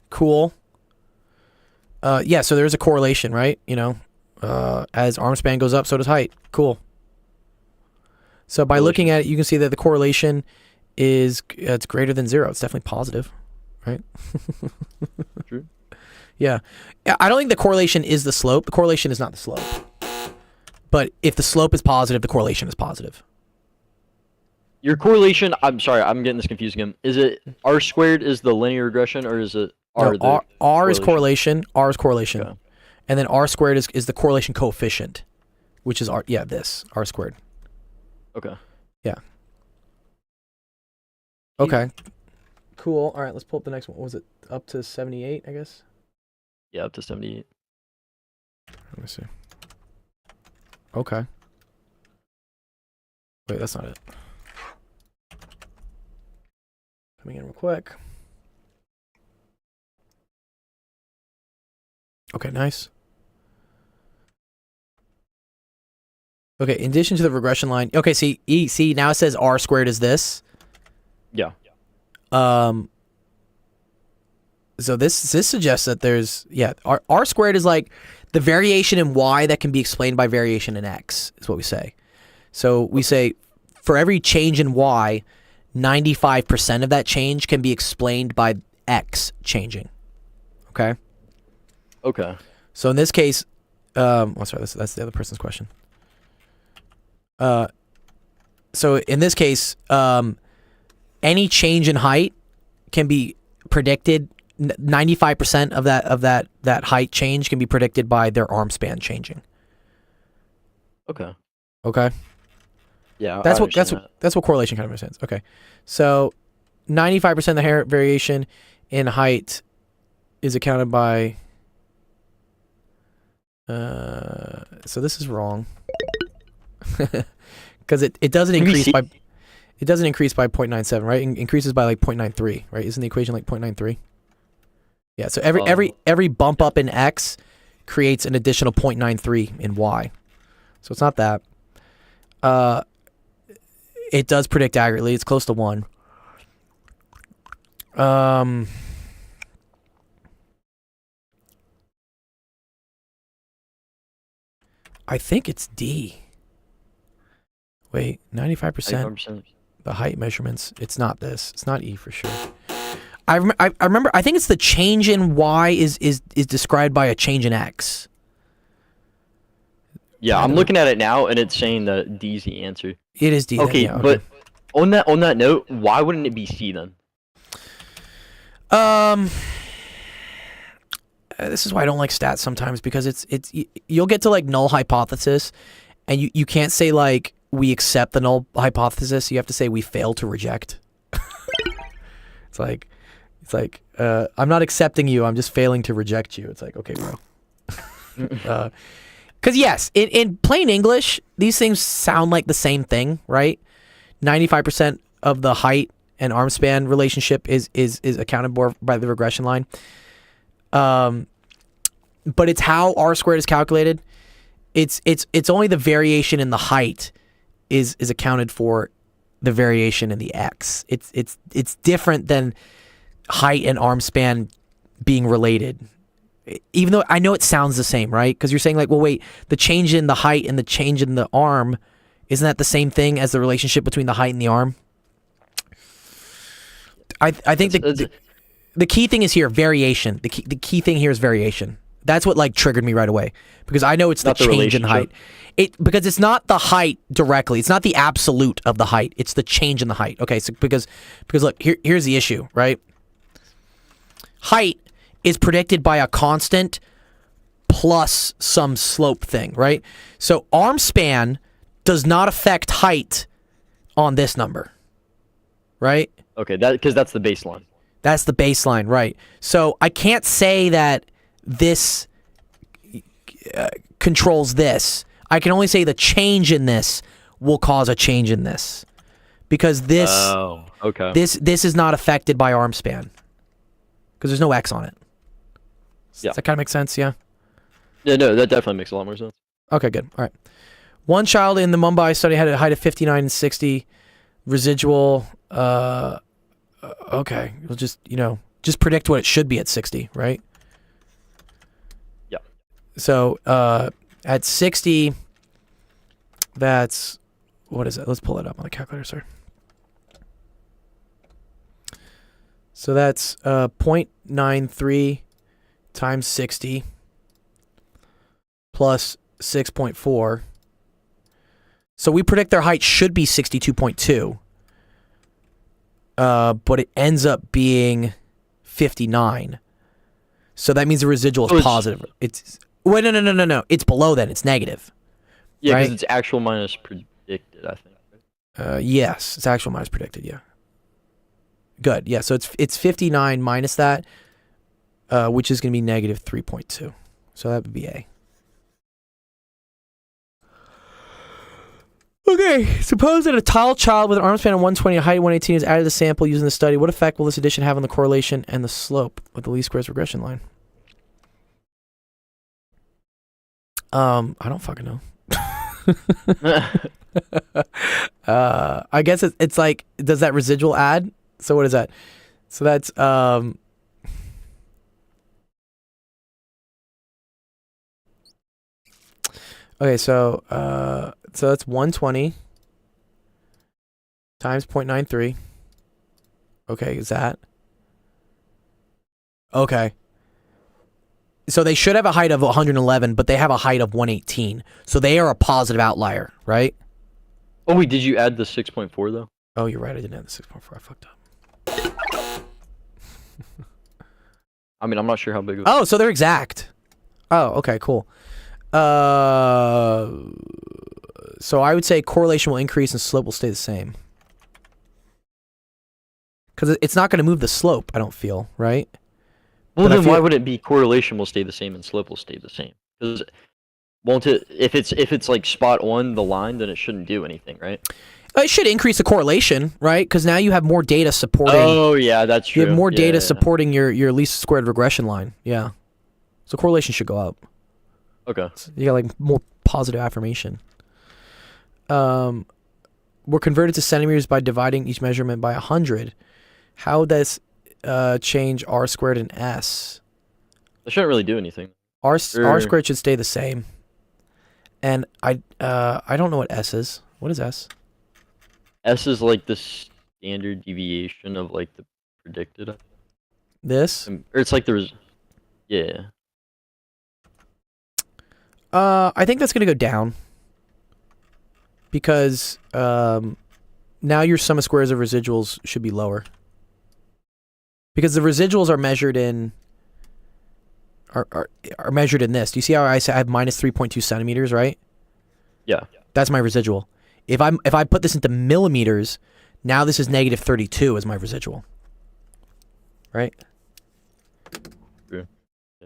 Speaker 1: Cool. Yeah, so there's a correlation, right? You know, as arm span goes up, so does height. Cool. So by looking at it, you can see that the correlation is it's greater than 0. It's definitely positive, right?
Speaker 6: True.
Speaker 1: Yeah. I don't think the correlation is the slope. The correlation is not the slope. But if the slope is positive, the correlation is positive.
Speaker 6: Your correlation, I'm sorry, I'm getting this confused again. Is it R squared is the linear regression, or is it R
Speaker 1: No,
Speaker 6: the
Speaker 1: R is correlation. R is correlation.
Speaker 6: Okay.
Speaker 1: And then R squared is the correlation coefficient, which is R. Yeah, this R squared.
Speaker 6: Okay.
Speaker 1: Yeah. Okay. Cool. All right, let's pull up the next one. What was it? Up to 78, I guess?
Speaker 6: Yeah, up to 78.
Speaker 1: Let me see. Okay. Wait, that's not it. Coming in real quick. Okay, nice. Okay, in addition to the regression line. Okay, see, now it says R squared is this.
Speaker 6: Yeah.
Speaker 1: So this suggests that there's R squared is like the variation in y that can be explained by variation in x is what we say. So we say for every change in y, 95% of that change can be explained by x changing. Okay.
Speaker 6: Okay.
Speaker 1: So in this case, sorry, that's the other person's question. So in this case, any change in height can be predicted. 95% of that height change can be predicted by their arm span changing.
Speaker 6: Okay.
Speaker 1: Okay.
Speaker 6: Yeah.
Speaker 1: That's what correlation kind of makes sense. Okay. So 95% of the hair variation in height is accounted by. So this is wrong. Because it doesn't increase by. It doesn't increase by 0.97, right? It increases by like 0.93, right? Isn't the equation like 0.93? Yeah. So every bump up in x creates an additional 0.93 in y. So it's not that. It does predict accurately. It's close to 1. I think it's D. Wait, 95%. The height measurements. It's not this. It's not E for sure. I remember. I think it's the change in y is described by a change in x.
Speaker 6: Yeah, I'm looking at it now, and it's saying that D's the answer.
Speaker 1: It is D.
Speaker 6: Okay,
Speaker 1: then, yeah,
Speaker 6: but on that note, why wouldn't it be C then?
Speaker 1: This is why I don't like stats sometimes, because it's you'll get to like null hypothesis, and you can't say like we accept the null hypothesis. You have to say we fail to reject. It's like I'm not accepting you. I'm just failing to reject you. It's like, okay, bro. Because yes, in plain English, these things sound like the same thing, right? 95% of the height and arm span relationship is accounted for by the regression line. But it's how R squared is calculated. It's only the variation in the height is accounted for the variation in the x. It's different than height and arm span being related. Even though I know it sounds the same, right? Because you're saying like, well, wait, the change in the height and the change in the arm, isn't that the same thing as the relationship between the height and the arm? I think the key thing is here variation. The key thing here is variation. That's what like triggered me right away, because I know it's the change in height. Because it's not the height directly. It's not the absolute of the height. It's the change in the height. Okay, so because look, here's the issue, right? Height is predicted by a constant plus some slope thing, right? So arm span does not affect height on this number, right?
Speaker 6: Okay, because that's the baseline.
Speaker 1: That's the baseline, right? So I can't say that this controls this. I can only say the change in this will cause a change in this, because this this is not affected by arm span because there's no X on it.
Speaker 6: Yeah.
Speaker 1: Does that kind of make sense? Yeah.
Speaker 6: Yeah, no, that definitely makes a lot more sense.
Speaker 1: Okay, good. All right. One child in the Mumbai study had a height of 59 and 60. Residual. Okay, we'll just predict what it should be at 60, right?
Speaker 6: Yeah.
Speaker 1: So at 60, that's, what is it? Let's pull it up on the calculator, sir. So that's 0.93 times 60 plus 6.4 So we predict their height should be 62.2. But it ends up being 59. So that means the residual is positive. It's wait, no. It's below that. It's negative.
Speaker 6: Yeah, because
Speaker 1: right?
Speaker 6: it's actual minus predicted, I think.
Speaker 1: Yes, it's actual minus predicted. Yeah. Good. Yeah. So it's 59 minus that, which is going to be negative 3.2. So that would be A. Okay, suppose that a tall child with an arm span of 120 and a height of 118 is added to the sample using the study. What effect will this addition have on the correlation and the slope of the least squares regression line? I don't fucking know. I guess it's like, does that residual add? So what is that? So that's okay, so that's 120 times 0.93. Okay, is that? Okay. So they should have a height of 111, but they have a height of 118. So they are a positive outlier, right?
Speaker 6: Oh wait, did you add the 6.4 though?
Speaker 1: Oh, you're right. I didn't add the 6.4. I fucked up.
Speaker 6: I mean, I'm not sure how big.
Speaker 1: Oh, so they're exact. Oh, okay, cool. So I would say correlation will increase and slope will stay the same. Because it's not going to move the slope, I don't feel, right?
Speaker 6: Well, then why would it be correlation will stay the same and slope will stay the same? Because won't it? If it's like spot on the line, then it shouldn't do anything, right?
Speaker 1: It should increase the correlation, right? Because now you have more data supporting.
Speaker 6: Oh yeah, that's true.
Speaker 1: You have more
Speaker 6: Yeah,
Speaker 1: data
Speaker 6: yeah.
Speaker 1: supporting your least squared regression line. Yeah. So correlation should go up.
Speaker 6: Okay.
Speaker 1: So you got like more positive affirmation. We're converted to centimeters by dividing each measurement by 100. How does change r squared and s?
Speaker 6: It shouldn't really do anything.
Speaker 1: R squared should stay the same. And I don't know what s is. What is s?
Speaker 6: S is like the standard deviation of like the predicted.
Speaker 1: This?
Speaker 6: Or it's like there's, yeah.
Speaker 1: I think that's gonna go down. Because now your sum of squares of residuals should be lower. Because the residuals are measured in are measured in this. Do you see how I have minus 3.2 centimeters, right?
Speaker 6: Yeah.
Speaker 1: That's my residual. If I put this into millimeters, now this is negative 32 as my residual. Right?
Speaker 6: True.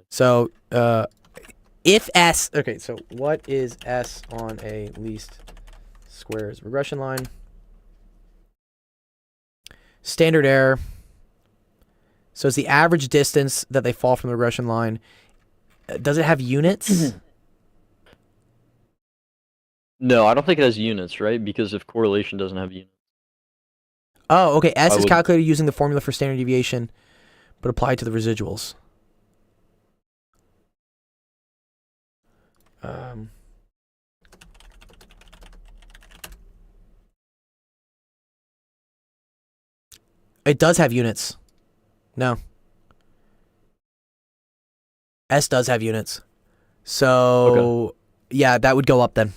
Speaker 1: So if S, okay, so what is S on a least squares regression line? Standard error. So it's the average distance that they fall from the regression line. Does it have units?
Speaker 6: No, I don't think it has units, right? Because if correlation doesn't have units.
Speaker 1: Oh, okay. S is
Speaker 6: would-
Speaker 1: calculated using the formula for standard deviation, but applied to the residuals. It does have units. No. S does have units. So, yeah, that would go up then.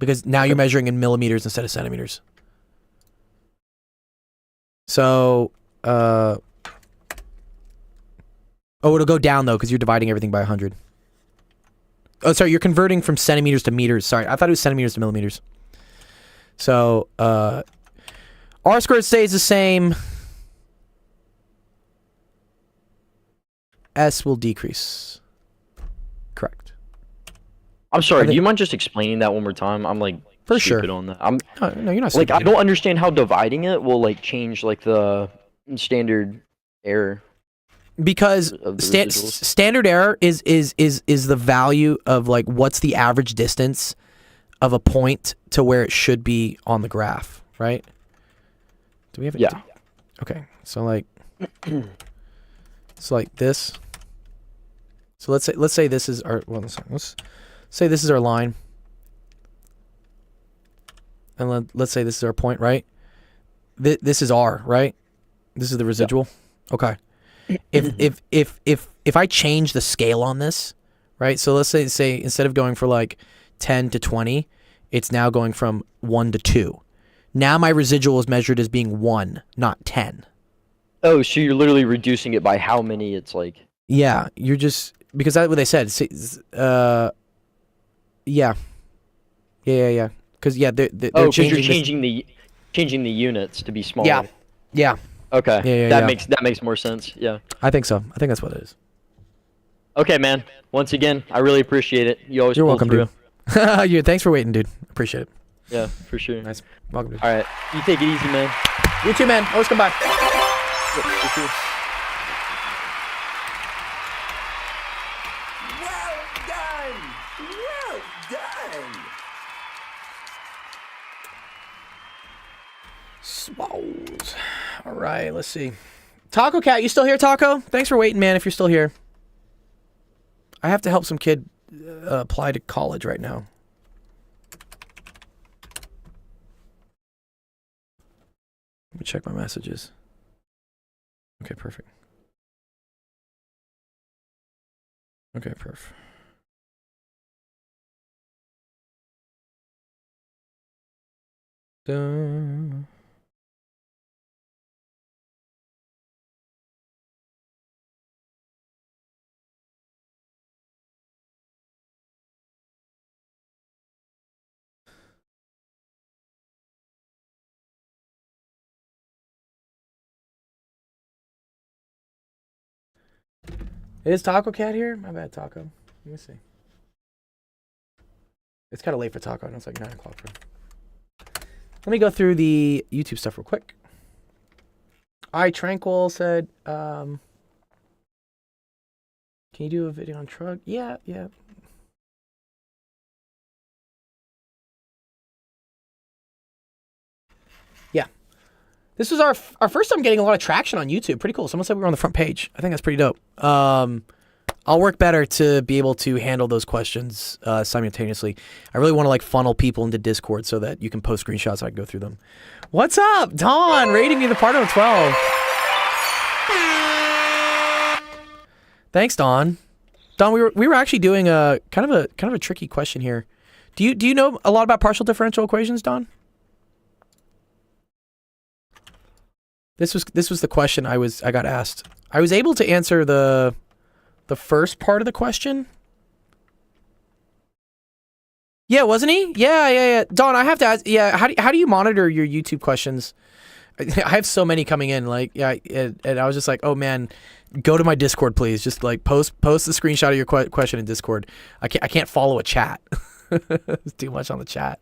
Speaker 1: Because now you're measuring in millimeters instead of centimeters. So, oh, it'll go down though because you're dividing everything by 100. Oh, sorry, you're converting from centimeters to meters. Sorry, I thought it was centimeters to millimeters. So, R squared stays the same. S will decrease. Correct.
Speaker 6: I'm sorry, do you mind just explaining that one more time? I'm like
Speaker 1: For
Speaker 6: stupid
Speaker 1: sure.
Speaker 6: on that.
Speaker 1: No, you're not
Speaker 6: Like, I
Speaker 1: stupid.
Speaker 6: don't understand how dividing it will like change like the standard error.
Speaker 1: Because
Speaker 6: of the residuals.
Speaker 1: standard error is the value of like what's the average distance of a point to where it should be on the graph, right? Do we have it?
Speaker 6: Yeah.
Speaker 1: Okay, so like, it's like this. So let's say this is our let's say this is our line, and let's say this is our point, right? This is R, right? This is the residual. Yeah. Okay. If I change the scale on this, right? So let's say instead of going for like 10 to 20, it's now going from 1 to 2. Now my residual is measured as being 1, not 10.
Speaker 6: Oh, so you're literally reducing it by how many it's like.
Speaker 1: Yeah, you're just because that's what they said. Yeah. Because they're
Speaker 6: Because
Speaker 1: changing.
Speaker 6: you're changing the units to be smaller.
Speaker 1: Yeah.
Speaker 6: Okay.
Speaker 1: Yeah.
Speaker 6: That makes more sense. Yeah.
Speaker 1: I think so. I think that's what it is.
Speaker 6: Okay, man. Once again, I really appreciate it. You always
Speaker 1: You're
Speaker 6: pull
Speaker 1: welcome,
Speaker 6: through.
Speaker 1: dude. Thanks for waiting, dude. Appreciate it.
Speaker 6: Yeah, for sure.
Speaker 1: Nice. Welcome, dude.
Speaker 6: All right. You take it easy, man.
Speaker 1: You too, man. Always come by.
Speaker 6: Yep, for sure.
Speaker 8: Well done! Well done!
Speaker 1: Swallows. All right, let's see. Taco Cat, you still here, Taco? Thanks for waiting, man, if you're still here. I have to help some kid apply to college right now. Let me check my messages. Okay, perfect. Okay, perfect. Dun. Is Taco Cat here? My bad, Taco. Let me see. It's kind of late for Taco. I know it's like 9 o'clock for him. Let me go through the YouTube stuff real quick. Tranquil said, can you do a video on truck? Yeah. Yeah. This was our first time getting a lot of traction on YouTube. Pretty cool. Someone said we were on the front page. I think that's pretty dope. I'll work better to be able to handle those questions simultaneously. I really want to like funnel people into Discord so that you can post screenshots so I can go through them. What's up, Don? Rating me the partner of 12. Thanks, Don. Don, we were actually doing a kind of a tricky question here. Do you know a lot about partial differential equations, Don? This was the question I got asked. I was able to answer the first part of the question. Yeah, wasn't he? Yeah. Don, I have to ask. Yeah, how do you monitor your YouTube questions? I have so many coming in. Like, yeah, and I was just like, oh man, go to my Discord, please. Just like post the screenshot of your question in Discord. I can't follow a chat. It's too much on the chat.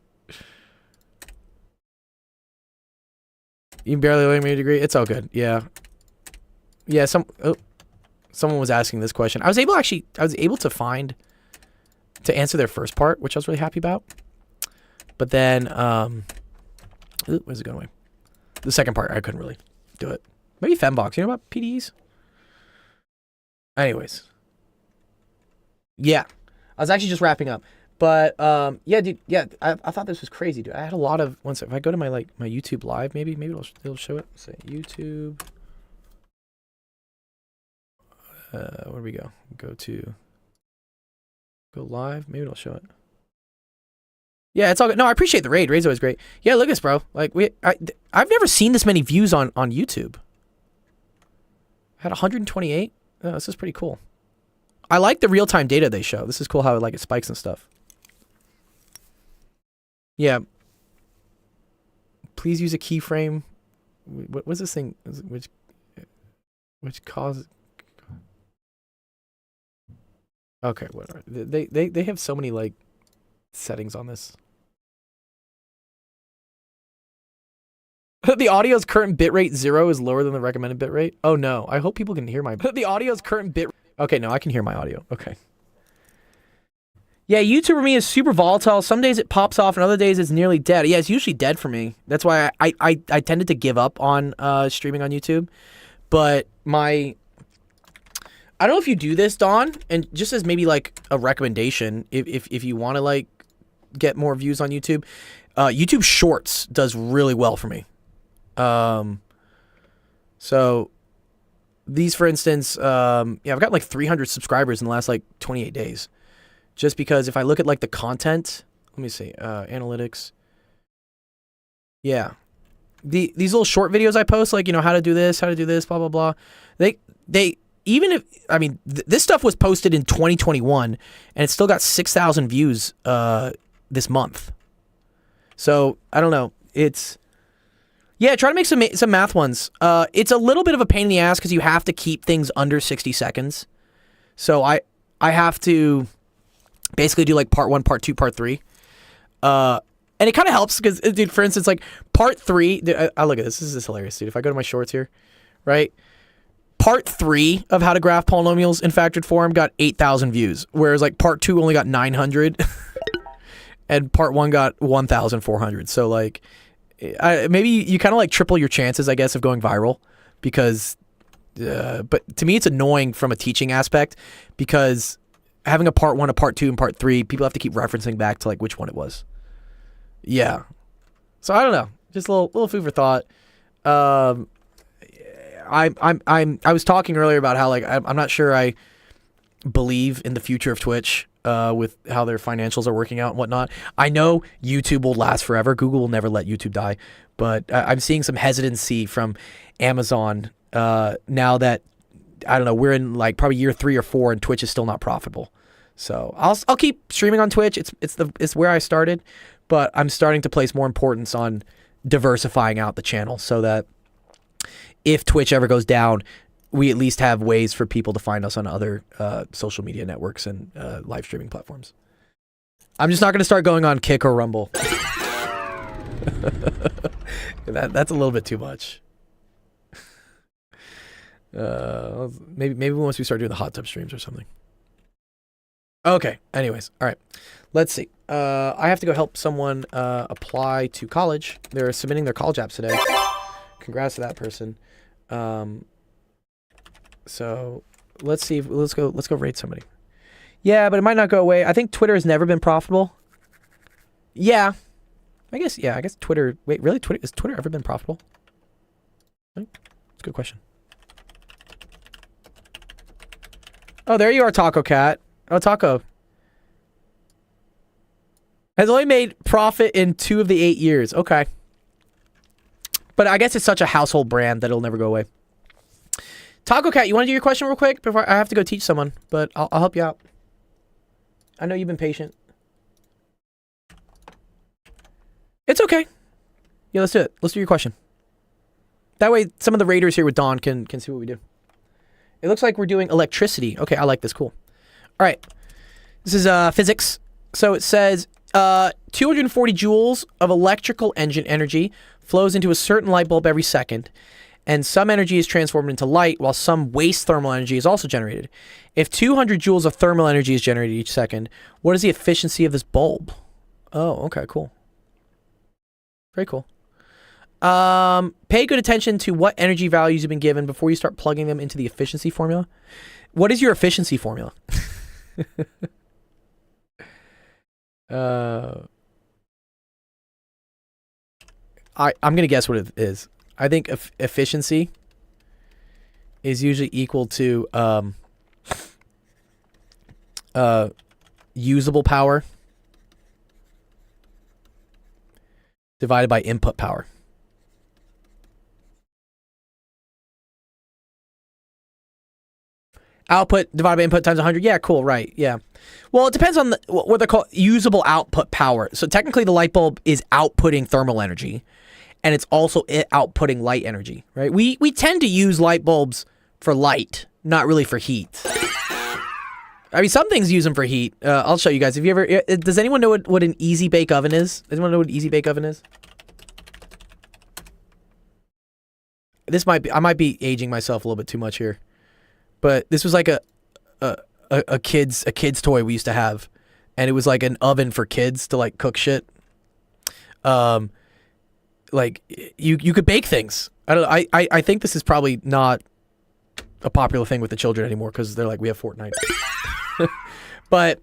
Speaker 1: You barely learning me a degree. It's all good. Yeah. Someone was asking this question. I was able to find to answer their first part, which I was really happy about. But then, where's it going away? The second part, I couldn't really do it. Maybe Fembox. You know about PDEs? Anyways. Yeah. I was actually just wrapping up. But, yeah, dude, yeah, I thought this was crazy, dude. I had a lot of, once, if I go to my YouTube live, maybe it'll show it. Say YouTube. Where do we go? Go live. Maybe it'll show it. Yeah, it's all good. No, I appreciate the raid. Raid's always great. Yeah, look at this, bro. Like I've never seen this many views on YouTube. I had 128. Oh, this is pretty cool. I like the real-time data they show. This is cool how it spikes and stuff. Yeah. Please use a keyframe. What's this thing? Which causes? Okay, whatever. They have so many settings on this. The audio's current bitrate 0 is lower than the recommended bitrate. Oh no! I hope people can hear my. The audio's current bit. Okay, no, I can hear my audio. Okay. Yeah, YouTube for me is super volatile. Some days it pops off, and other days it's nearly dead. Yeah, it's usually dead for me. That's why I tended to give up on streaming on YouTube. But I don't know if you do this, Don, and just as maybe a recommendation, if you want to get more views on YouTube, YouTube Shorts does really well for me. So these, for instance, I've got 300 subscribers in the last 28 days. Just because if I look at the content, let me see. Analytics. Yeah. These little short videos I post, like, you know, how to do this, blah, blah, blah. They even if, I mean, this stuff was posted in 2021 and it still got 6,000 views this month. So, I don't know. Yeah, try to make some math ones. It's a little bit of a pain in the ass because you have to keep things under 60 seconds. So I have to basically do like part 1, part 2, part 3. And it kind of helps because, dude, for instance, like part 3, dude, I look at this. This is hilarious, dude. If I go to my shorts here, right? Part 3 of how to graph polynomials in factored form got 8,000 views, whereas like part 2 only got 900, and part 1 got 1,400. So like, maybe you kind of like triple your chances, I guess, of going viral, because, but to me it's annoying from a teaching aspect because having a part 1, a part 2, and part 3, people have to keep referencing back to like which one it was. Yeah. So I don't know. Just a little food for thought. I was talking earlier about how like I'm not sure I believe in the future of Twitch with how their financials are working out and whatnot. I know YouTube will last forever. Google will never let YouTube die, but I'm seeing some hesitancy from Amazon now that, I don't know, we're in like probably year 3 or 4 and Twitch is still not profitable. So I'll keep streaming on Twitch. It's where I started, but I'm starting to place more importance on diversifying out the channel so that if Twitch ever goes down, we at least have ways for people to find us on other social media networks and live streaming platforms. I'm just not going to start going on Kick or Rumble. That's a little bit too much. Maybe once we start doing the hot tub streams or something. Okay. Anyways, all right. Let's see. I have to go help someone apply to college. They're submitting their college apps today. Congrats to that person. So let's see. Let's go rate somebody. Yeah, but it might not go away. I think Twitter has never been profitable. Yeah. I guess Twitter. Wait, really? Has Twitter ever been profitable? That's a good question. Oh, there you are, Taco Cat. Oh, Taco. Has only made profit in 2 of the 8 years. Okay. But I guess it's such a household brand that it'll never go away. Taco Cat, you want to do your question real quick before I have to go teach someone, but I'll help you out. I know you've been patient. It's okay. Yeah, let's do it. Let's do your question. That way, some of the raiders here with Dawn can see what we do. It looks like we're doing electricity. Okay, I like this. Cool. All right. This is physics. So it says 240 joules of electrical engine energy flows into a certain light bulb every second, and some energy is transformed into light while some waste thermal energy is also generated. If 200 joules of thermal energy is generated each second, what is the efficiency of this bulb? Oh, okay, cool. Very cool. Pay good attention to what energy values you've been given before you start plugging them into the efficiency formula. What is your efficiency formula? I'm gonna guess what it is. I think efficiency is usually equal to usable power divided by input power. Output divided by input times 100. Yeah, cool, right, yeah. Well, it depends on what they're called, usable output power. So technically the light bulb is outputting thermal energy, and it's also outputting light energy, right? We tend to use light bulbs for light, not really for heat. I mean, some things use them for heat. I'll show you guys. Have you ever? Does anyone know what an easy bake oven is? Does anyone know what an easy bake oven is? This might be. I might be aging myself a little bit too much here, but this was like a kid's toy we used to have, and it was like an oven for kids to like cook shit. Like you could bake things. I don't know. I think this is probably not a popular thing with the children anymore because they're like, we have Fortnite. But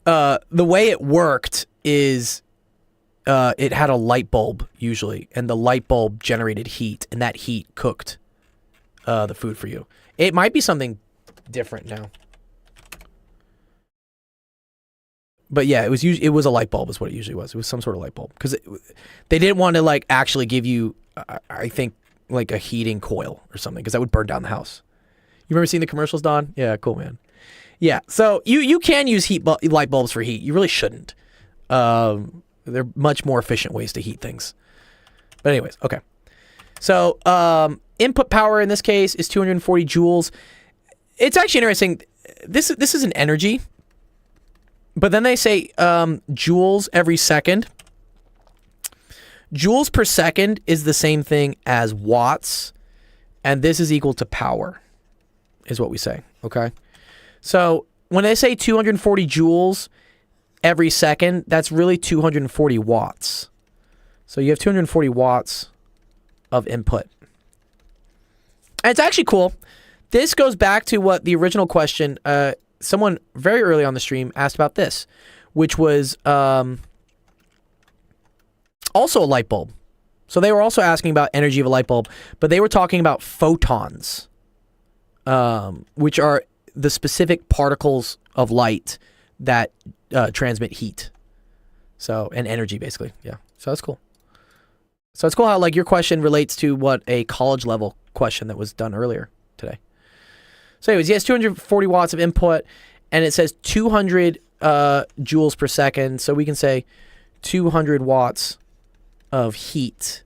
Speaker 1: the way it worked is it had a light bulb usually, and the light bulb generated heat, and that heat cooked the food for you. It might be something different now. But yeah, it was a light bulb is what it usually was. It was some sort of light bulb because they didn't want to like actually give you, I think, like a heating coil or something because that would burn down the house. You remember seeing the commercials, Don? Yeah, cool, man. Yeah, so you can use light bulbs for heat. You really shouldn't. They're much more efficient ways to heat things. But anyways, okay. So input power in this case is 240 joules. It's actually interesting. This is an energy. But then they say joules every second. Joules per second is the same thing as watts. And this is equal to power, is what we say. Okay? So when they say 240 joules every second, that's really 240 watts. So you have 240 watts of input. And it's actually cool. This goes back to what the original question... someone very early on the stream asked about this, which was also a light bulb. So they were also asking about energy of a light bulb, but they were talking about photons, which are the specific particles of light that transmit heat. So, and energy basically. Yeah. So that's cool. So it's cool how like your question relates to what a college level question that was done earlier today. So anyways, yes, 240 watts of input, and it says 200 joules per second. So we can say 200 watts of heat,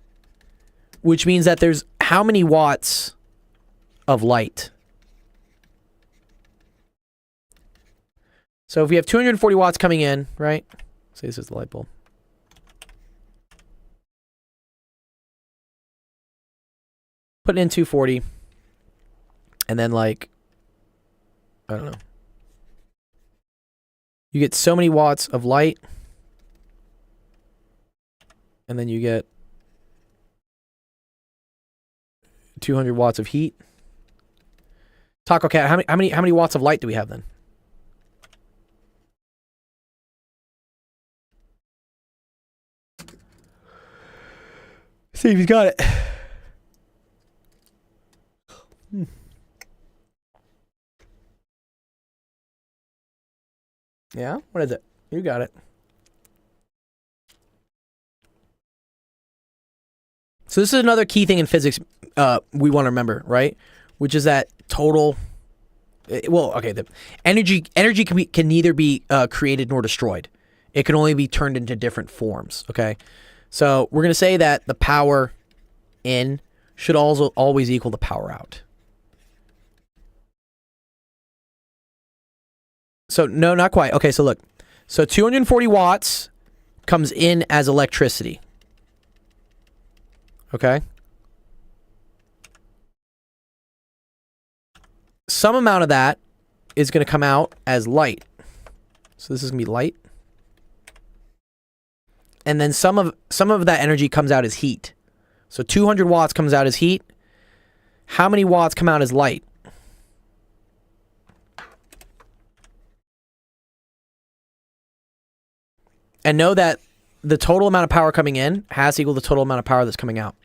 Speaker 1: which means that there's how many watts of light? So if we have 240 watts coming in, right? Say this is the light bulb. Put in 240, and then like, I don't know. You get so many watts of light, and then you get 200 watts of heat. Taco Cat, how many watts of light do we have then? See if he's got it. Yeah? What is it? You got it. So this is another key thing in physics we want to remember, right? Which is that total... Well, okay, the energy can neither be created nor destroyed. It can only be turned into different forms, okay? So we're going to say that the power in should also always equal the power out. So, no, not quite. Okay, so look. So 240 watts comes in as electricity. Okay? Some amount of that is going to come out as light. So this is going to be light. And then some of that energy comes out as heat. So 200 watts comes out as heat. How many watts come out as light? And know that the total amount of power coming in has to equal the total amount of power that's coming out.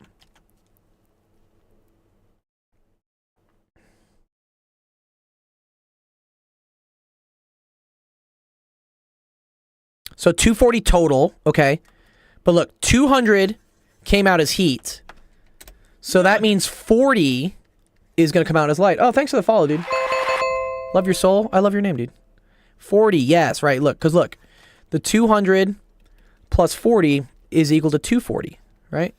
Speaker 1: So 240 total, okay? But look, 200 came out as heat. So that means 40 is going to come out as light. Oh, thanks for the follow, dude. Love your soul. I love your name, dude. 40, yes, right. Look, because look. The 200 plus 40 is equal to 240, right?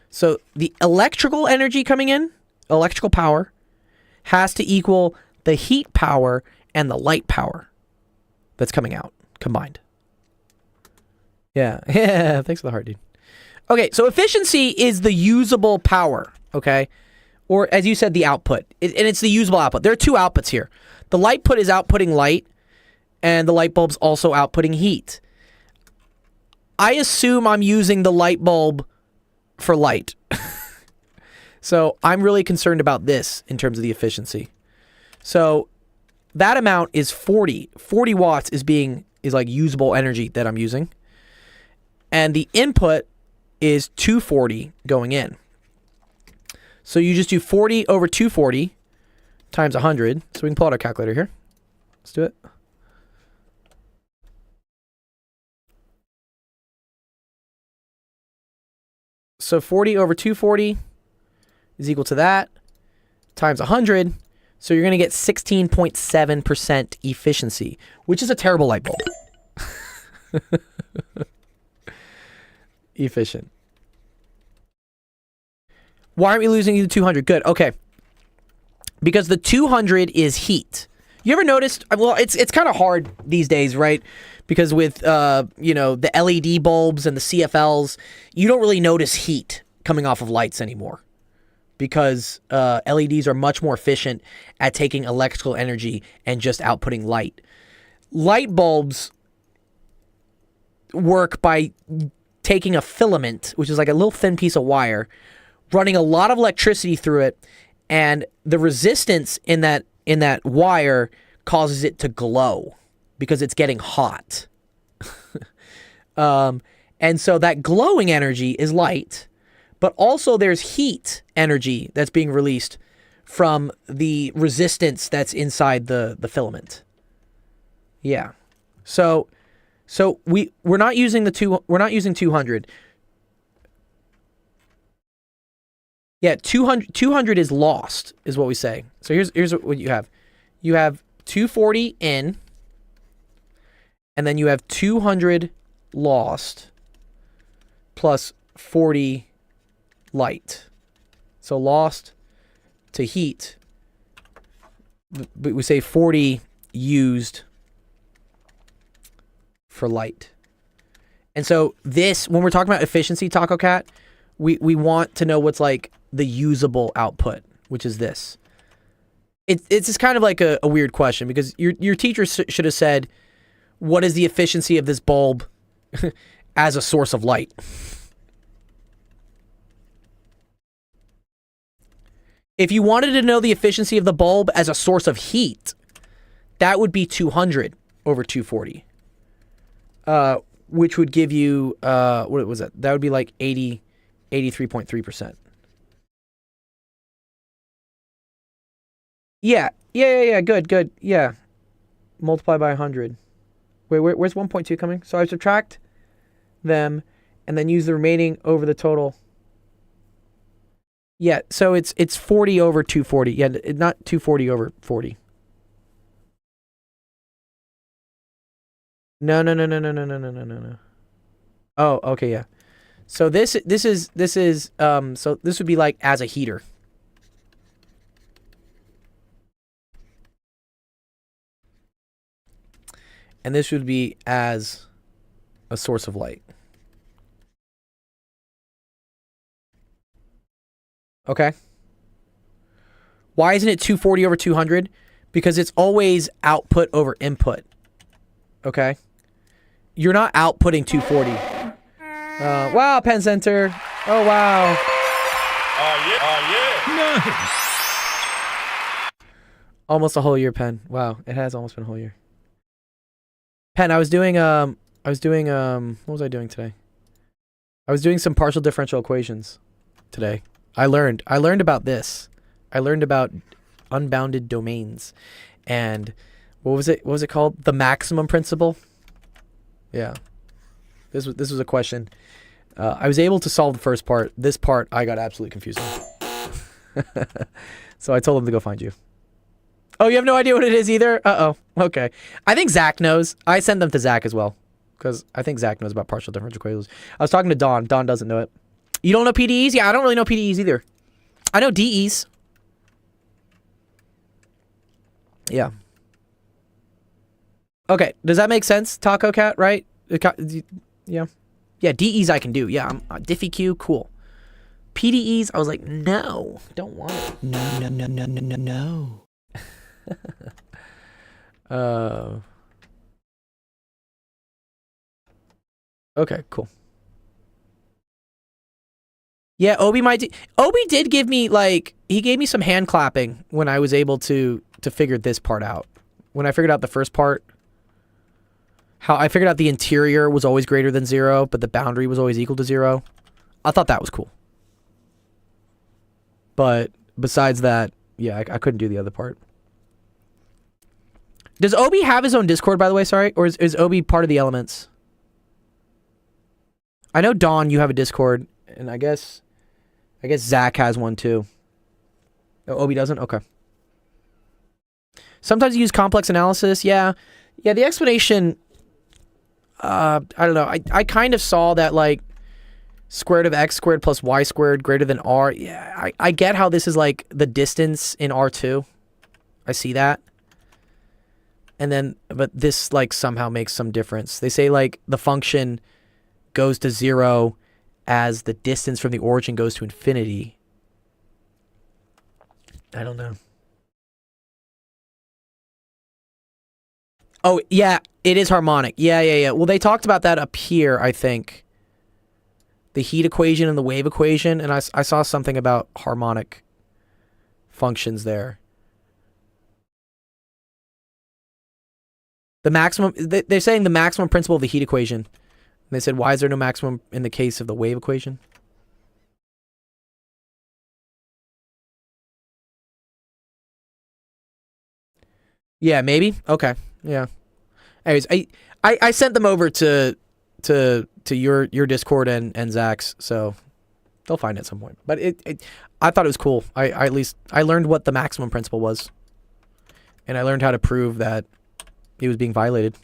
Speaker 1: So the electrical energy coming in, electrical power, has to equal the heat power and the light power that's coming out combined. Yeah, yeah, thanks for the heart, dude. Okay, so efficiency is the usable power, okay? Or as you said, the output. And it's the usable output. There are two outputs here. The light put is outputting light, and the light bulb's also outputting heat. I assume I'm using the light bulb for light. So I'm really concerned about this in terms of the efficiency. So that amount is 40. 40 watts is like usable energy that I'm using. And the input is 240 going in. So you just do 40 over 240 times 100. So we can pull out our calculator here. Let's do it. So 40 over 240 is equal to that times 100. So you're going to get 16.7% efficiency, which is a terrible light bulb. Efficient. Why aren't we losing the 200? Good. Okay. Because the 200 is heat. You ever noticed? Well, it's kind of hard these days, right? Because with you know, the LED bulbs and the CFLs, you don't really notice heat coming off of lights anymore. Because LEDs are much more efficient at taking electrical energy and just outputting light. Light bulbs work by taking a filament, which is like a little thin piece of wire, running a lot of electricity through it, and the resistance in that wire causes it to glow because it's getting hot. And so that glowing energy is light. But also there's heat energy that's being released from the resistance that's inside the filament. Yeah. So we're not using 200. Yeah, 200 is lost is what we say. So here's what you have. You have 240 in, and then you have 200 lost plus 40 light. So lost to heat, but we say 40 used for light. And so this, when we're talking about efficiency, Taco Cat, we want to know what's like the usable output, which is this. It's just kind of like a weird question, because your teacher should have said, what is the efficiency of this bulb as a source of light? If you wanted to know the efficiency of the bulb as a source of heat, that would be 200 over 240. Which would give you, what was that? That would be like 83.3%. Yeah, good. Yeah. Multiply by 100. Wait, where's 1.2 coming? So I subtract them and then use the remaining over the total. Yeah, so it's 40 over 240. Yeah, not 240 over 40. No. Oh, okay, yeah. So this is so this would be like as a heater. And this would be as a source of light. Okay. Why isn't it 240 over 200? Because it's always output over input. Okay. You're not outputting 240. Wow, Pen Center. Oh, wow.
Speaker 8: Oh, yeah. Nice.
Speaker 1: Almost a whole year, Pen. Wow, it has almost been a whole year. Pen, I was doing, what was I doing today? I was doing some partial differential equations today. I learned about this. I learned about unbounded domains. And what was it called? The maximum principle? Yeah. This was a question. I was able to solve the first part. This part I got absolutely confused on. So I told him to go find you. Oh, you have no idea what it is either? Uh-oh. Okay. I think Zach knows. I sent them to Zach as well, because I think Zach knows about partial differential equations. I was talking to Don. Don doesn't know it. You don't know PDEs? Yeah, I don't really know PDEs either. I know DEs. Yeah. Okay, does that make sense, Taco Cat, right? Yeah. Yeah, DEs I can do. Yeah, I'm Diffie Q, cool. PDEs, I was like, no, don't want it. No. Okay, cool. Yeah, Obi did give me, like, he gave me some hand clapping when I was able to figure this part out. When I figured out the first part, how I figured out the interior was always greater than 0, but the boundary was always equal to 0. I thought that was cool. But besides that, yeah, I couldn't do the other part. Does Obi have his own Discord, by the way? Sorry, or is Obi part of the Elements? I know Dawn, you have a Discord, And I guess Zach has one too. Oh, Obi doesn't? Okay. Sometimes you use complex analysis. Yeah. Yeah, the explanation, I don't know. I kind of saw that, like, square root of x squared plus y squared greater than r. Yeah, I get how this is, like, the distance in R2. I see that. And then, but this, like, somehow makes some difference. They say, like, the function goes to 0 as the distance from the origin goes to infinity. I don't know. Oh, yeah, it is harmonic. Yeah. Well, they talked about that up here, I think. The heat equation and the wave equation, and I saw something about harmonic functions there. The maximum, they're saying the maximum principle of the heat equation. And they said, why is there no maximum in the case of the wave equation? Yeah, maybe. Okay. Yeah. Anyways, I sent them over to your Discord and Zach's, so they'll find it at some point. But I thought it was cool. I learned what the maximum principle was, and I learned how to prove that it was being violated.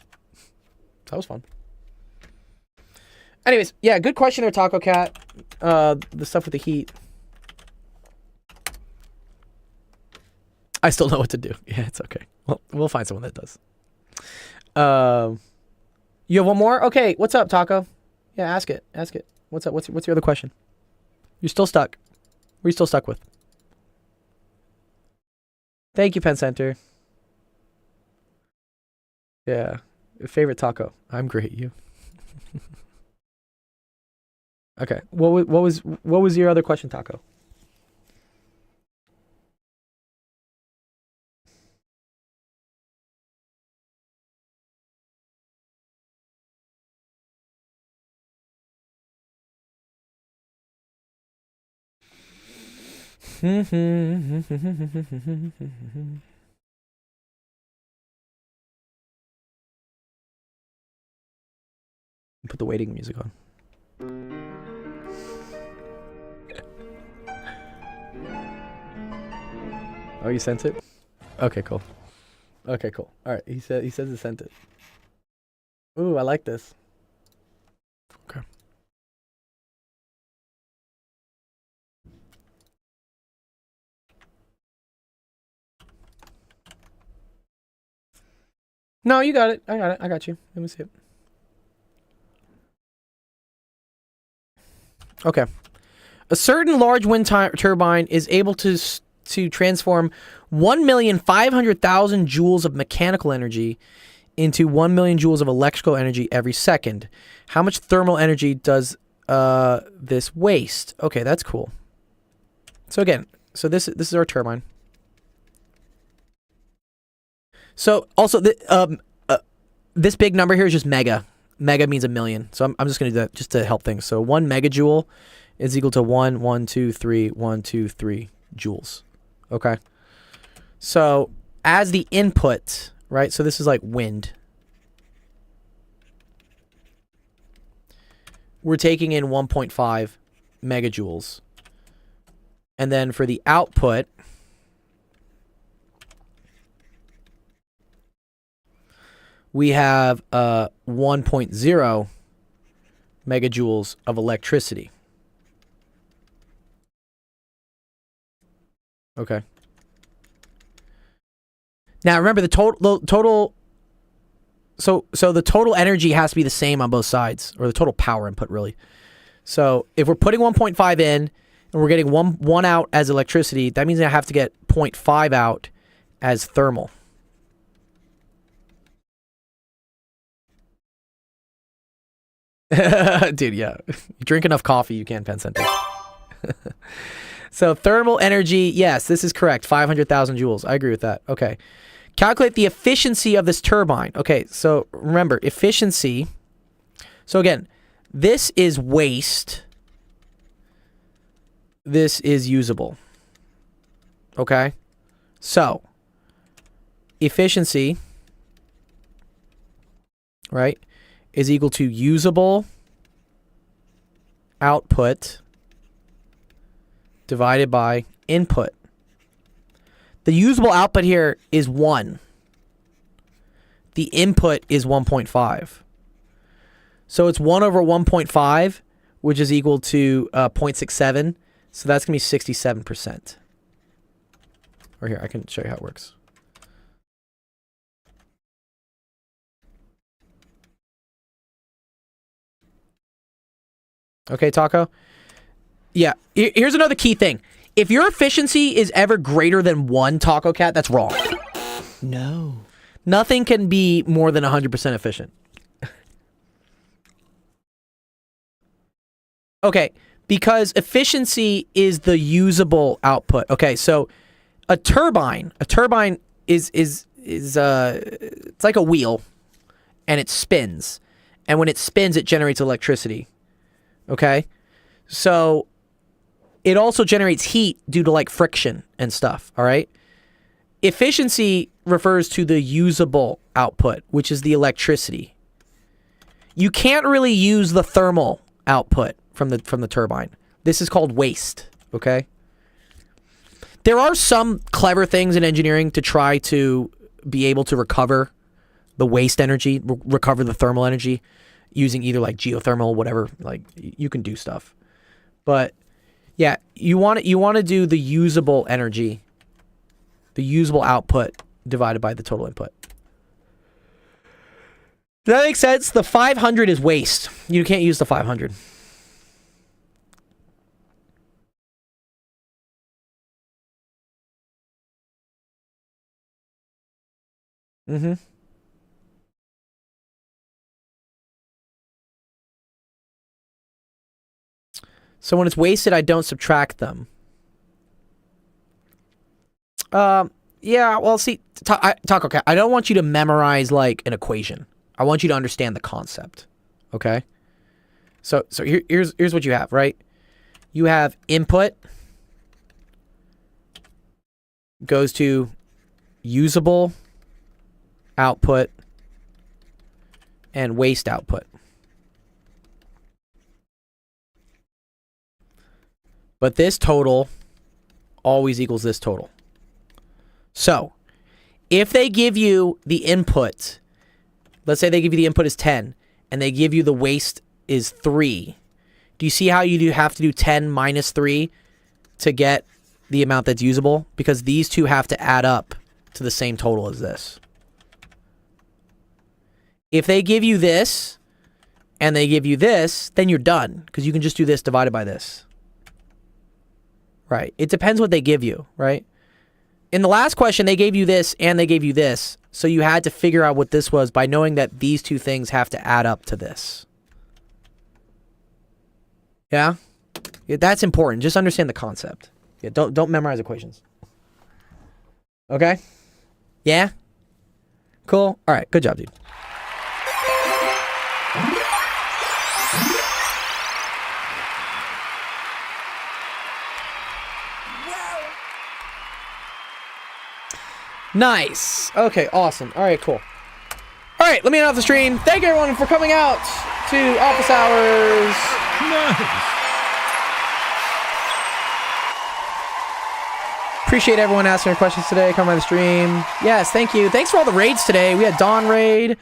Speaker 1: That was fun. Anyways, yeah, good question there, Taco Cat. The stuff with the heat. I still know what to do. Yeah, it's okay. Well, we'll find someone that does. You have one more? Okay, what's up, Taco? Yeah, ask it. Ask it. What's up? What's your other question? You're still stuck. What are you still stuck with? Thank you, Penn Center. Yeah. Favorite taco? I'm great. You. Okay. What was your other question, Taco? Put the waiting music on. Oh, you sent it? Okay, cool. Okay, cool. All right, he says he sent it. Ooh, I like this. Okay. No, you got it. I got it. I got you. Let me see it. Okay. A certain large wind turbine is able to transform 1,500,000 joules of mechanical energy into 1 million joules of electrical energy every second. How much thermal energy does this waste? Okay, that's cool. So again, this is our turbine. So also this big number here is just mega. Mega means a million. So I'm just going to do that just to help things. So 1 megajoule is equal to 1, 2, 3 joules. Okay. So as the input, right? So this is like wind. We're taking in 1.5 megajoules. And then for the output, we have 1.0 megajoules of electricity. Okay. Now remember the total. So the total energy has to be the same on both sides, or the total power input really. So if we're putting 1.5 in and we're getting one out as electricity, that means I have to get 0.5 out as thermal. Dude, yeah. You drink enough coffee, you can, Penn Center. So thermal energy, yes, this is correct. 500,000 joules. I agree with that. Okay. Calculate the efficiency of this turbine. Okay, so remember, efficiency. So again, this is waste. This is usable. Okay? So, efficiency, right, is equal to usable output divided by input. The usable output here is 1. The input is 1.5. So it's 1 over 1.5, which is equal to 0.67. So that's going to be 67%. Or here, I can show you how it works. Okay, Taco? Yeah, here's another key thing. If your efficiency is ever greater than 1, Taco Cat, that's wrong.
Speaker 9: No.
Speaker 1: Nothing can be more than 100% efficient. Okay, because efficiency is the usable output. Okay, so a turbine is it's like a wheel, and it spins, and when it spins, it generates electricity. Okay, so it also generates heat due to like friction and stuff. All right, efficiency refers to the usable output, which is the electricity. You can't really use the thermal output from the turbine. This is called waste, okay? There are some clever things in engineering to try to be able to recover the waste energy, recover the thermal energy using either like geothermal, whatever, like you can do stuff. But yeah, you want to do the usable energy, the usable output divided by the total input. Does that make sense? The 500 is waste. You can't use the 500. Mm-hmm. So when it's wasted, I don't subtract them. Yeah, well, see, Taco Cat, I don't want you to memorize, like, an equation. I want you to understand the concept, okay? So here's what you have, right? You have input goes to usable output and waste output. But this total always equals this total. So, if they give you the input, let's say they give you the input is 10, and they give you the waste is 3. Do you see how you have to do 10 minus 3 to get the amount that's usable? Because these two have to add up to the same total as this. If they give you this, and they give you this, then you're done. Because you can just do this divided by this. Right. It depends what they give you, right? In the last question, they gave you this and they gave you this. So you had to figure out what this was by knowing that these two things have to add up to this. Yeah? That's important. Just understand the concept. Yeah, don't memorize equations. Okay? Yeah? Cool. All right. Good job, dude. Nice. Okay, awesome. All right, cool. All right, let me end off the stream. Thank you, everyone, for coming out to office hours.
Speaker 7: Nice.
Speaker 1: Appreciate everyone asking their questions today. Come by the stream. Yes, thank you. Thanks for all the raids today. We had Dawn raid.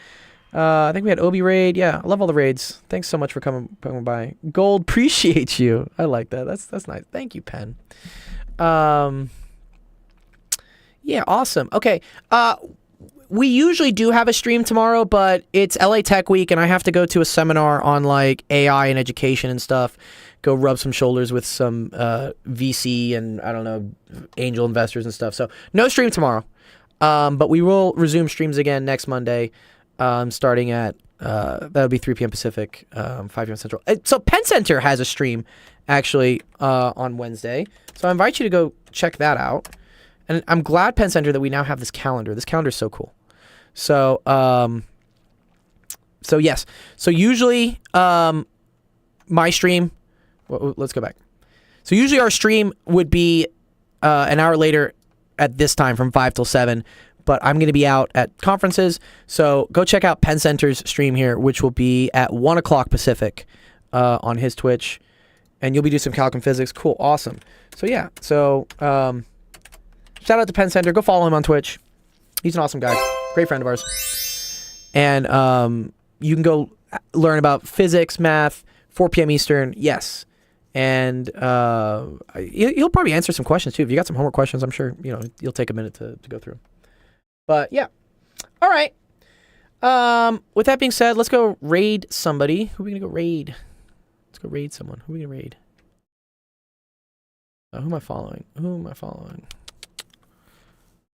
Speaker 1: I think we had Obi raid. Yeah, I love all the raids. Thanks so much for coming by. Gold, appreciate you. I like that. That's nice. Thank you, Pen. Yeah, awesome. Okay. We usually do have a stream tomorrow, but it's LA Tech Week, and I have to go to a seminar on like AI and education and stuff. Go rub some shoulders with some VC and I don't know angel investors and stuff. So no stream tomorrow, but we will resume streams again next Monday, starting at that'll be 3 p.m. Pacific, 5 p.m. Central. So Penn Center has a stream actually on Wednesday, so I invite you to go check that out. And I'm glad, Penn Center, that we now have this calendar. This calendar is so cool. So, so yes. So usually, my stream. Well, let's go back. So usually our stream would be an hour later at this time from 5 till 7. But I'm going to be out at conferences. So go check out Penn Center's stream here, which will be at 1 o'clock Pacific on his Twitch. and you'll be doing some calc and physics. Cool, awesome. So yeah, shout out to Penn Center. Go follow him on Twitch. He's an awesome guy, great friend of ours. And you can go learn about physics, math, 4 p.m. Eastern. Yes. And he'll probably answer some questions too. If you got some homework questions, I'm sure you'll take a minute to go through. But yeah, all right. With that being said, let's go raid somebody. Who are we gonna go raid? Let's go raid someone. Who are we gonna raid? Who am I following?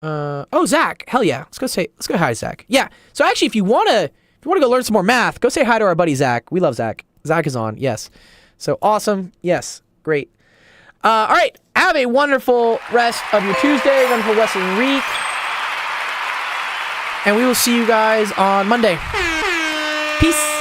Speaker 1: Oh, Zach. Hell yeah. Let's go hi, Zach. Yeah. So actually, if you wanna go learn some more math, go say hi to our buddy Zach. We love Zach. Zach is on. Yes. So awesome. Yes. Great. All right. Have a wonderful rest of your Tuesday, wonderful wrestling week. And we will see you guys on Monday. Peace.